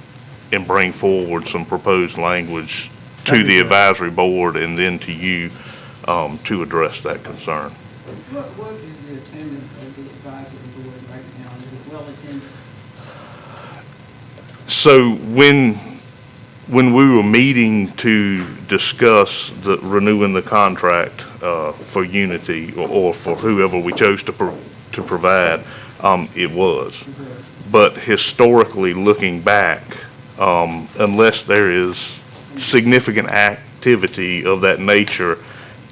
bring forward some proposed language to the advisory board and then to you to address that concern. What is the attendance of the advisory board right now? Is it well attended? So when we were meeting to discuss the renewing the contract for Unity or for whoever we chose to provide, it was. But historically, looking back, unless there is significant activity of that nature,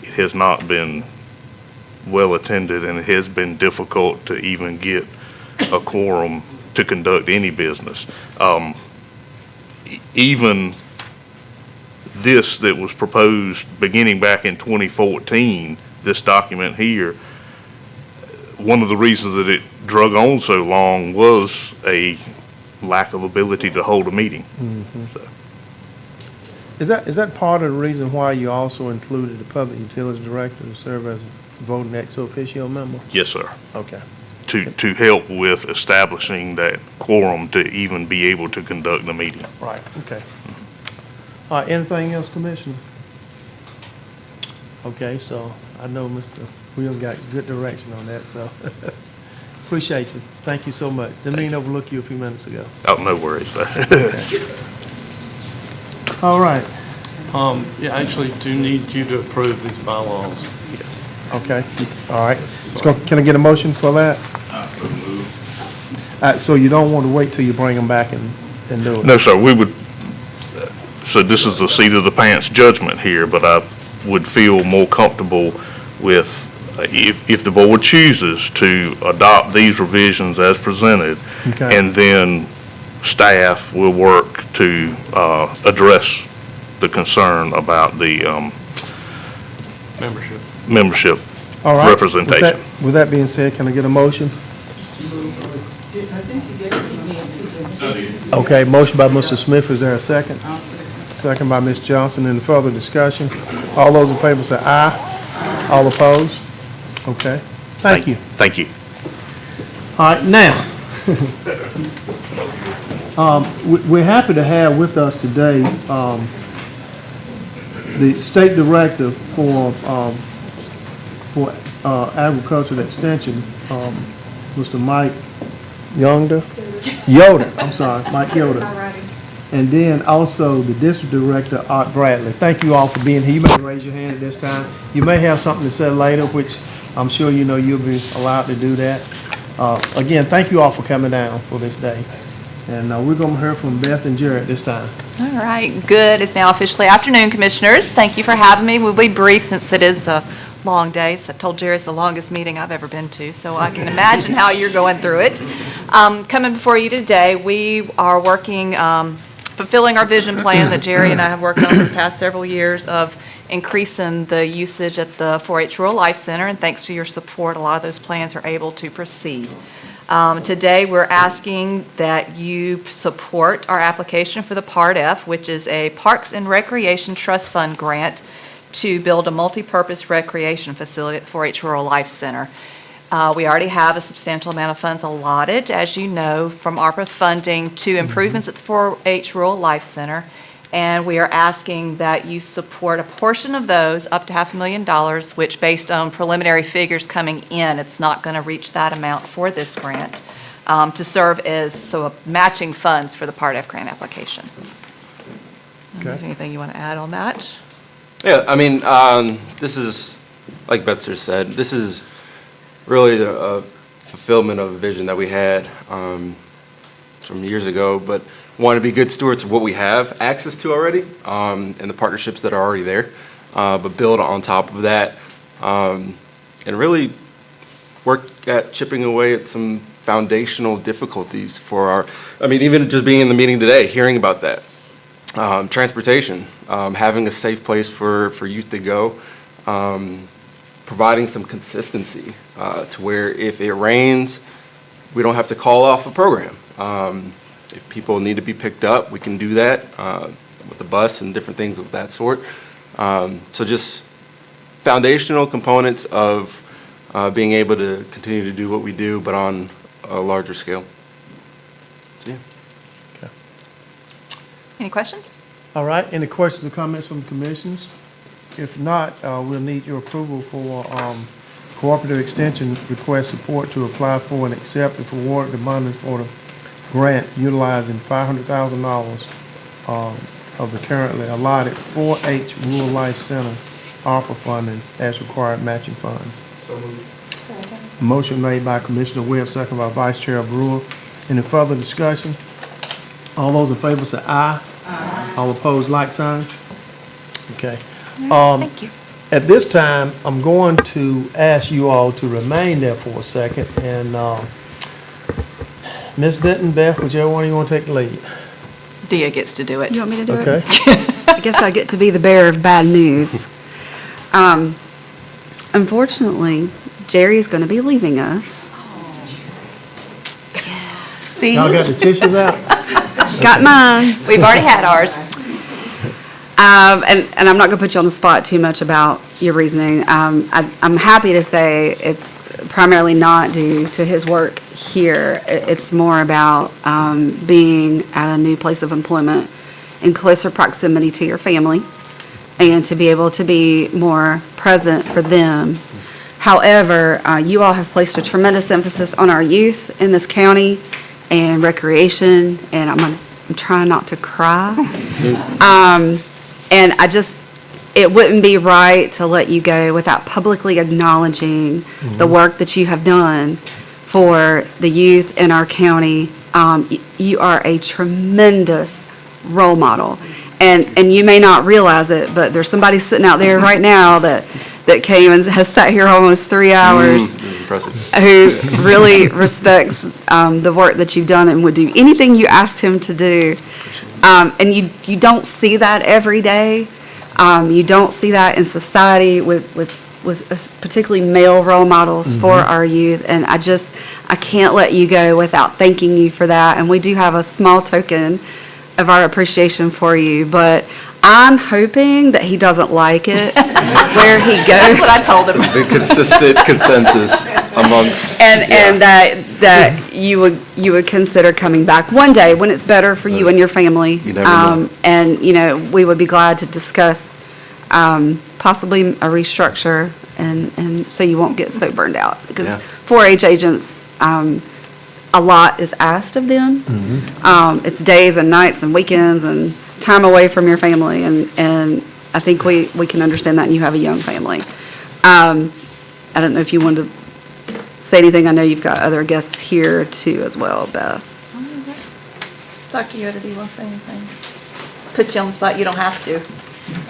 it has not been well attended, and it has been difficult to even get a quorum to conduct any business. Even this that was proposed beginning back in 2014, this document here, one of the reasons that it drug on so long was a lack of ability to hold a meeting. So. Is that part of the reason why you also included the Public Utilities Director to serve as a voting ex officio member? Yes, sir. Okay. To help with establishing that quorum to even be able to conduct the meeting. Right, okay. All right, anything else, Commissioner? Okay, so I know Mr. Williams got good direction on that, so. Appreciate you. Thank you so much. Didn't mean to overlook you a few minutes ago. Oh, no worries. All right. Yeah, I actually do need you to approve these bylaws. Okay, all right. Can I get a motion for that? So you don't want to wait till you bring them back and do it? No, sir, we would, so this is the seat of the pants judgment here, but I would feel more comfortable with, if the board chooses to adopt these revisions as presented, Okay. and then staff will work to address the concern about the Membership. membership All right. representation. With that being said, can I get a motion? Okay, motion by Mr. Smith, is there a second? Second by Ms. Johnson, any further discussion? All those in favor say aye. All opposed? Okay, thank you. Thank you. All right, now, we're happy to have with us today the State Director for Agricultural Extension, Mr. Mike Yoder, I'm sorry, Mike Yoder. And then also the District Director, Art Bradley. Thank you all for being here. You may raise your hand at this time. You may have something to say later, which I'm sure you know you'll be allowed to do that. Again, thank you all for coming down for this day. And we're going to hear from Beth and Jared this time. All right, good. It's now officially afternoon, Commissioners. Thank you for having me. We'll be brief since it is a long day. So I told Jerry it's the longest meeting I've ever been to, so I can imagine how you're going through it. Coming before you today, we are working, fulfilling our vision plan that Jerry and I have worked on for the past several years of increasing the usage at the 4-H Rural Life Center, and thanks to your support, a lot of those plans are able to proceed. Today, we're asking that you support our application for the Part F, which is a Parks and Recreation Trust Fund grant to build a multi-purpose recreation facility at 4-H Rural Life Center. We already have a substantial amount of funds allotted, as you know, from ARPA funding to improvements at the 4-H Rural Life Center. And we are asking that you support a portion of those, up to $500,000, which based on preliminary figures coming in, it's not going to reach that amount for this grant, to serve as matching funds for the Part F grant application. Is there anything you want to add on that? Yeah, I mean, this is, like Betsy said, this is really the fulfillment of a vision that we had from years ago, but want to be good stewards of what we have access to already, and the partnerships that are already there, but build on top of that, and really work at chipping away at some foundational difficulties for our, I mean, even just being in the meeting today, hearing about that. Transportation, having a safe place for youth to go, providing some consistency to where if it rains, we don't have to call off a program. If people need to be picked up, we can do that with the bus and different things of that sort. So just foundational components of being able to continue to do what we do, but on a larger scale. So, yeah. Any questions? All right, any questions or comments from the commissioners? If not, we'll need your approval for cooperative extension request support to apply for and accept if awarded the money for the grant utilizing $500,000 of the currently allotted 4-H Rural Life Center ARPA funding as required matching funds. So moved. Motion made by Commissioner Webb, second by Vice Chair Brewer. Any further discussion? All those in favor say aye. Aye. All opposed, like sign. Okay. Thank you. At this time, I'm going to ask you all to remain there for a second, and Ms. Denton, Beth, whichever one you want to take the lead. Dia gets to do it. You want me to do Okay. it? I guess I get to be the bearer of bad news. Unfortunately, Jerry's going to be leaving us. See? Y'all got the tissues out? Got mine. We've already had ours. And I'm not going to put you on the spot too much about your reasoning. I'm happy to say it's primarily not due to his work here. It's more about being at a new place of employment in closer proximity to your family and to be able to be more present for them, However, you all have placed a tremendous emphasis on our youth in this county and recreation, and I'm trying not to cry. And it wouldn't be right to let you go without publicly acknowledging the work that you have done for the youth in our county. You are a tremendous role model. And you may not realize it, but there's somebody sitting out there right now that came and has sat here almost 3 hours, who really respects the work that you've done and would do anything you asked him to do. And you don't see that every day. You don't see that in society with particularly male role models for our youth. And I can't let you go without thanking you for that. And we do have a small token of our appreciation for you, but I'm hoping that he doesn't like it where he goes. That's what I told him. The consistent consensus amongst. And that you would consider coming back one day when it's better for you and your family. You never know. And, we would be glad to discuss possibly a restructure and so you won't get so burned out. Because 4-H agents, a lot is asked of them. It's days and nights and weekends and time away from your family, and I think we can understand that, and you have a young family. I don't know if you wanted to say anything. I know you've got other guests here too as well, Beth. Dr. Yoder, do you want to say anything? Put you on the spot, you don't have to.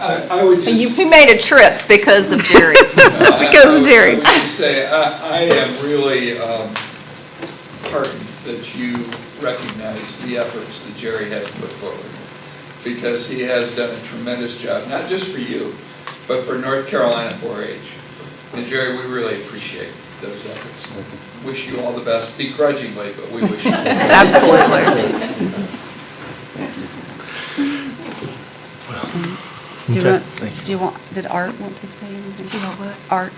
I would just... You made a trip because of Jerry. Because of Jerry. I would just say, I am really heartened that you recognize the efforts that Jerry has put forward, because he has done a tremendous job, not just for you, but for North Carolina 4-H. And Jerry, we really appreciate those efforts. Wish you all the best, begrudgingly, but we wish you all the best. Absolutely. Did Art want to say anything? Do you want what? Art,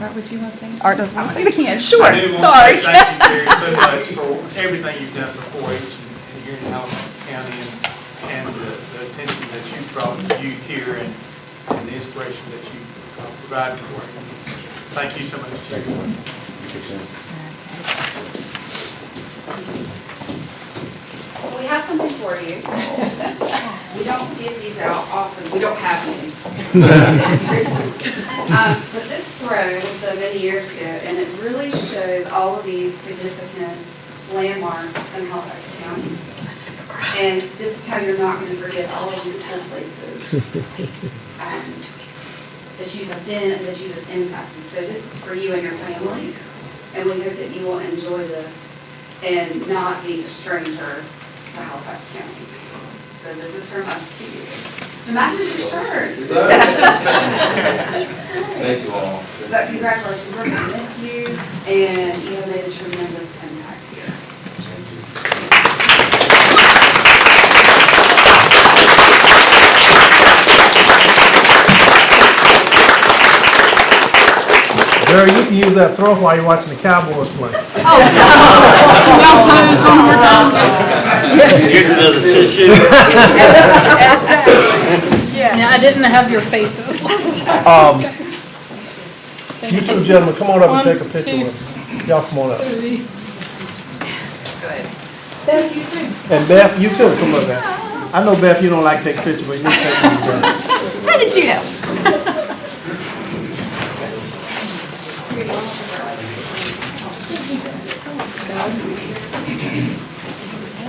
Art, would you want to say anything? Art doesn't want to say anything. Yeah, Sure. I do want to say thank you, Jerry, so much for everything you've done for 4-H and here in Halifax County, and the attention that you've brought to youth here, and the inspiration that you provide for him. Thank you so much, Jerry. We have something for you. We don't give these out often. We don't have any. But this throne was so many years ago, and it really shows all of these significant landmarks in Halifax County. And this is how you're not going to forget all of these cool places that you have been and that you have impacted. So this is for you and your family, and we hope that you will enjoy this and not be a stranger to Halifax County. So this is from us to you. It matches your shirt. Thank you all. But congratulations, we're going to miss you, and you have made a tremendous impact here. Jerry, you can use that throw while you're watching the Cowboys play. Use it as a tissue. Yeah, I didn't have your faces last time. You two gentlemen, come on up and take a 1, picture 2, with me. Y'all come on up. 3. Thank you too. And Beth, you too, come up there. I know, Beth, you don't like to take pictures, but you take them. How did you know?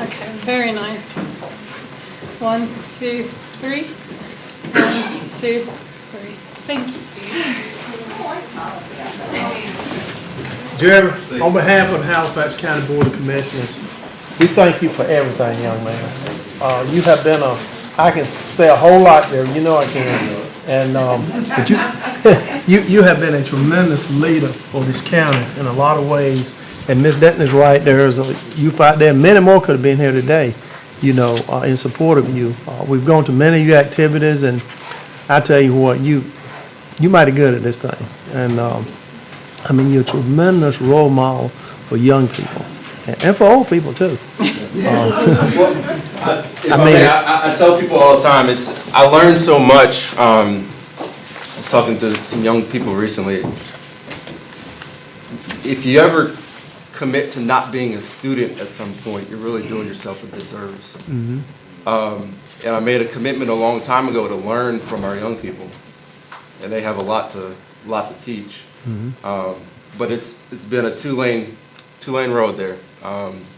Okay, very nice. 1, 2, 3. 1, 2, 3. Thank you. Jerry, on behalf of the Halifax County Board of Commissioners, we thank you for everything, young man. You have been I can say a whole lot there, you know I can. And, but you have been a tremendous leader for this county in a lot of ways. And Ms. Denton is right, there's a youth out there, many more could have been here today, in support of you. We've gone to many of your activities, and I tell you what, you mighty good at this thing. And, you're a tremendous role model for young people, and for old people too. I tell people all the time, I learned so much. I was talking to some young people recently. if you ever commit to not being a student at some point, you're really doing yourself a disservice. And I made a commitment a long time ago to learn from our young people, and they have a lot to teach. But it's been a two-lane road there.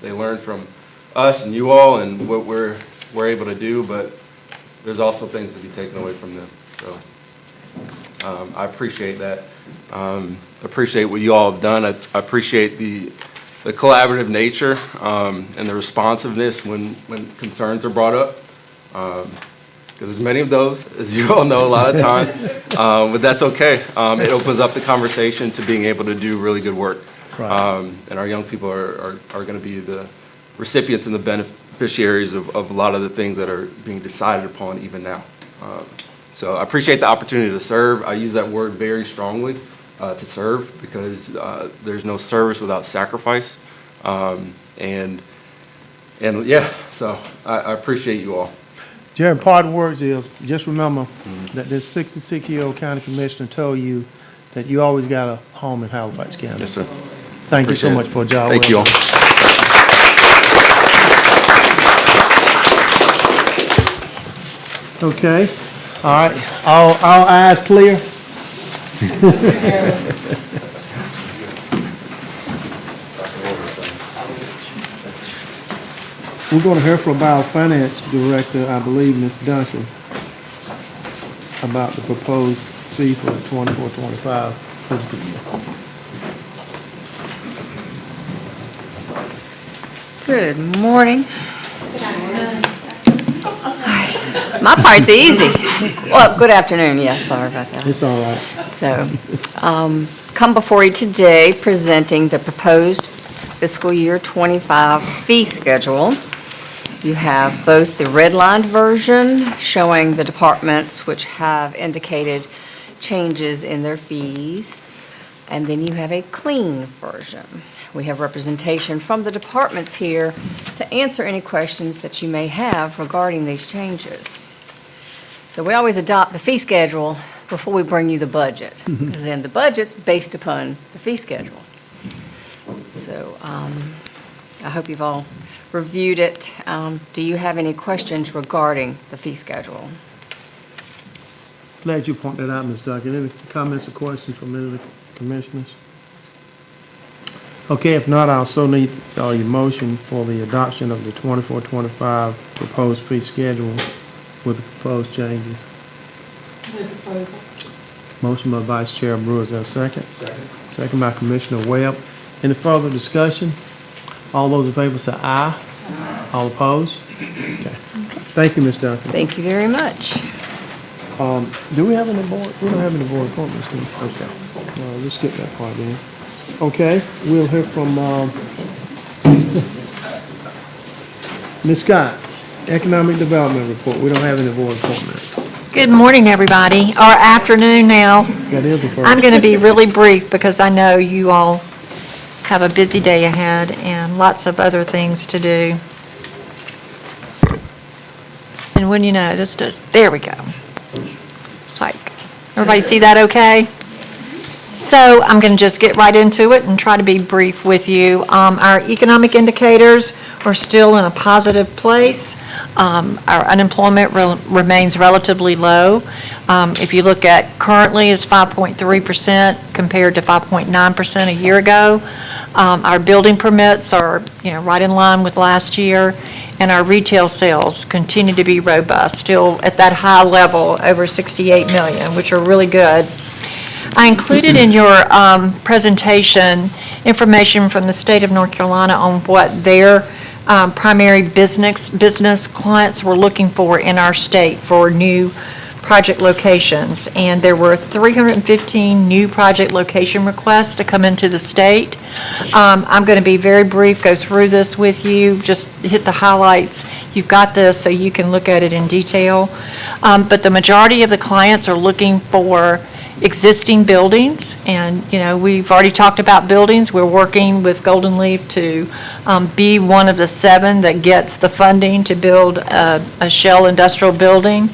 They learn from us and you all and what we're able to do, but there's also things to be taken away from them. So I appreciate that. Appreciate what you all have done. I appreciate the collaborative nature and the responsiveness when concerns are brought up. Because there's many of those, as you all know, a lot of time. But that's okay. It opens up the conversation to being able to do really good work. And our young people are going to be the recipients and the beneficiaries of a lot of the things that are being decided upon even now. So I appreciate the opportunity to serve. I use that word very strongly, to serve, because there's no service without sacrifice. And yeah, so I appreciate you all. Jerry, part of the words is, just remember that this 66-year-old county commissioner told you that you always got a home in Halifax County. Yes, sir. Thank you so much for a job. Thank you all. Okay, all right, all eyes clear? We're going to hear from our finance director, I believe, Ms. Duncan, about the proposed fee for the 24-25 fiscal year. Good morning. My part's easy. Well, good afternoon, yes, sorry about that. It's all right. So, come before you today presenting the proposed fiscal year 25 fee schedule. You have both the redlined version showing the departments which have indicated changes in their fees, and then you have a clean version. We have representation from the departments here to answer any questions that you may have regarding these changes. So we always adopt the fee schedule before we bring you the budget, because then the budget's based upon the fee schedule. So I hope you've all reviewed it. Do you have any questions regarding the fee schedule? Glad you pointed that out, Ms. Duncan. Any comments or questions from any of the commissioners? Okay, if not, I'll so need your motion for the adoption of the 24-25 proposed fee schedule with the proposed changes. Motion by Vice Chair Brewer, is there a second? Second by Commissioner Webb. Any further discussion? All those in favor say aye. All opposed? Okay. Thank you, Ms. Duncan. Thank you very much. Do we have any board? We don't have any board appointments, do we? Okay. Let's skip that part then. Okay, we'll hear from Ms. Scott, Economic Development Report. We don't have any board appointments. Good morning, everybody, or afternoon now. That is a first. I'm going to be really brief because I know you all have a busy day ahead and lots of other things to do. And when you know, this does, there we go. Psych. Everybody see that okay? So I'm going to just get right into it and try to be brief with you. Our economic indicators are still in a positive place. Our unemployment remains relatively low. If you look at currently is 5.3% compared to 5.9% a year ago. Our building permits are, right in line with last year, and our retail sales continue to be robust, still at that high level, over 68 million, which are really good. I included in your presentation information from the state of North Carolina on what their primary business clients were looking for in our state for new project locations. And there were 315 new project location requests to come into the state. I'm going to be very brief, go through this with you, just hit the highlights. You've got this so you can look at it in detail. But the majority of the clients are looking for existing buildings, and we've already talked about buildings. We're working with Golden Leaf to be one of the 7 that gets the funding to build a shell industrial building.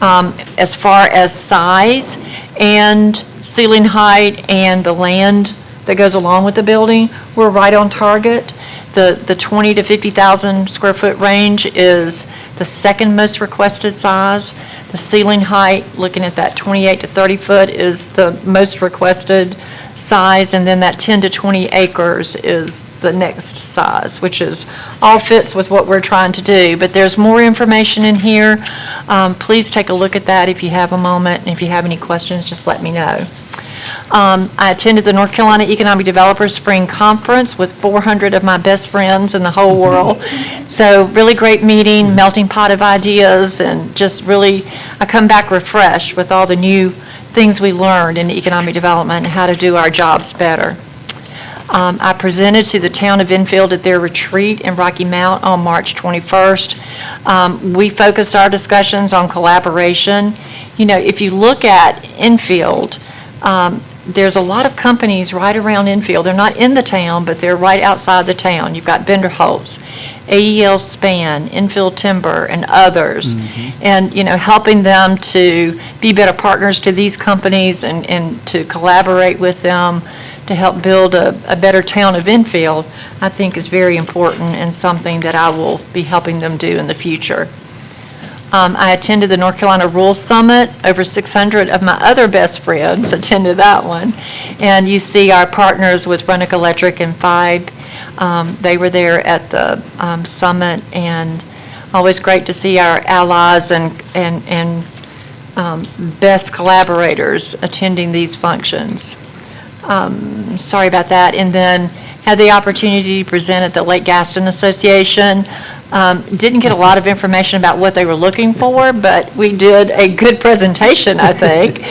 As far as size and ceiling height and the land that goes along with the building, we're right on target. The 20 to 50,000 square foot range is the second most requested size. The ceiling height, looking at that 28 to 30 foot, is the most requested size, and then that 10 to 20 acres is the next size, which is all fits with what we're trying to do. But there's more information in here. Please take a look at that if you have a moment, and if you have any questions, just let me know. I attended the North Carolina Economic Developers Spring Conference with 400 of my best friends in the whole world. So really great meeting, melting pot of ideas, and just really, I come back refreshed with all the new things we learned in economic development and how to do our jobs better. I presented to the town of Enfield at their retreat in Rocky Mount on March 21st. We focused our discussions on collaboration. You know, if you look at Enfield, there's a lot of companies right around Enfield. They're not in the town, but they're right outside the town. You've got Benderholtz, AEL Span, Enfield Timber, and others. And, you know, helping them to be better partners to these companies and to collaborate with them to help build a better town of Enfield, I think is very important and something that I will be helping them do in the future. I attended the North Carolina Rules Summit. Over 600 of my other best friends attended that one. And you see our partners with Runnick Electric and FIBE. They were there at the summit, and always great to see our allies and best collaborators attending these functions. Sorry about that. And then had the opportunity to present at the Lake Gaston Association. Didn't get a lot of information about what they were looking for, but we did a good presentation, I think.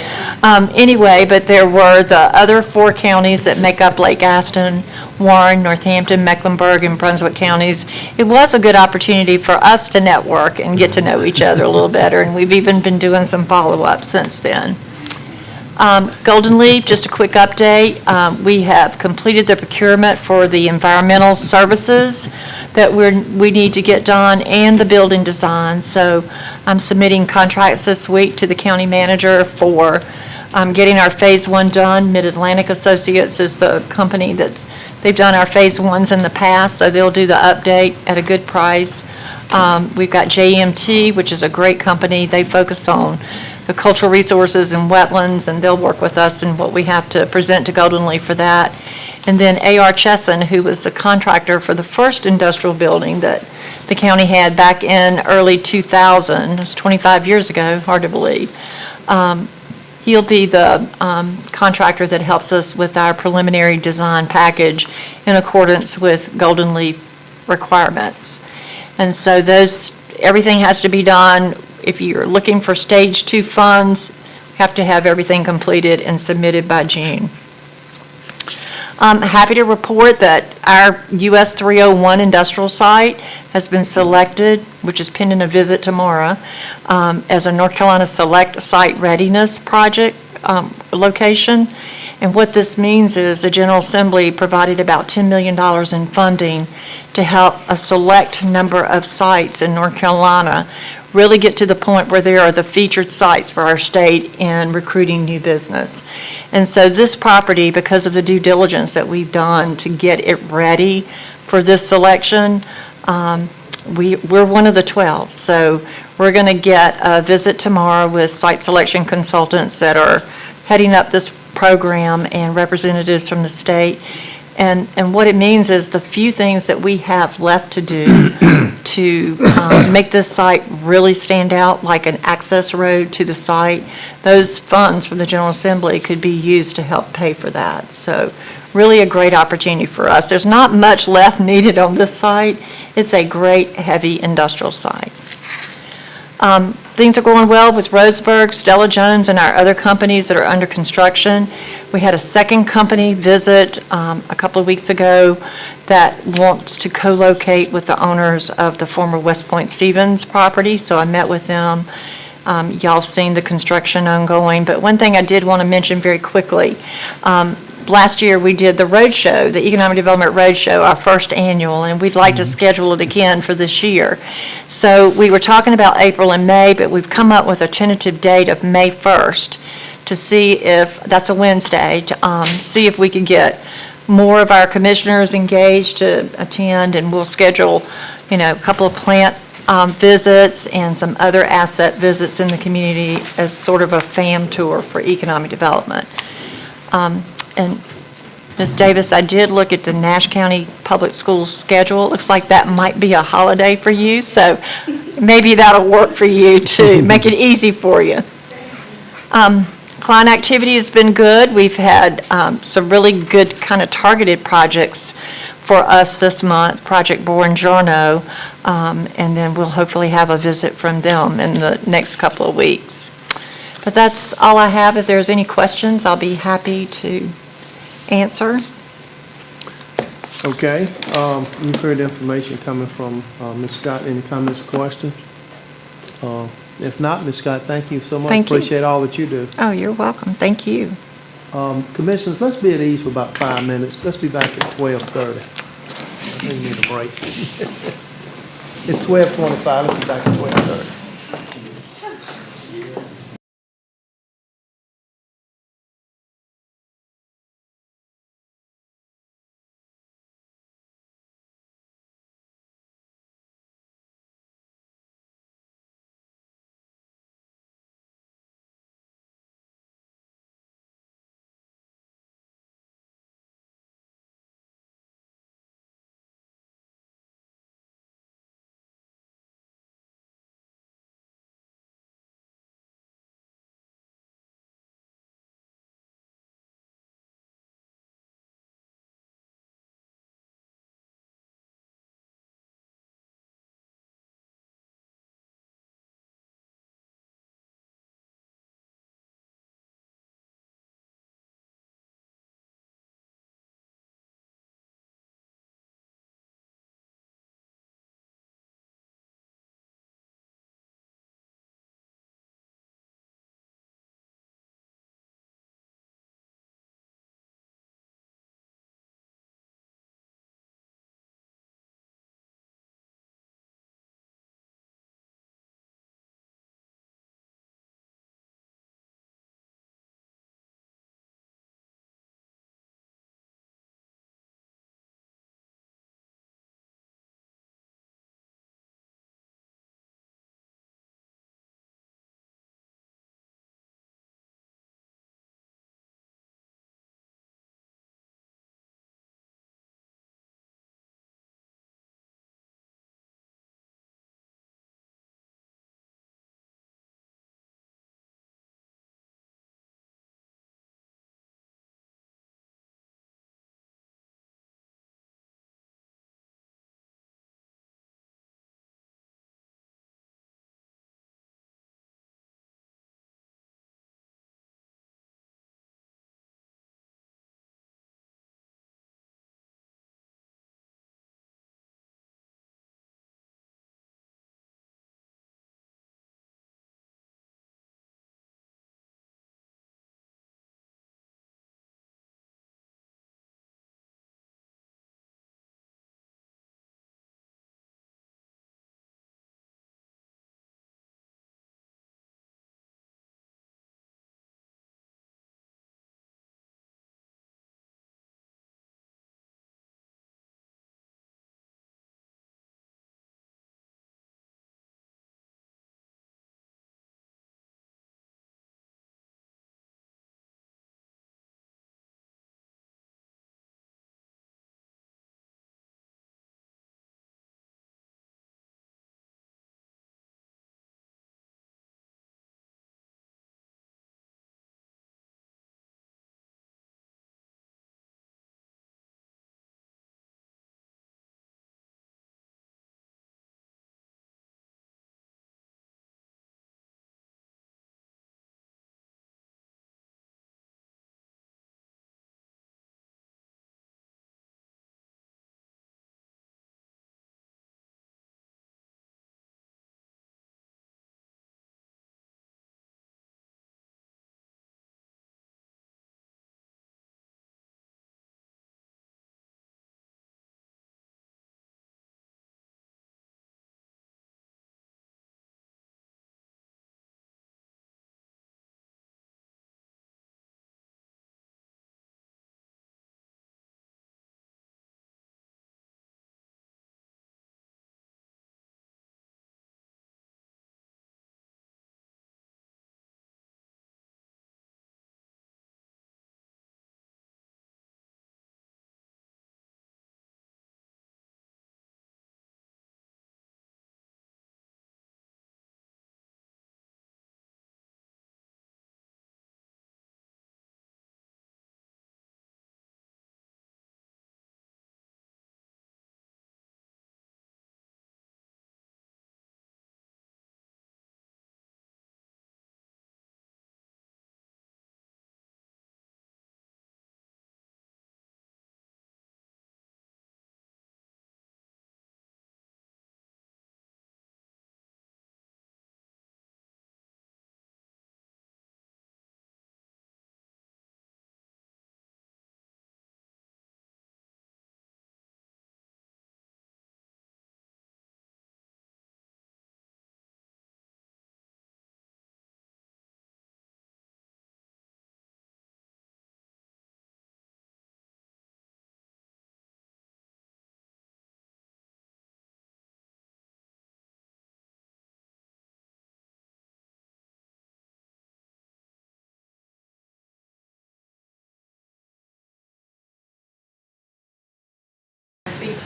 Anyway, but there were the other 4 counties that make up Lake Gaston, Warren, Northampton, Mecklenburg, and Brunswick counties. It was a good opportunity for us to network and get to know each other a little better, and we've even been doing some follow-up since then. Golden Leaf, just a quick update. We have completed the procurement for the environmental services that we need to get done and the building design. So I'm submitting contracts this week to the county manager for getting our Phase 1 done. Mid-Atlantic Associates is the company they've done our Phase 1s in the past, so they'll do the update at a good price. We've got JMT, which is a great company. They focus on the cultural resources and wetlands, and they'll work with us in what we have to present to Golden Leaf for that. And then A.R. Chesson, who was the contractor for the first industrial building that the county had back in early 2000. It was 25 years ago, hard to believe. He'll be the contractor that helps us with our preliminary design package in accordance with Golden Leaf requirements. And so everything has to be done. If you're looking for Stage 2 funds, you have to have everything completed and submitted by June. I'm happy to report that our US 301 industrial site has been selected, which is pending a visit tomorrow, as a North Carolina Select Site Readiness Project location. And what this means is the General Assembly provided about $10 million in funding to help a select number of sites in North Carolina really get to the point where they are the featured sites for our state in recruiting new business. And so this property, because of the due diligence that we've done to get it ready for this selection, we're one of the 12. So we're going to get a visit tomorrow with site selection consultants that are heading up this program and representatives from the state. And what it means is the few things that we have left to do to make this site really stand out, like an access road to the site, those funds from the General Assembly could be used to help pay for that. So really a great opportunity for us. There's not much left needed on this site. It's a great heavy industrial site. Things are going well with Roseburg, Stella Jones, and our other companies that are under construction. We had a second company visit a couple of weeks ago that wants to co-locate with the owners of the former West Point Stevens property, so I met with them. Y'all have seen the construction ongoing, but one thing I did want to mention very quickly. Last year we did the roadshow, the Economic Development Roadshow, our first annual, and we'd like to schedule it again for this year. So we were talking about April and May, but we've come up with a tentative date of May 1st to see if, that's a Wednesday, to see if we could get more of our commissioners engaged to attend, and we'll schedule, a couple of plant visits and some other asset visits in the community as sort of a FAM tour for economic development. And Ms. Davis, I did look at the Nash County Public Schools schedule. It looks like that might be a holiday for you, so maybe that'll work for you to make it easy for you. Client activity has been good. We've had some really good kind of targeted projects for us this month, Project Buongiorno, and then we'll hopefully have a visit from them in the next couple of weeks. But that's all I have. If there's any questions, I'll be happy to answer. Okay, you've heard information coming from Ms. Scott. Any comments or questions? If not, Ms. Scott, thank you so much. Thank you. Appreciate all that you do. Oh, you're welcome. Thank you. Commissioners, let's be at ease for about 5 minutes. Let's be back at 12:30. We need a break. It's 12:25. Let's be back at 12:30.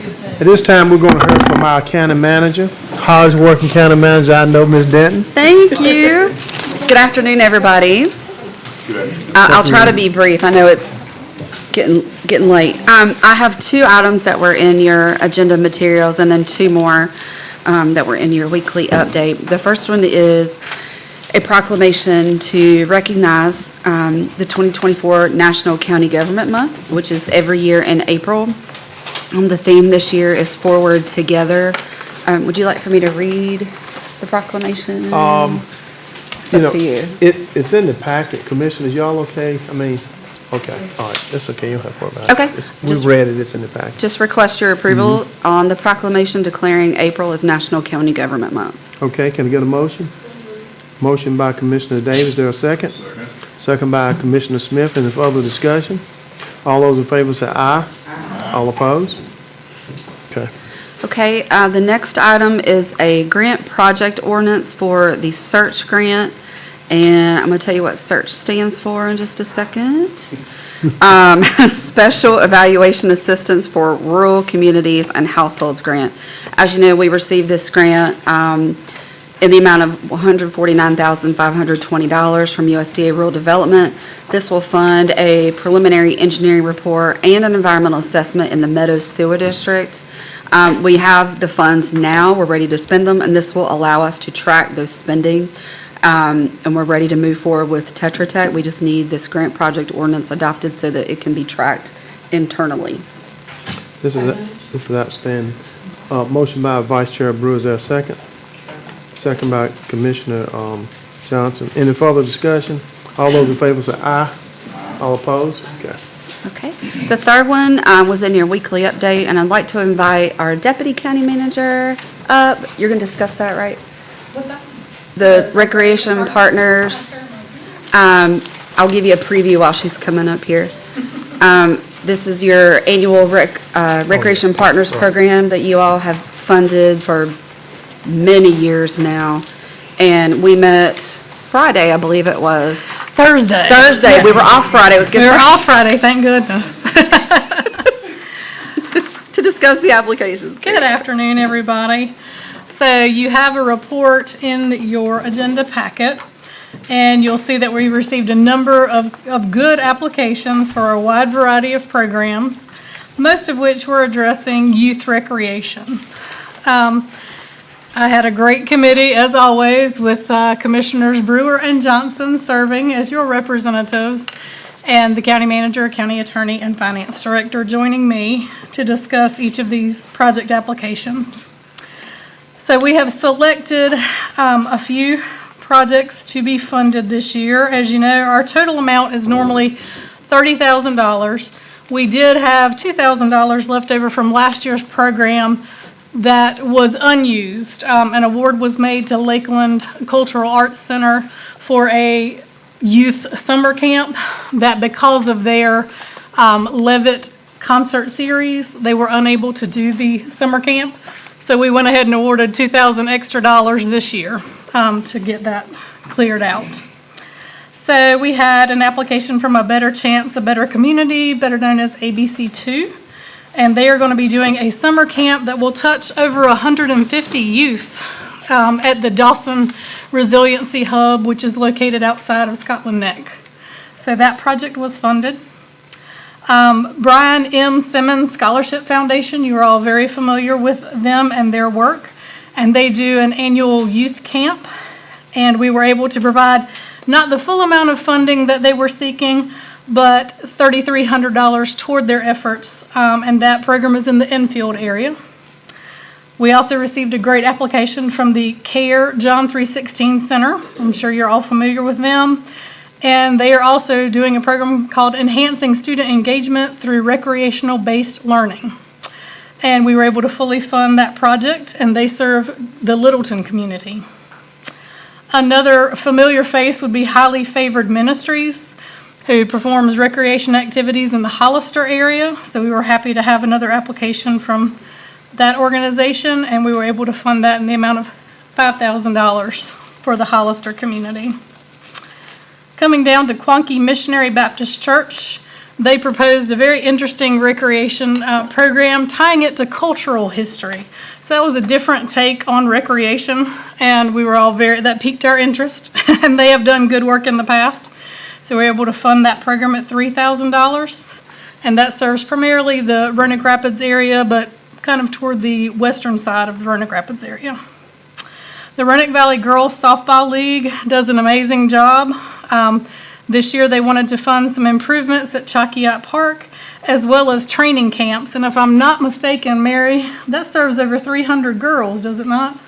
At this time, we're going to hear from our county manager, hardest working county manager I know, Ms. Denton. Thank you. Good afternoon, everybody. I'll try to be brief. I know it's getting late. I have 2 items that were in your agenda materials and then 2 more that were in your weekly update. The first one is a proclamation to recognize the 2024 National County Government Month, which is every year in April. The theme this year is Forward Together. Would you like for me to read the proclamation? It's up to you. It's in the packet. Commissioners, y'all okay? I mean, okay, all right, that's okay, you don't have to worry about it. Okay. We read it, it's in the packet. Just request your approval on the proclamation declaring April as National County Government Month. Okay, can I get a motion? Motion by Commissioner Davis, is there a second? Second by Commissioner Smith. Any further discussion? All those in favor say aye. All opposed? Okay. Okay, the next item is a grant project ordinance for the SEARCH grant, and I'm going to tell you what SEARCH stands for in just a second. Special Evaluation Assistance for Rural Communities and Households Grant. As you know, we received this grant in the amount of $149,520 from USDA Rural Development. This will fund a preliminary engineering report and an environmental assessment in the Meadows Sewer District. We have the funds now, we're ready to spend them, and this will allow us to track those spending. And we're ready to move forward with Tetra Tech. We just need this grant project ordinance adopted so that it can be tracked internally. This is outstanding. Motion by Vice Chair Brewer, is there a second? Second by Commissioner Johnson. Any further discussion? All those in favor say aye. All opposed? Okay. Okay. The third one was in your weekly update, and I'd like to invite our Deputy County Manager up. You're going to discuss that, right? What's that? The Recreation Partners. I'll give you a preview while she's coming up here. This is your annual Recreation Partners program that you all have funded for many years now. And we met Friday, I believe it was. Thursday. Thursday. We were off Friday. It was good. We were off Friday, thank goodness. To discuss the applications. Good afternoon, everybody. So you have a report in your agenda packet, and you'll see that we received a number of good applications for a wide variety of programs, most of which were addressing youth recreation. I had a great committee, as always, with Commissioners Brewer and Johnson serving as your representatives, and the county manager, county attorney, and finance director joining me to discuss each of these project applications. So we have selected a few projects to be funded this year. As you know, our total amount is normally $30,000. We did have $2,000 left over from last year's program that was unused. An award was made to Lakeland Cultural Arts Center for a youth summer camp that, because of their Levitt concert series, they were unable to do the summer camp. So we went ahead and awarded $2,000 extra this year to get that cleared out. So we had an application from A Better Chance, A Better Community, better known as ABC2. And they are going to be doing a summer camp that will touch over 150 youth at the Dawson Resiliency Hub, which is located outside of Scotland Neck. So that project was funded. Brian M. Simmons Scholarship Foundation, you are all very familiar with them and their work. And they do an annual youth camp. And we were able to provide not the full amount of funding that they were seeking, but $3,300 toward their efforts, and that program is in the Enfield area. We also received a great application from the CARE John 316 Center. I'm sure you're all familiar with them. And they are also doing a program called Enhancing Student Engagement Through Recreational-Based Learning. And we were able to fully fund that project, and they serve the Littleton community. Another familiar face would be Highly Favored Ministries, who performs recreation activities in the Hollister area. So we were happy to have another application from that organization, and we were able to fund that in the amount of $5,000 for the Hollister community. Coming down to Quonky Missionary Baptist Church, they proposed a very interesting recreation program, tying it to cultural history. So that was a different take on recreation, and we were all that piqued our interest, and they have done good work in the past. So we were able to fund that program at $3,000, and that serves primarily the Roanoke Rapids area, but kind of toward the western side of the Roanoke Rapids area. The Roanoke Valley Girls Softball League does an amazing job. This year they wanted to fund some improvements at Chakiat Park, as well as training camps. And if I'm not mistaken, Mary, that serves over 300 girls, does it not?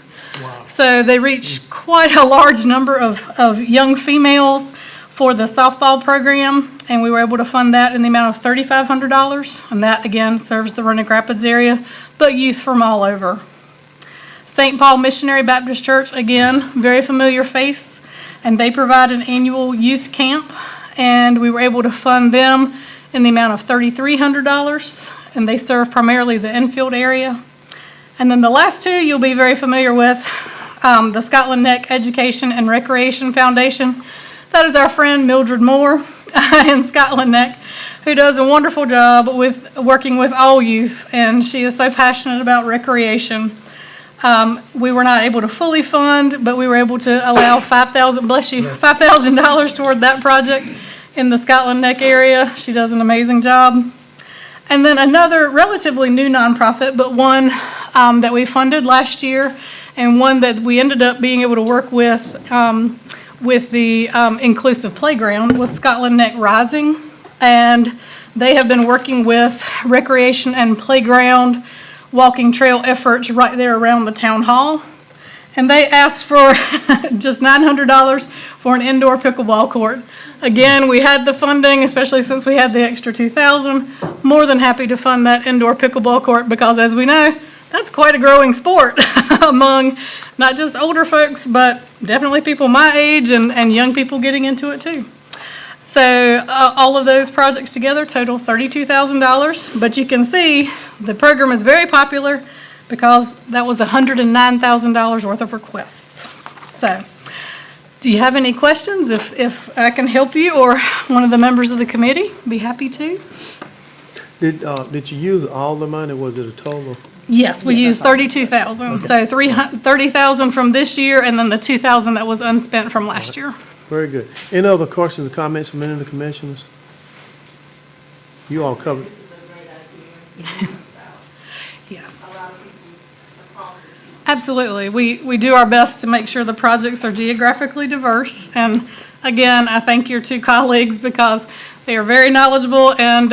Wow. So they reach quite a large number of young females for the softball program, and we were able to fund that in the amount of $3,500. And that, again, serves the Roanoke Rapids area, but youth from all over. St. Paul Missionary Baptist Church, again, very familiar face, and they provide an annual youth camp, and we were able to fund them in the amount of $3,300, and they serve primarily the Enfield area. And then the last two you'll be very familiar with, the Scotland Neck Education and Recreation Foundation. That is our friend Mildred Moore in Scotland Neck, who does a wonderful job with working with all youth, and she is so passionate about recreation. We were not able to fully fund, but we were able to allow $5,000 toward that project in the Scotland Neck area. She does an amazing job. And then another relatively new nonprofit, but one that we funded last year, and one that we ended up being able to work with the Inclusive Playground, was Scotland Neck Rising. And they have been working with recreation and playground walking trail efforts right there around the town hall. And they asked for just $900 for an indoor pickleball court. Again, we had the funding, especially since we had the extra $2,000. More than happy to fund that indoor pickleball court because, as we know, that's quite a growing sport among not just older folks, but definitely people my age and young people getting into it too. So all of those projects together total $32,000, but you can see the program is very popular because that was $109,000 worth of requests. So, do you have any questions? If I can help you or one of the members of the committee, be happy to. Did you use all the money? Was it a total? Yes, we used $32,000. So $30,000 from this year, and then the $2,000 that was unspent from last year. Very good. Any other questions or comments from any of the commissioners? You all covered. Yes. Absolutely. We do our best to make sure the projects are geographically diverse. And again, I thank your two colleagues because they are very knowledgeable, and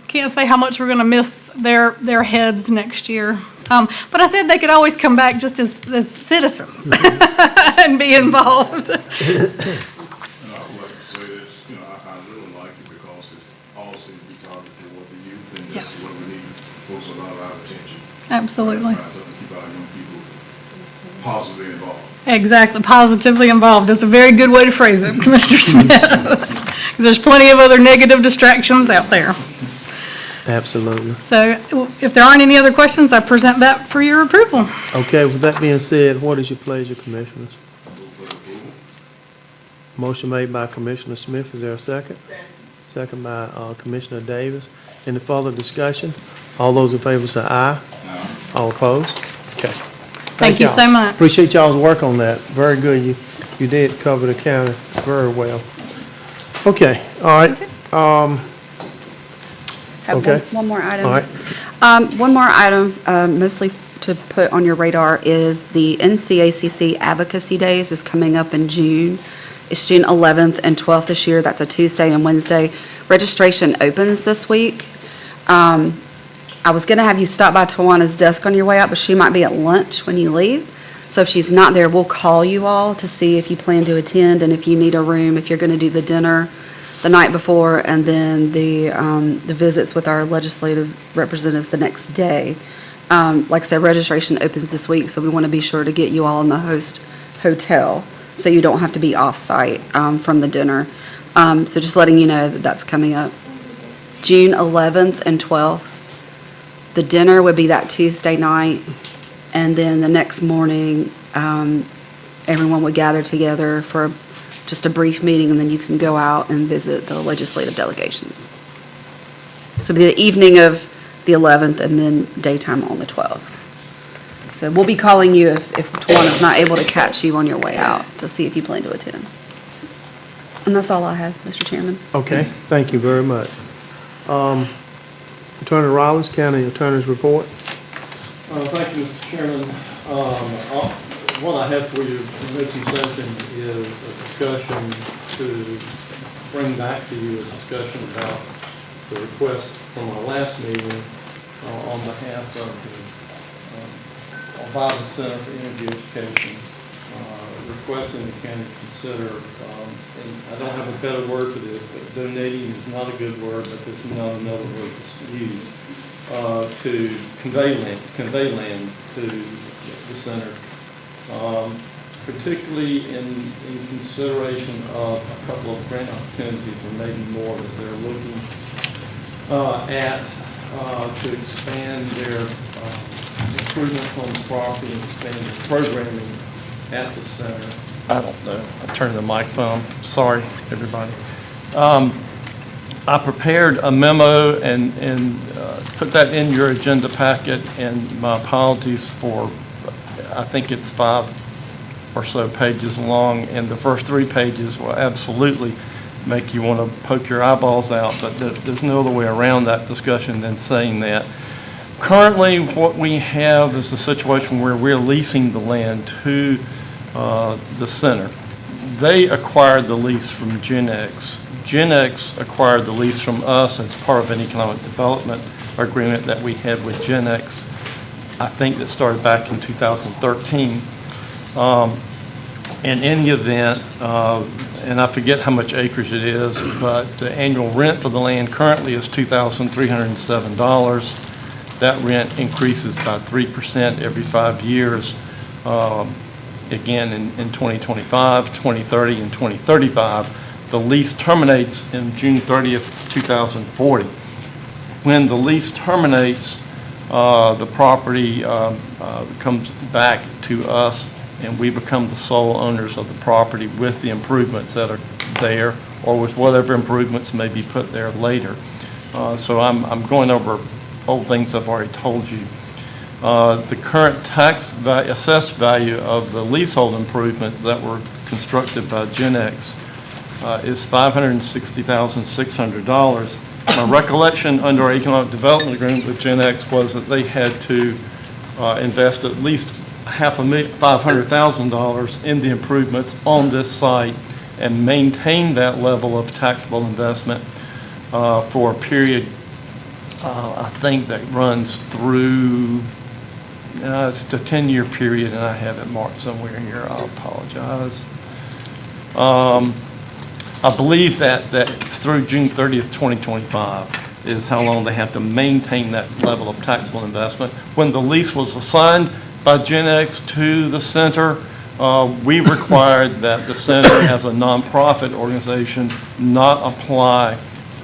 can't say how much we're going to miss their heads next year. But I said they could always come back just as citizens and be involved. And I would like to say this, I really like it because it's all seems to be targeted toward the youth, and this is what we need, folks a lot of our attention. Absolutely. Try something to keep our young people positively involved. Exactly, positively involved. That's a very good way to phrase it, Commissioner Smith. 'Cause there's plenty of other negative distractions out there. Absolutely. So if there aren't any other questions, I present that for your approval. Okay, with that being said, what is your pleasure, commissioners? Motion made by Commissioner Smith. Is there a second? Second by Commissioner Davis. Any further discussion? All those in favor say aye. All opposed? Okay. Thank you y'all. so much. Appreciate y'all's work on that. Very good. You did cover the county very well. Okay, all right. Have Okay. one more item. All right. One more item, mostly to put on your radar, is the NCACC Advocacy Days is coming up in June. It's June 11th and 12th this year. That's a Tuesday and Wednesday. Registration opens this week. I was going to have you stop by Tawana's desk on your way out, but she might be at lunch when you leave. So if she's not there, we'll call you all to see if you plan to attend and if you need a room, if you're going to do the dinner the night before, and then the visits with our legislative representatives the next day. Like I said, registration opens this week, so we want to be sure to get you all in the host hotel so you don't have to be off-site from the dinner. So just letting you know that that's coming up. June 11th and 12th. The dinner would be that Tuesday night, and then the next morning, everyone would gather together for just a brief meeting, and then you can go out and visit the legislative delegations. So it'll be the evening of the 11th and then daytime on the 12th. So we'll be calling you if Tawana's not able to catch you on your way out to see if you plan to attend. And that's all I have, Mr. Chairman. Okay, thank you very much. Attorney Rollins, County Attorney's Report. Thank you, Mr. Chairman. What I have for you in open session is a discussion to bring back to you a discussion about the request from our last meeting on behalf of the Ohio Center for Energy Education, requesting the county consider, and I don't have a better word for this, but donating is not a good word, but there's not another word that's used, to convey land to the center, particularly in consideration of a couple of grant opportunities, or maybe more, that they're looking at to expand their improvements on the property and expand the programming at the center. I don't know. I turned the microphone. Sorry, everybody. I prepared a memo and put that in your agenda packet, and my apologies for, I think it's 5 or so pages long, and the first 3 pages will absolutely make you want to poke your eyeballs out, but there's no other way around that discussion than saying that. Currently, what we have is a situation where we're leasing the land to the center. They acquired the lease from Gen X. Gen X acquired the lease from us as part of an economic development agreement that we had with Gen X, I think that started back in 2013. In any event, and I forget how much acreage it is, but the annual rent for the land currently is $2,307. That rent increases by 3% every 5 years. Again, in 2025, 2030, and 2035. The lease terminates in June 30th, 2040. When the lease terminates, the property comes back to us, and we become the sole owners of the property with the improvements that are there, or with whatever improvements may be put there later. So I'm going over old things I've already told you. The current assessed value of the leasehold improvements that were constructed by Gen X is $560,600. My recollection under our economic development agreement with Gen X was that they had to invest at least $500,000 in the improvements on this site and maintain that level of taxable investment for a period, I think, that runs through, it's a 10-year period, and I have it marked somewhere here. I apologize. I believe that through June 30th, 2025 is how long they have to maintain that level of taxable investment. When the lease was assigned by Gen X to the center, we required that the center, as a nonprofit organization, not apply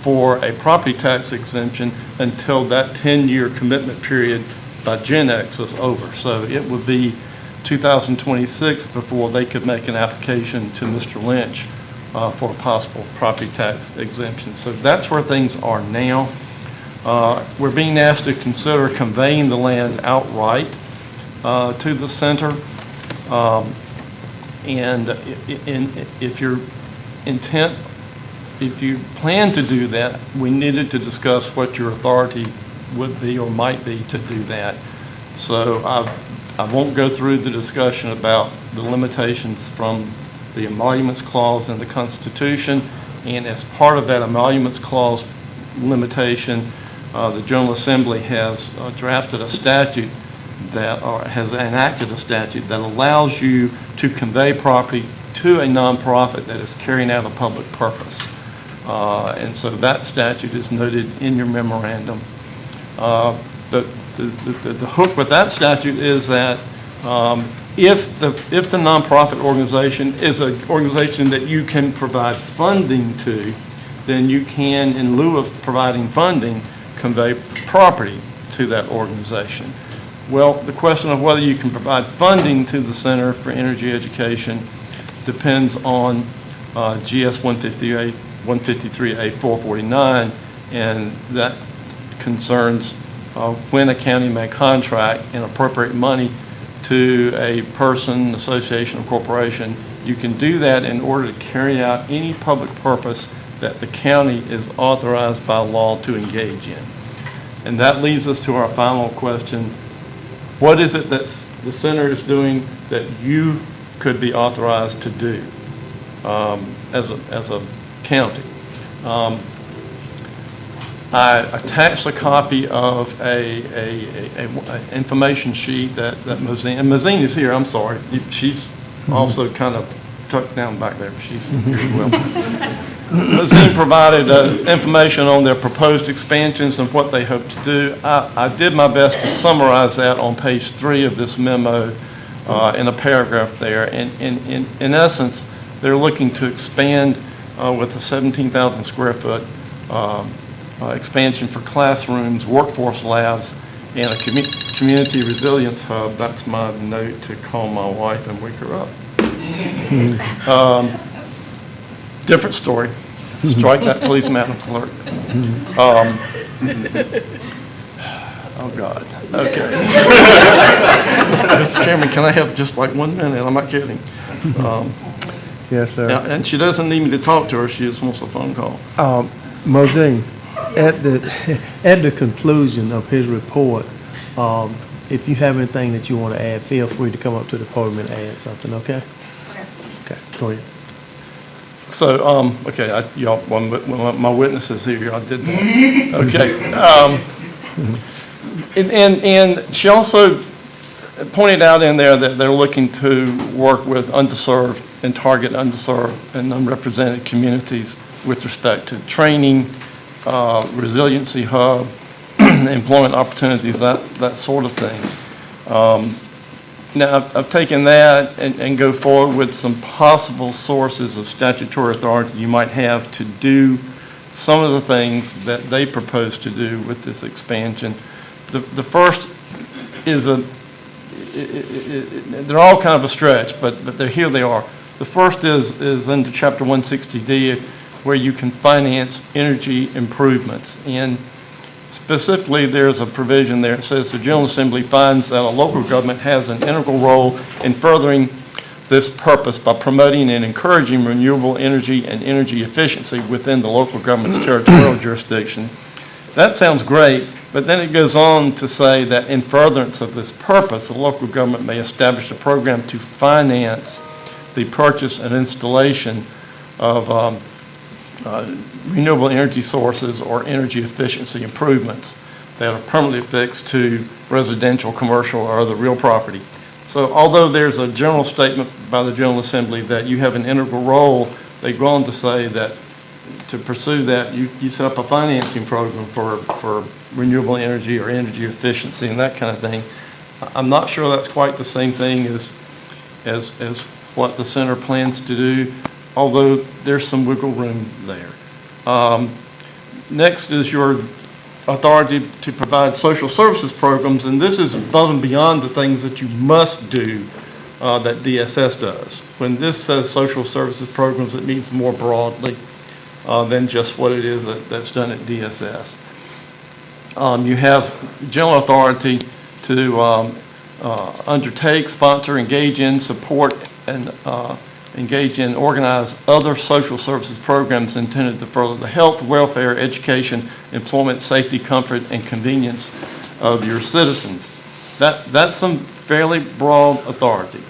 for a property tax exemption until that 10-year commitment period by Gen X was over. So it would be 2026 before they could make an application to Mr. Lynch for a possible property tax exemption. So that's where things are now. We're being asked to consider conveying the land outright to the center. And if your intent, if you plan to do that, we needed to discuss what your authority would be or might be to do that. So I won't go through the discussion about the limitations from the emoluments clause in the Constitution, and as part of that emoluments clause limitation, the General Assembly has drafted a statute that, or has enacted a statute that allows you to convey property to a nonprofit that is carrying out a public purpose. And so that statute is noted in your memorandum. The hook with that statute is that if the nonprofit organization is an organization that you can provide funding to, then you can, in lieu of providing funding, convey property to that organization. Well, the question of whether you can provide funding to the Center for Energy Education depends on GS 153A 449, and that concerns when a county may contract and appropriate money to a person, association, or corporation. You can do that in order to carry out any public purpose that the county is authorized by law to engage in. And that leads us to our final question. What is it that the center is doing that you could be authorized to do as a county? I attached a copy of a information sheet that Mazine, and Mazine is here, I'm sorry. She's also kind of tucked down back there. She's here as well. Mazine provided information on their proposed expansions and what they hope to do. I did my best to summarize that on page 3 of this memo in a paragraph there. And in essence, they're looking to expand with a 17,000 square foot expansion for classrooms, workforce labs, and a community resilience hub. That's my note to call my wife and wake her up. Different story. Strike that, please, Madam Clerk. Oh, God. Okay. Mr. Chairman, can I have just like 1 minute? I'm not kidding. Yes, sir. And she doesn't need me to talk to her. She just wants a phone call. Mosine, at the conclusion of his report, if you have anything that you want to add, feel free to come up to the podium and add something, okay? Okay, go ahead. So, okay, y'all, my witness is here, I did that. Okay. And she also pointed out in there that they're looking to work with underserved and target underserved and unrepresented communities with respect to training, resiliency hub, employment opportunities, that sort of thing. Now, I've taken that and go forward with some possible sources of statutory authority you might have to do some of the things that they propose to do with this expansion. The first is they're all kind of a stretch, but here they are. The first is under Chapter 160D, where you can finance energy improvements. And specifically, there's a provision there that says the General Assembly finds that a local government has an integral role in furthering this purpose by promoting and encouraging renewable energy and energy efficiency within the local government's territorial jurisdiction. That sounds great, but then it goes on to say that in furtherance of this purpose, the local government may establish a program to finance the purchase and installation of renewable energy sources or energy efficiency improvements that are permanently affixed to residential, commercial, or other real property. So although there's a general statement by the General Assembly that you have an integral role, they go on to say that to pursue that, you set up a financing program for renewable energy or energy efficiency and that kind of thing. I'm not sure that's quite the same thing as what the center plans to do, although there's some wiggle room there. Next is your authority to provide social services programs, and this is above and beyond the things that you must do that DSS does. When this says social services programs, it means more broadly than just what it is that's done at DSS. You have general authority to undertake, sponsor, engage in, support, and engage in, organize other social services programs intended to further the health, welfare, education, employment, safety, comfort, and convenience of your citizens. That's some fairly broad authority,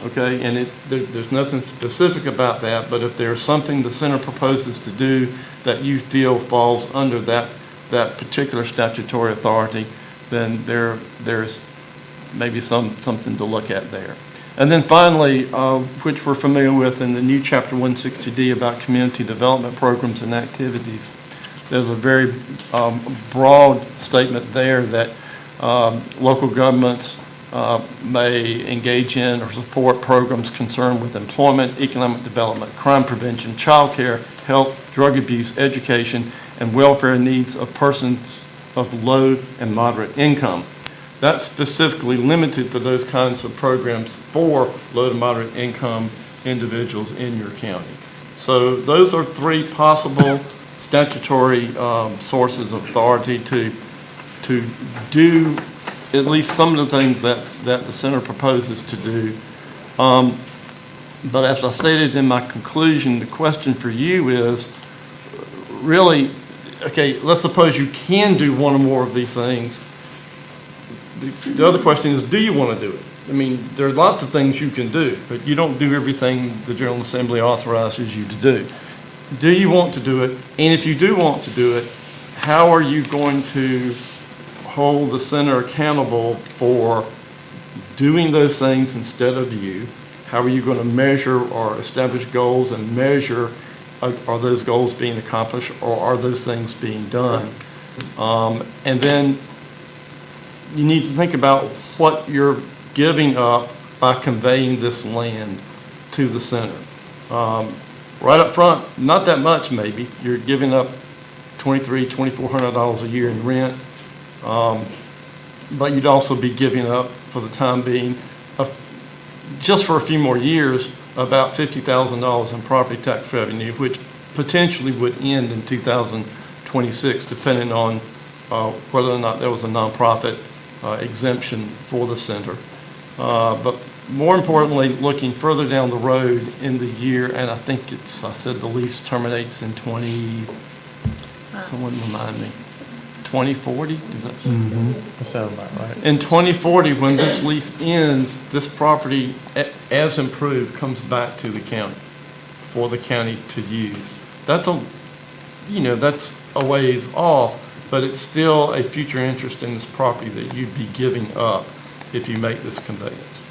okay? And there's nothing specific about that, but if there's something the center proposes to do that you feel falls under that particular statutory authority, then there's maybe something to look at there. And then finally, which we're familiar with in the new Chapter 160D about community development programs and activities, there's a very broad statement there that local governments may engage in or support programs concerned with employment, economic development, crime prevention, child care, health, drug abuse, education, and welfare needs of persons of low and moderate income. That's specifically limited to those kinds of programs for low to moderate income individuals in your county. So those are three possible statutory sources of authority to to do at least some of the things that the center proposes to do. But as I stated in my conclusion, the question for you is, really, okay, let's suppose you can do one or more of these things. The other question is, do you want to do it? I mean, there are lots of things you can do, but you don't do everything the General Assembly authorizes you to do. Do you want to do it? And if you do want to do it, how are you going to hold the center accountable for doing those things instead of you? How are you going to measure or establish goals and measure, are those goals being accomplished or are those things being done? And then you need to think about what you're giving up by conveying this land to the center. Right up front, not that much maybe. You're giving up $2,300, $2,400 a year in rent, but you'd also be giving up, for the time being, just for a few more years, about $50,000 in property tax revenue, which potentially would end in 2026, depending on whether or not there was a nonprofit exemption for the center. But more importantly, looking further down the road in the year, and I think I said the lease terminates in someone remind me, 2040? That sounds about right. In 2040, when this lease ends, this property, as improved, comes back to the county for the county to use. That's a ways off, but it's still a future interest in this property that you'd be giving up if you make this conveyance.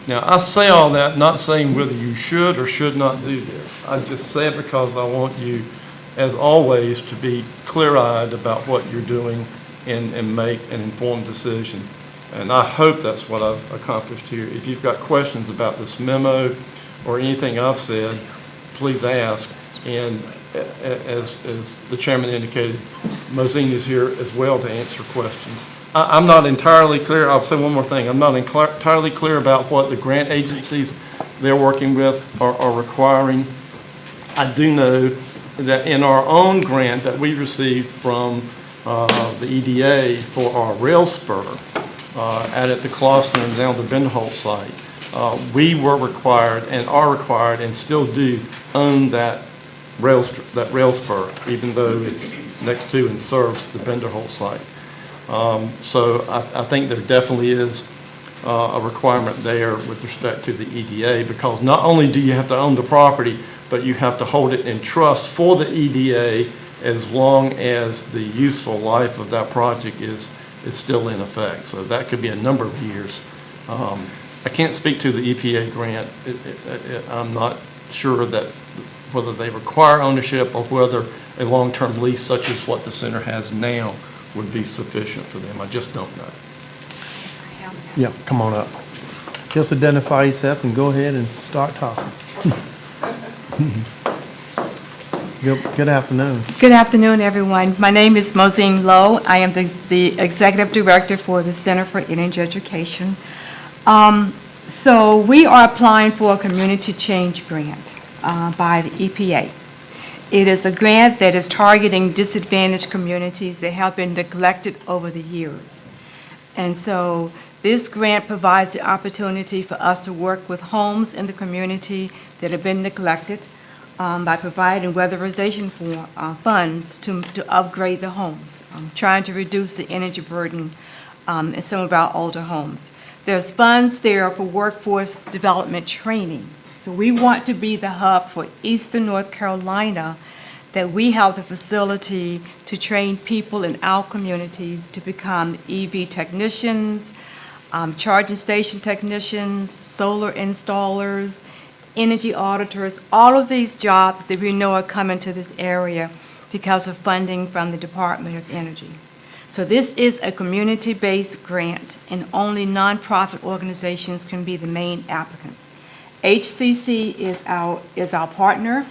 Now, I say all that, not saying whether you should or should not do this. I just say it because I want you, as always, to be clear-eyed about what you're doing and make an informed decision. And I hope that's what I've accomplished here. If you've got questions about this memo or anything I've said, please ask. And as the chairman indicated, Mosine is here as well to answer questions. I'm not entirely clear. I'll say one more thing. I'm not entirely clear about what the grant agencies they're working with are requiring. I do know that in our own grant that we received from the EDA for our rail spur out at the Kloster and down the Benderholt site, we were required and are required and still do own that rail spur, even though it's next to and serves the Benderholt site. So I think there definitely is a requirement there with respect to the EDA, because not only do you have to own the property, but you have to hold it in trust for the EDA as long as the useful life of that project is still in effect. So that could be a number of years. I can't speak to the EPA grant. I'm not sure that whether they require ownership or whether a long-term lease such as what the center has now would be sufficient for them. I just don't know. Yeah, come on up. Just identify yourself and go ahead and start talking. Good afternoon. Good afternoon, everyone. My name is Mosine Lowe. I am the Executive Director for the Center for Energy Education. So we are applying for a community change grant by the EPA. It is a grant that is targeting disadvantaged communities that have been neglected over the years. And so this grant provides the opportunity for us to work with homes in the community that have been neglected by providing weatherization funds to upgrade the homes, trying to reduce the energy burden in some of our older homes. There's funds there for workforce development training. So we want to be the hub for Eastern North Carolina, that we have the facility to train people in our communities to become EV technicians, charging station technicians, solar installers, energy auditors, all of these jobs that we know are coming to this area because of funding from the Department of Energy. So this is a community-based grant, and only nonprofit organizations can be the main applicants. HCC is our partner,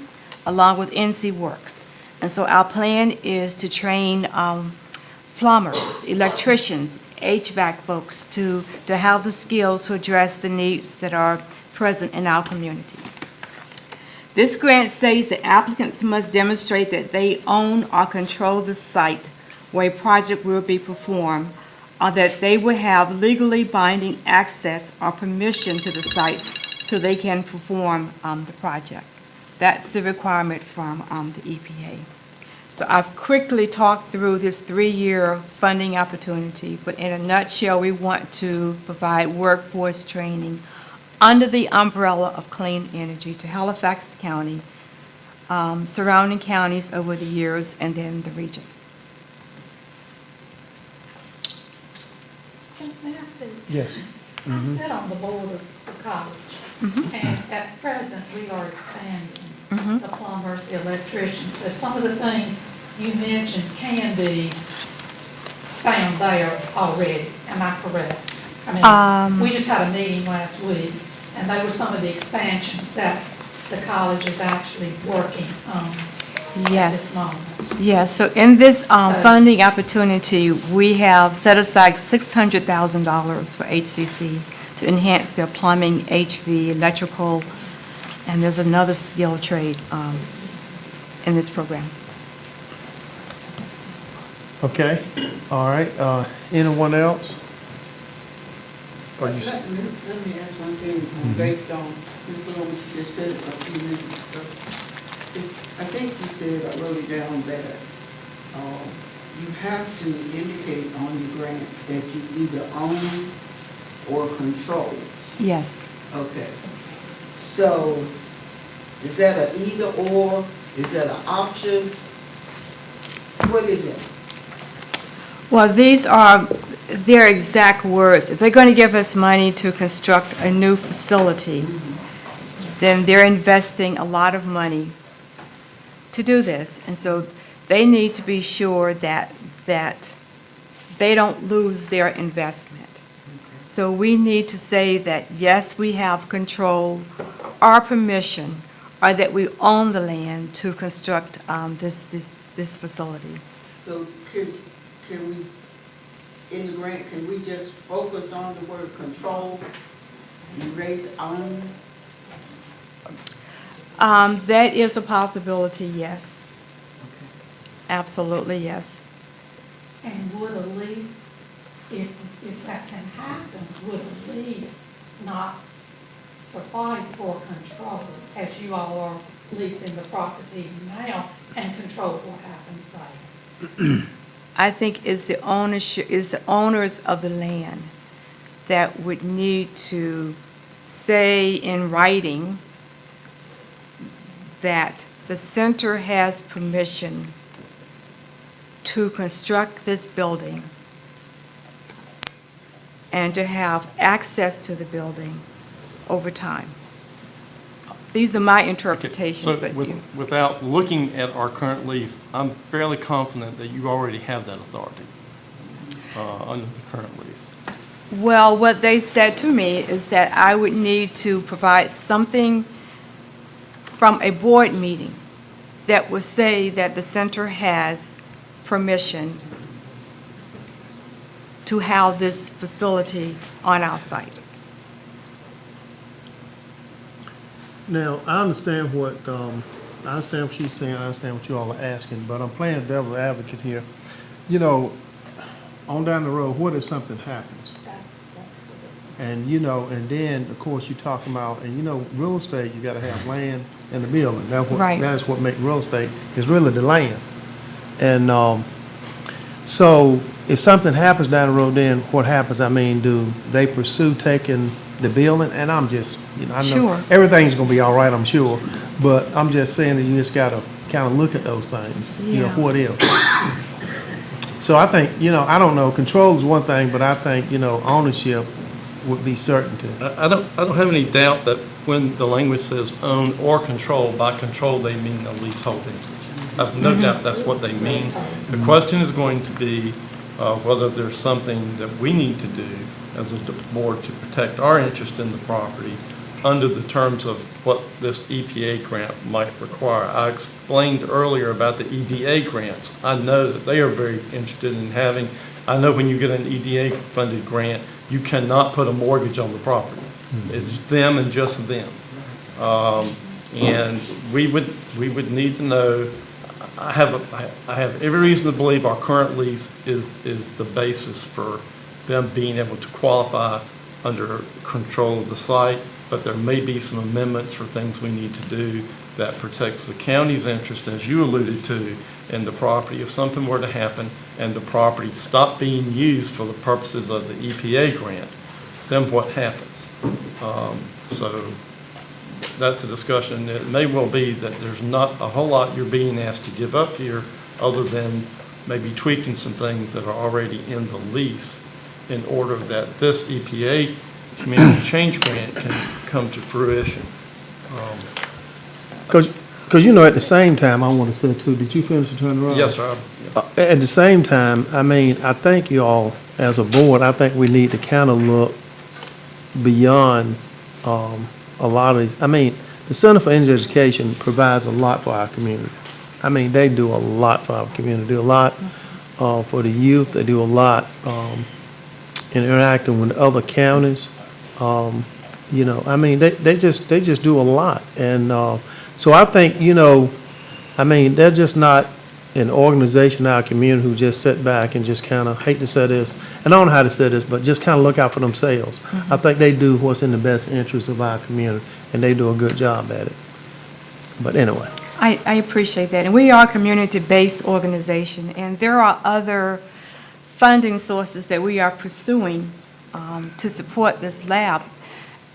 along with NC Works. And so our plan is to train plumbers, electricians, HVAC folks to have the skills to address the needs that are present in our communities. This grant says that applicants must demonstrate that they own or control the site where a project will be performed that they will have legally binding access or permission to the site so they can perform the project. That's the requirement from the EPA. So I've quickly talked through this 3-year funding opportunity, but in a nutshell, we want to provide workforce training under the umbrella of clean energy to Halifax County, surrounding counties over the years, and then the region. May I speak? Yes. I sit on the board of the college, and at present, we are expanding the plumbers, the electricians. So some of the things you mentioned can be found there already. Am I correct? I mean, we just had a meeting last week, and they were some of the expansions that the college is actually working on at this moment. Yes, so in this funding opportunity, we have set aside $600,000 for HCC to enhance their plumbing, HV, electrical, and there's another skill trade in this program. Okay, all right, anyone else? Or you Let me ask one thing, based on, Ms. Lowe, what you just said a few minutes ago. I think you said, I wrote it down, that you have to indicate on your grant that you either own or control. Yes. Okay. So, is that an either or? Is that an option? What is it? Well, these are their exact words. If they're going to give us money to construct a new facility, then they're investing a lot of money to do this. And so they need to be sure that they don't lose their investment. So we need to say that, yes, we have control or permission, or that we own the land to construct this facility. So can we, in the grant, can we just focus on the word control, erase own? That is a possibility, yes. Absolutely, yes. And would a lease, if that can happen, would a lease not suffice for control, as you all are leasing the property now, and control what happens there? I think it's the owners of the land that would need to say in writing that the center has permission to construct this building and to have access to the building over time. These are my interpretations. So but without looking at our current lease, I'm fairly confident that you already have that authority under the current lease. Well, what they said to me is that I would need to provide something from a board meeting that would say that the center has permission to house this facility on our site. Now, I understand what she's saying, I understand what you all are asking, but I'm playing devil's advocate here. You know, on down the road, what if something happens? And, you know, and then, of course, you're talking about, and you know, real estate, you gotta have land and the building. Right. That's what makes real estate, is really the land. And, so if something happens down the road, then what happens? I mean, do they pursue taking the building? And I'm just, you know, I know Sure. everything's gonna be all right, I'm sure, but I'm just saying that you just gotta kind of look at those things. You know, Yeah. what if? So I think, you know, I don't know, control is one thing, but I think, you know, ownership would be certainty. I don't have any doubt that when the language says own or control, by control, they mean a leaseholding. I have no doubt that's what they mean. The question is going to be whether there's something that we need to do as a board to protect our interest in the property under the terms of what this EPA grant might require. I explained earlier about the EDA grants. I know that they are very interested in having, I know when you get an EDA funded grant, you cannot put a mortgage on the property. It's them and just them. And we would need to know, I have every reason to believe our current lease is the basis for them being able to qualify under control of the site, but there may be some amendments for things we need to do that protects the county's interest, as you alluded to, in the property. If something were to happen and the property stopped being used for the purposes of the EPA grant, then what happens? So that's a discussion. It may well be that there's not a whole lot you're being asked to give up here other than maybe tweaking some things that are already in the lease in order that this EPA community change grant can come to fruition. Because, you know, at the same time, I want to say too, did you finish the turnaround? Yes, sir. At the same time, I mean, I think you all, as a board, I think we need to kind of look beyond a lot of these. I mean, the Center for Energy Education provides a lot for our community. I mean, they do a lot for our community, do a lot for the youth. They do a lot in interacting with other counties. You know, I mean, they just do a lot. And so I think, you know, I mean, they're just not an organization in our community who just sit back and just kind of, hate to say this, and I don't know how to say this, but just kind of look out for themselves. I think they do what's in the best interest of our community, and they do a good job at it. But anyway. I appreciate that. And we are a community-based organization, and there are other funding sources that we are pursuing to support this lab.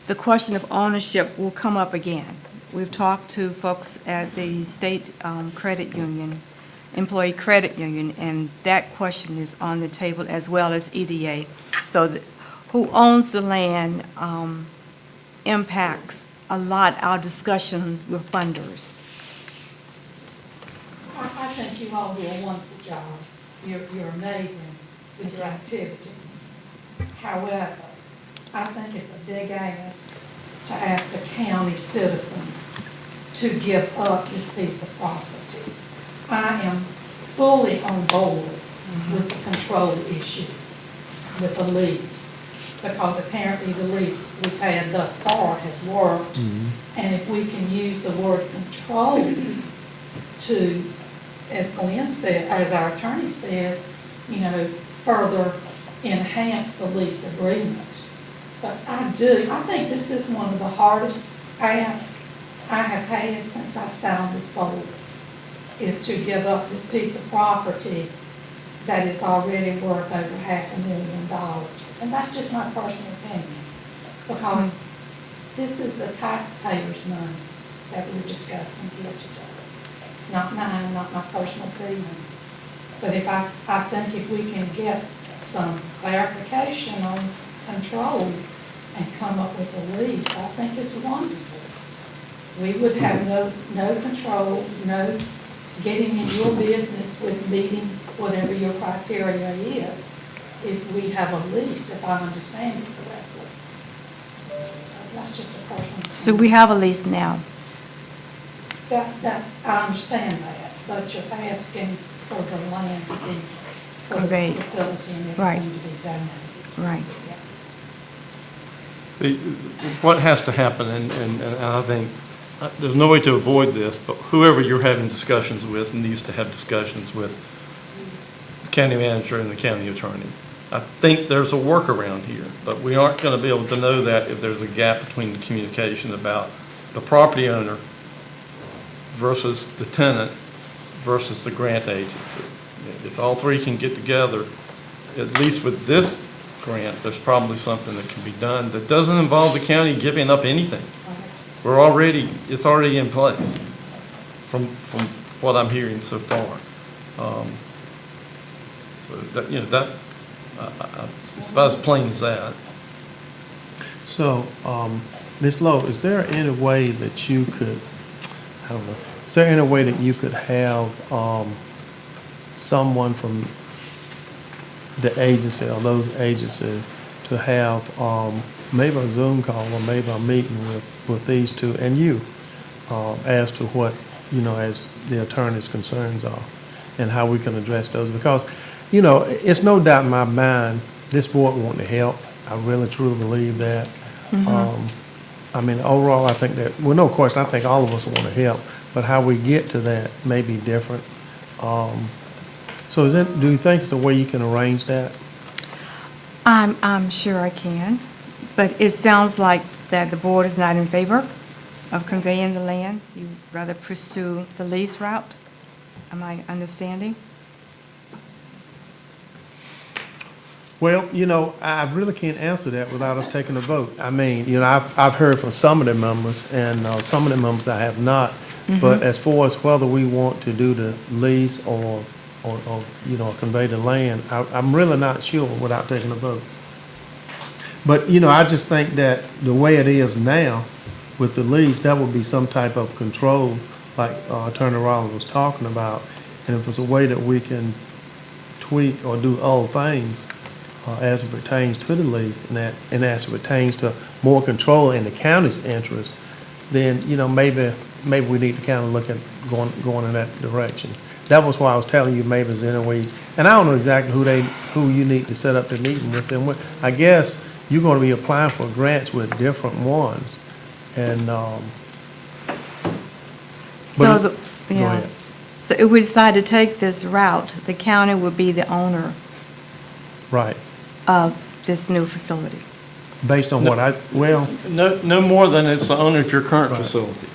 The question of ownership will come up again. We've talked to folks at the state credit union, employee credit union, and that question is on the table as well as EDA. So who owns the land impacts a lot our discussion with funders. I think you all do a wonderful job. You're amazing with your activities. However, I think it's a big ask to ask the county citizens to give up this piece of property. I am fully on board with the control issue, with the lease, because apparently the lease we've had thus far has worked. And if we can use the word control to, as Glenn said, as our attorney says, you know, further enhance the lease agreement. But I think this is one of the hardest asks I have had since I sat on this board, is to give up this piece of property that is already worth over $500,000. And that's just my personal opinion, because this is the taxpayers' money that we're discussing here today. Not mine, not my personal feeling. But I think if we can get some clarification on control and come up with a lease, I think it's wonderful. We would have no control, no getting in your business with meeting whatever your criteria is if we have a lease, if I understand it correctly. So that's just a personal. So we have a lease now. That, I understand that, but you're asking for the land to be, for the Right. facility and Right. everything to be donated. Right. What has to happen, and I think there's no way to avoid this, but whoever you're having discussions with needs to have discussions with the county manager and the county attorney. I think there's a workaround here, but we aren't going to be able to know that if there's a gap between the communication about the property owner versus the tenant versus the grant agency. If all three can get together, at least with this grant, there's probably something that can be done that doesn't involve the county giving up anything. It's already in place from what I'm hearing so far. So that, you know, it's about as plain as that. So, Ms. Lowe, is there any way that you could, I don't know, is there any way that you could have someone from the agency or those agencies to have maybe a Zoom call or maybe a meeting with these two and you as to what, you know, as the attorney's concerns are and how we can address those? Because, you know, it's no doubt in my mind, this board wants to help. I really truly believe that. I mean, overall, I think that, well, no question, I think all of us want to help, but how we get to that may be different. So do you think it's a way you can arrange that? I'm sure I can, but it sounds like that the board is not in favor of conveying the land. You'd rather pursue the lease route? Am I understanding? Well, I really can't answer that without us taking a vote. I mean, I've heard from some of the members, and some of the members I have not. But as far as whether we want to do the lease or convey the land, I'm really not sure without taking a vote. But, I just think that the way it is now with the lease, that would be some type of control, like Attorney Rollins was talking about. And if it's a way that we can tweak or do other things as it pertains to the lease and as it pertains to more control in the county's interest, then, maybe we need to kind of look at going in that direction. That was why I was telling you maybe there's any way, and I don't know exactly who you need to set up the meeting with them. I guess you're going to be applying for grants with different ones, and So, go yeah. ahead. So if we decide to take this route, the county would be the owner Right, of this new facility. based on what No more than it's the owner of your current Right. facility.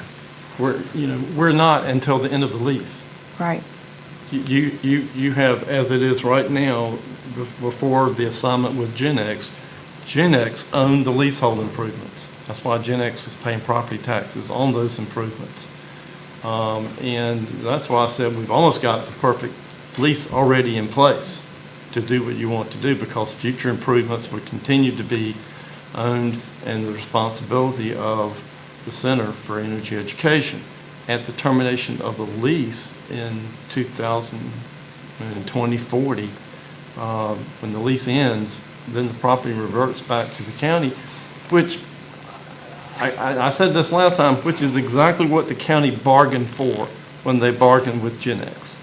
We're not until the end of the lease. Right. You have, as it is right now, before the assignment with Gen X owned the leasehold improvements. That's why Gen X is paying property taxes on those improvements. And that's why I said we've almost got the perfect lease already in place to do what you want to do, because future improvements would continue to be owned and the responsibility of the Center for Energy Education. At the termination of the lease in 2040, when the lease ends, then the property reverts back to the county, which I said this last time, which is exactly what the county bargained for when they bargained with Gen X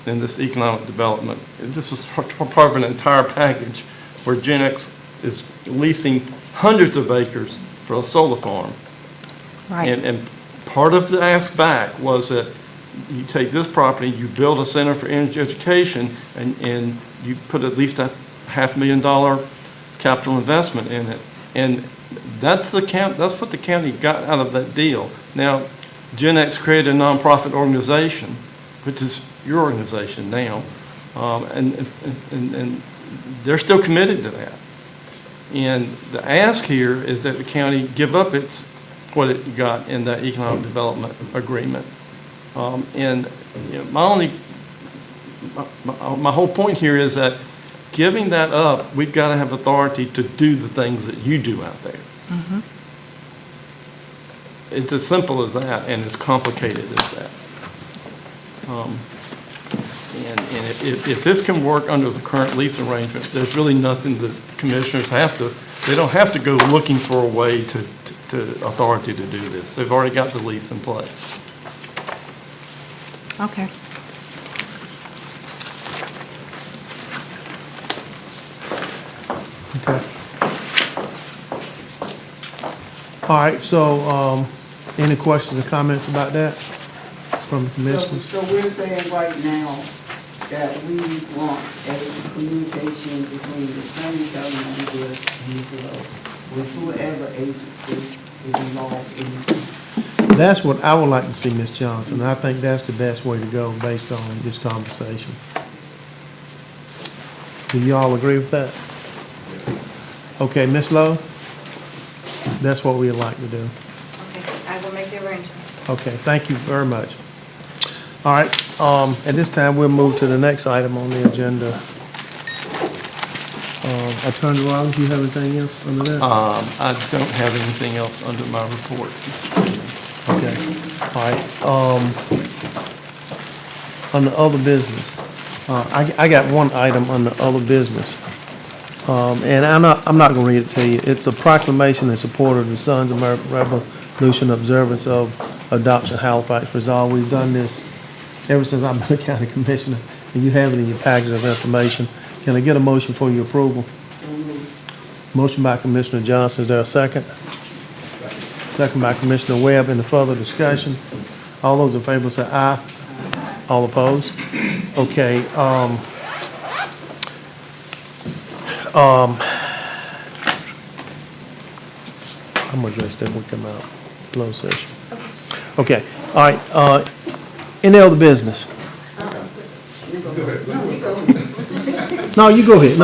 in this economic development. This was part of an entire package where Gen X is leasing hundreds of acres for a solar farm. Right. And part of the ask back was that you take this property, you build a Center for Energy Education, and you put at least a $500,000 capital investment in it. And that's what the county got out of that deal. Now, Gen X created a nonprofit organization, which is your organization now, and they're still committed to that. And the ask here is that the county give up what it got in that economic development agreement. And my whole point here is that giving that up, we've got to have authority to do the things that you do out there. Mm-hmm. It's as simple as that, and as complicated as that. And if this can work under the current lease arrangement, there's really nothing that commissioners they don't have to go looking for a way to authority to do this. They've already got the lease in place. Okay. Okay. All right, so, any questions or comments about that from the commissioners? So we're saying right now that we want a communication between the county manager and Ms. Lowe with whoever agency is involved in this. That's what I would like to see, Ms. Johnson. I think that's the best way to go based on this conversation. Do you all agree with that? Okay, Ms. Lowe? That's what we'd like to do. Okay, I will make the arrangements. Okay, thank you very much. All right, at this time, we'll move to the next item on the agenda. Attorney Rollins, do you have anything else under that? I don't have anything else under my report. Okay, all right. On the other business, I got one item on the other business. And I'm not gonna read it to you. It's a proclamation in support of the Sons of Revolution observance of adoption Halifax resolve. We've done this ever since I've been a county commissioner, and you have it in your package of information. Can I get a motion for your approval? Motion by Commissioner Johnson, is there a second? Second by Commissioner Webb. Any further discussion? All those in favor say aye. All opposed? Okay, I'm gonna address that when we come out, closed session. Okay, all right, any other business? No, you go ahead,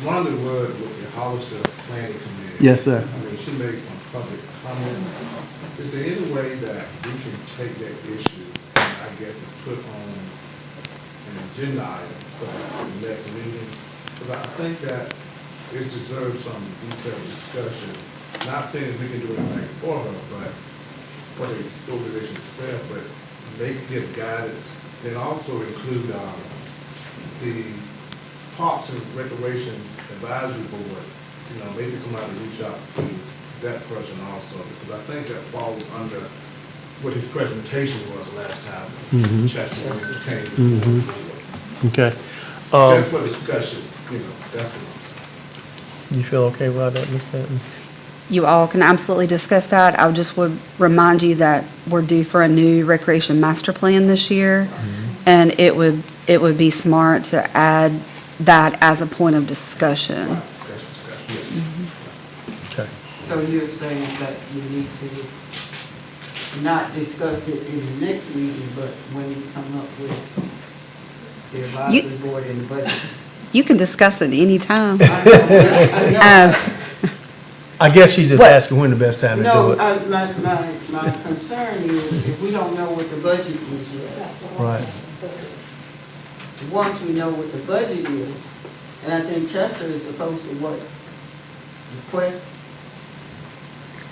Rhonda Wood with the Hollister Planning Committee. Yes, sir. I mean, she made some public comment. Is there any way that we can take that issue, I guess, and put on an agenda item for the next meeting? Because I think that it deserves some detailed discussion. Not saying that we can do anything for her, but for the organization itself, but they can give guidance. Then also include the Parks and Recreation Advisory Board, maybe somebody reach out to that person also, because I think that falls under what his presentation was last time. Mhm. Chester came Mhm. Okay. That's for discussion, that's what You feel okay about that, Ms. Stanton? You all can absolutely discuss that. I just would remind you that we're due for a new recreation master plan this year, and it would be smart to add that as a point of discussion. Okay. So you're saying that we need to not discuss it in the next meeting, but when you come up with the advisory board and the budget? You can discuss it anytime. I guess she's just asking when the best time to do No, it. my concern is if we don't know what the budget is yet. Right. Once we know what the budget is, and I think Chester is supposed to request.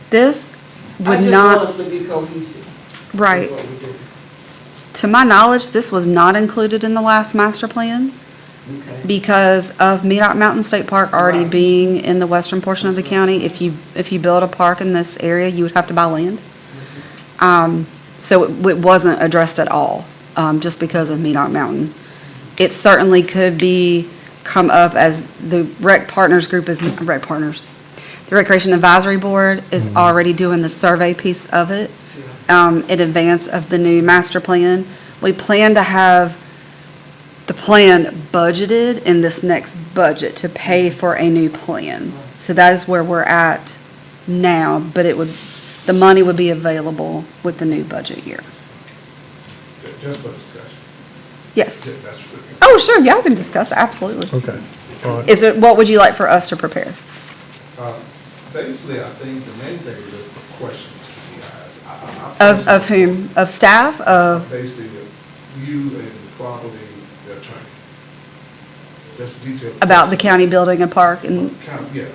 This would I not. just want us to be cohesive. Right. with what we do. To my knowledge, this was not included in the last master plan Okay. because of Medoc Mountain State Park already being in the western portion of the county. If you build a park in this area, you would have to buy land. So it wasn't addressed at all, just because of Medoc Mountain. It certainly could come up as the rec partners group is, rec partners. The Recreation Advisory Board is already doing the survey piece of it in advance of the new master plan. We plan to have the plan budgeted in this next budget to pay for a new plan. So that is where we're at now, but the money would be available with the new budget year. Just for discussion. Yes. Yeah, that's what. Oh, sure, y'all can discuss, absolutely. Okay. All right. What would you like for us to prepare? Basically, I think the main thing is just questions to you guys. Of whom? Of staff? Of? Basically, you and probably the attorney. Just detail. About the county building a park and, Yeah.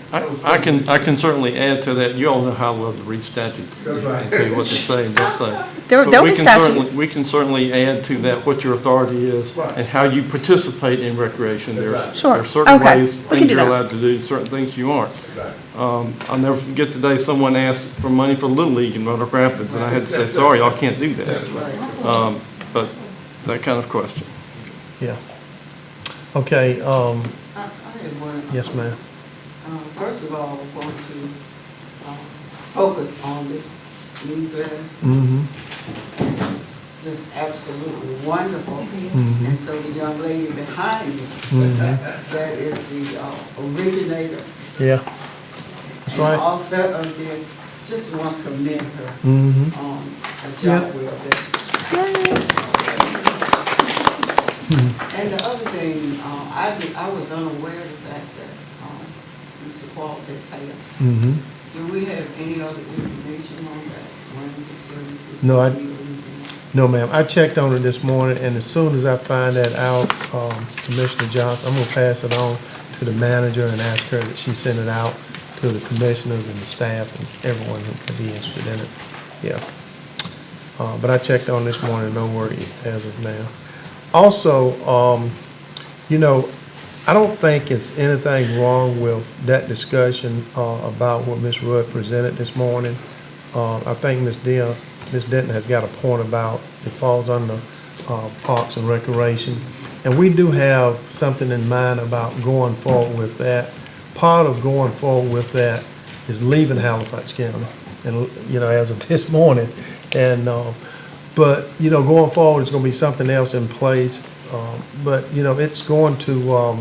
I can certainly add to that. You all know how I love to read statutes. That's right. And tell you what to say and don't say. There'll But be statutes. we can certainly add to that what your authority is Right. and how you participate in recreation. That's right. Sure. There are certain Okay. ways, We can things do you're that. allowed to do, certain things you aren't. Exactly. I'll never forget the day someone asked for money for Little League in Roanoke Rapids, and I had to say, sorry, y'all can't do that. That's right. But that kind of question. Yeah. Okay, I had one. yes, ma'am. First of all, I want to focus on this newsletter. Mm-hmm. It's just absolutely wonderful. Mhm. And so the young lady behind me, that is the originator Yeah. That's and right. author of this, just want to commend her Mm-hmm. on a job well done. And the other thing, I was unaware of the fact that Mr. Qualls had passed. Mm-hmm. Do we have any other information on that, when the services? No, will be or anything? No, ma'am. I checked on it this morning, and as soon as I find that out, Commissioner Johnson, I'm gonna pass it on to the manager and ask her that she send it out to the commissioners and the staff and everyone who could be interested in it. Yeah. But I checked on this morning, no word as of now. Also, I don't think it's anything wrong with that discussion about what Ms. Rudd presented this morning. I think Ms. Denton has got a point about it falls under Parks and Recreation. And we do have something in mind about going forward with that. Part of going forward with that is leaving Halifax County, and, as of this morning. And, but, going forward, it's gonna be something else in place. But, it's going to,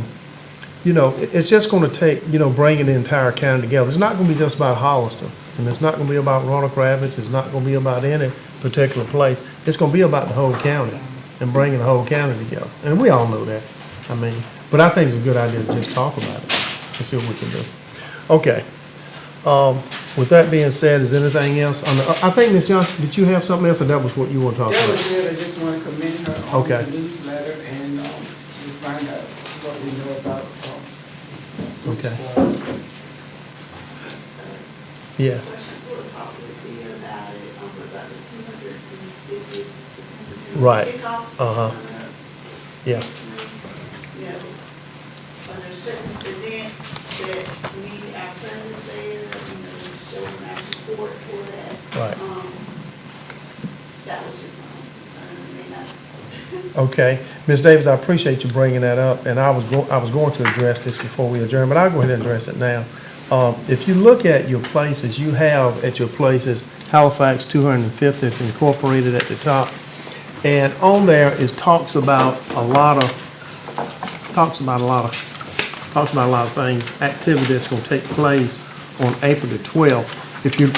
it's just gonna take, bringing the entire county together. It's not gonna be just about Hollister, and it's not gonna be about Roanoke Rapids, it's not gonna be about any particular place. It's gonna be about the whole county and bringing the whole county together. And we all know that. But I think it's a good idea to just talk about it and see what we can do. Okay. With that being said, is anything else on I think, Ms. Johnson, did you have something else, or that was what you want to talk That about? was it, I just want to commend her on Okay. the newsletter and we find out what we know about this Okay. clause. Yes. Right. Uh-huh. Yeah. Are there certain events that need our presence there, showing our support for that? Right. That was just my concern, Okay. Ms. Davis, I appreciate you bringing that up, and I was going to address this before we adjourn, but I'll go ahead and address it now. If you look at your places, you have at your places Halifax 250th incorporated at the top, and on there it talks about a lot of things, activity that's going to take place on April the 12th. If you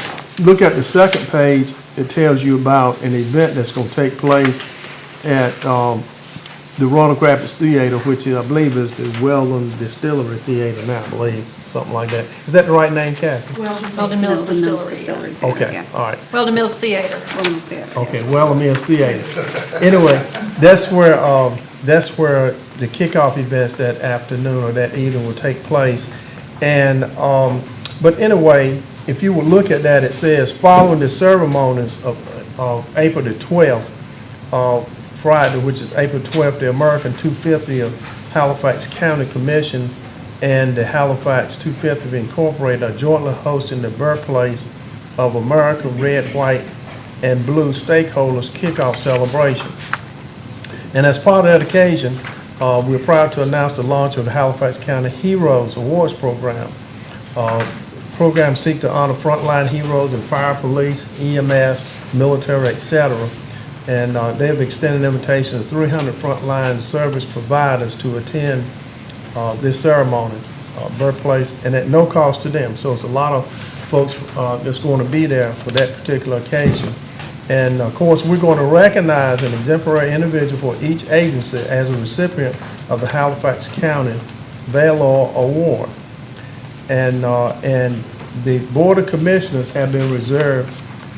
look at the second page, it tells you about an event that's going to take place at the Roanoke Rapids Theater, which is, I believe is the Weldon Distillery Theater now, I believe, something like that. Is that the right name, Kathy? Weldon Mills Distillery. Okay, all right. Weldon Mills Theater. Okay, Weldon Mills Theater. Anyway, that's where the kickoff events that afternoon or that evening will take place. And, but anyway, if you would look at that, it says, following the ceremonies of April the 12th, Friday, which is April 12th, the American 250th Halifax County Commission and the Halifax 250th Incorporated are jointly hosting the birthplace of America Red, White, and Blue stakeholders kickoff celebration. And as part of that occasion, we're proud to announce the launch of the Halifax County Heroes Awards Program. Program seeks to honor frontline heroes in fire, police, EMS, military, etc. And they have extended an invitation to 300 frontline service providers to attend this ceremony, birthplace, and at no cost to them. So it's a lot of folks that's going to be there for that particular occasion. And of course, we're going to recognize an exemplary individual for each agency as a recipient of the Halifax County Valor Award. And the Board of Commissioners have been reserved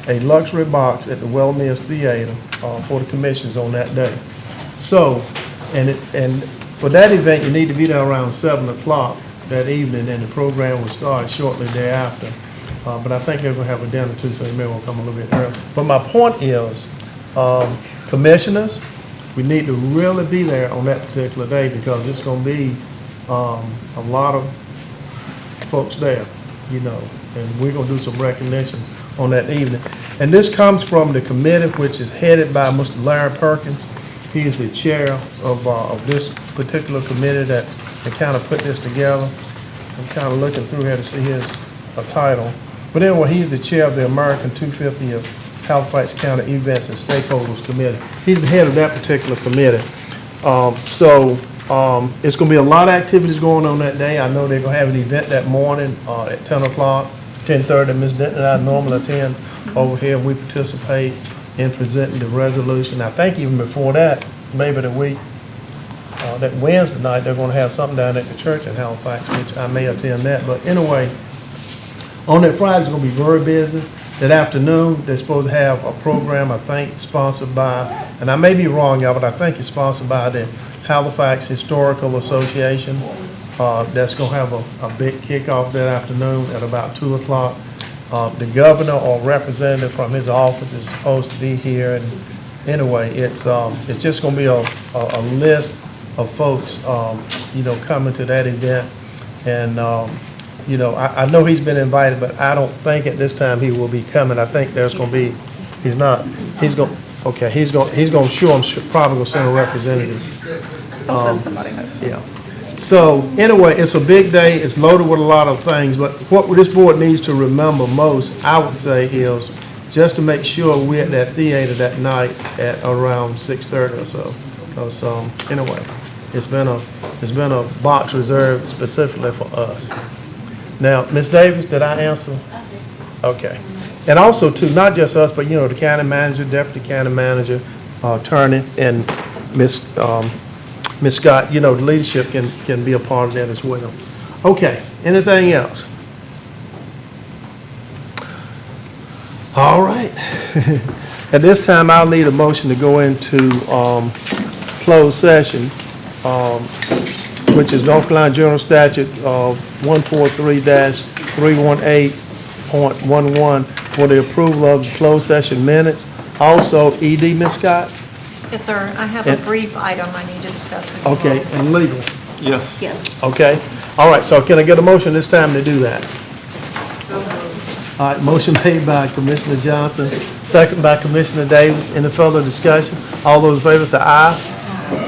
a luxury box at the Well Mills Theater for the commissions on that day. So, and for that event, you need to be there around 7 o'clock that evening, and the program will start shortly thereafter. But I think they're going to have a dinner too, so they may want to come a little bit early. But my point is, commissioners, we need to really be there on that particular day because it's going to be a lot of folks there, and we're going to do some recognitions on that evening. And this comes from the committee, which is headed by Mr. Larry Perkins. He is the chair of this particular committee that kind of put this together. I'm kind of looking through here to see his title. But anyway, he's the chair of the American 250th Halifax County Events and Stakeholders Committee. He's the head of that particular committee. It's going to be a lot of activities going on that day. I know they're going to have an event that morning at 10 o'clock, 10:30. Ms. Denton and I normally attend over here. We participate in presenting the resolution. I think even before that, maybe the week, that Wednesday night, they're going to have something down at the church in Halifax, which I may attend that. But anyway, on that Friday, it's going to be very busy. That afternoon, they're supposed to have a program, I think, sponsored by, and I may be wrong, y'all, but I think it's sponsored by the Halifax Historical Association. That's going to have a big kickoff that afternoon at about 2 o'clock. The governor or representative from his office is supposed to be here. And anyway, it's just going to be a list of folks, coming to that event. And, I know he's been invited, but I don't think at this time he will be coming. I think there's going to be, he's going to show him, probably going to send a representative. He'll send somebody. Yeah. So anyway, it's a big day. It's loaded with a lot of things. But what this board needs to remember most, I would say, is just to make sure we're at that theater that night at around 6:30 or so. Because anyway, It's been a box reserved specifically for us. Now, Ms. Davis, did I answer? Okay. And also too, not just us, but the county manager, deputy county manager, attorney, and Ms. Scott, the leadership can be a part of that as well. Okay, anything else? All right. At this time, I'll need a motion to go into closed session, which is North Carolina General Statute 143-318.11 for the approval of the closed session minutes. Also, ED, Ms. Scott? Yes, sir. I have a brief item I need to discuss with you. Okay, and legal? Yes. Yes. Okay. All right, so can I get a motion this time to do that? All right, motion made by Commissioner Johnson, second by Commissioner Davis. Any further discussion? All those in favor say aye.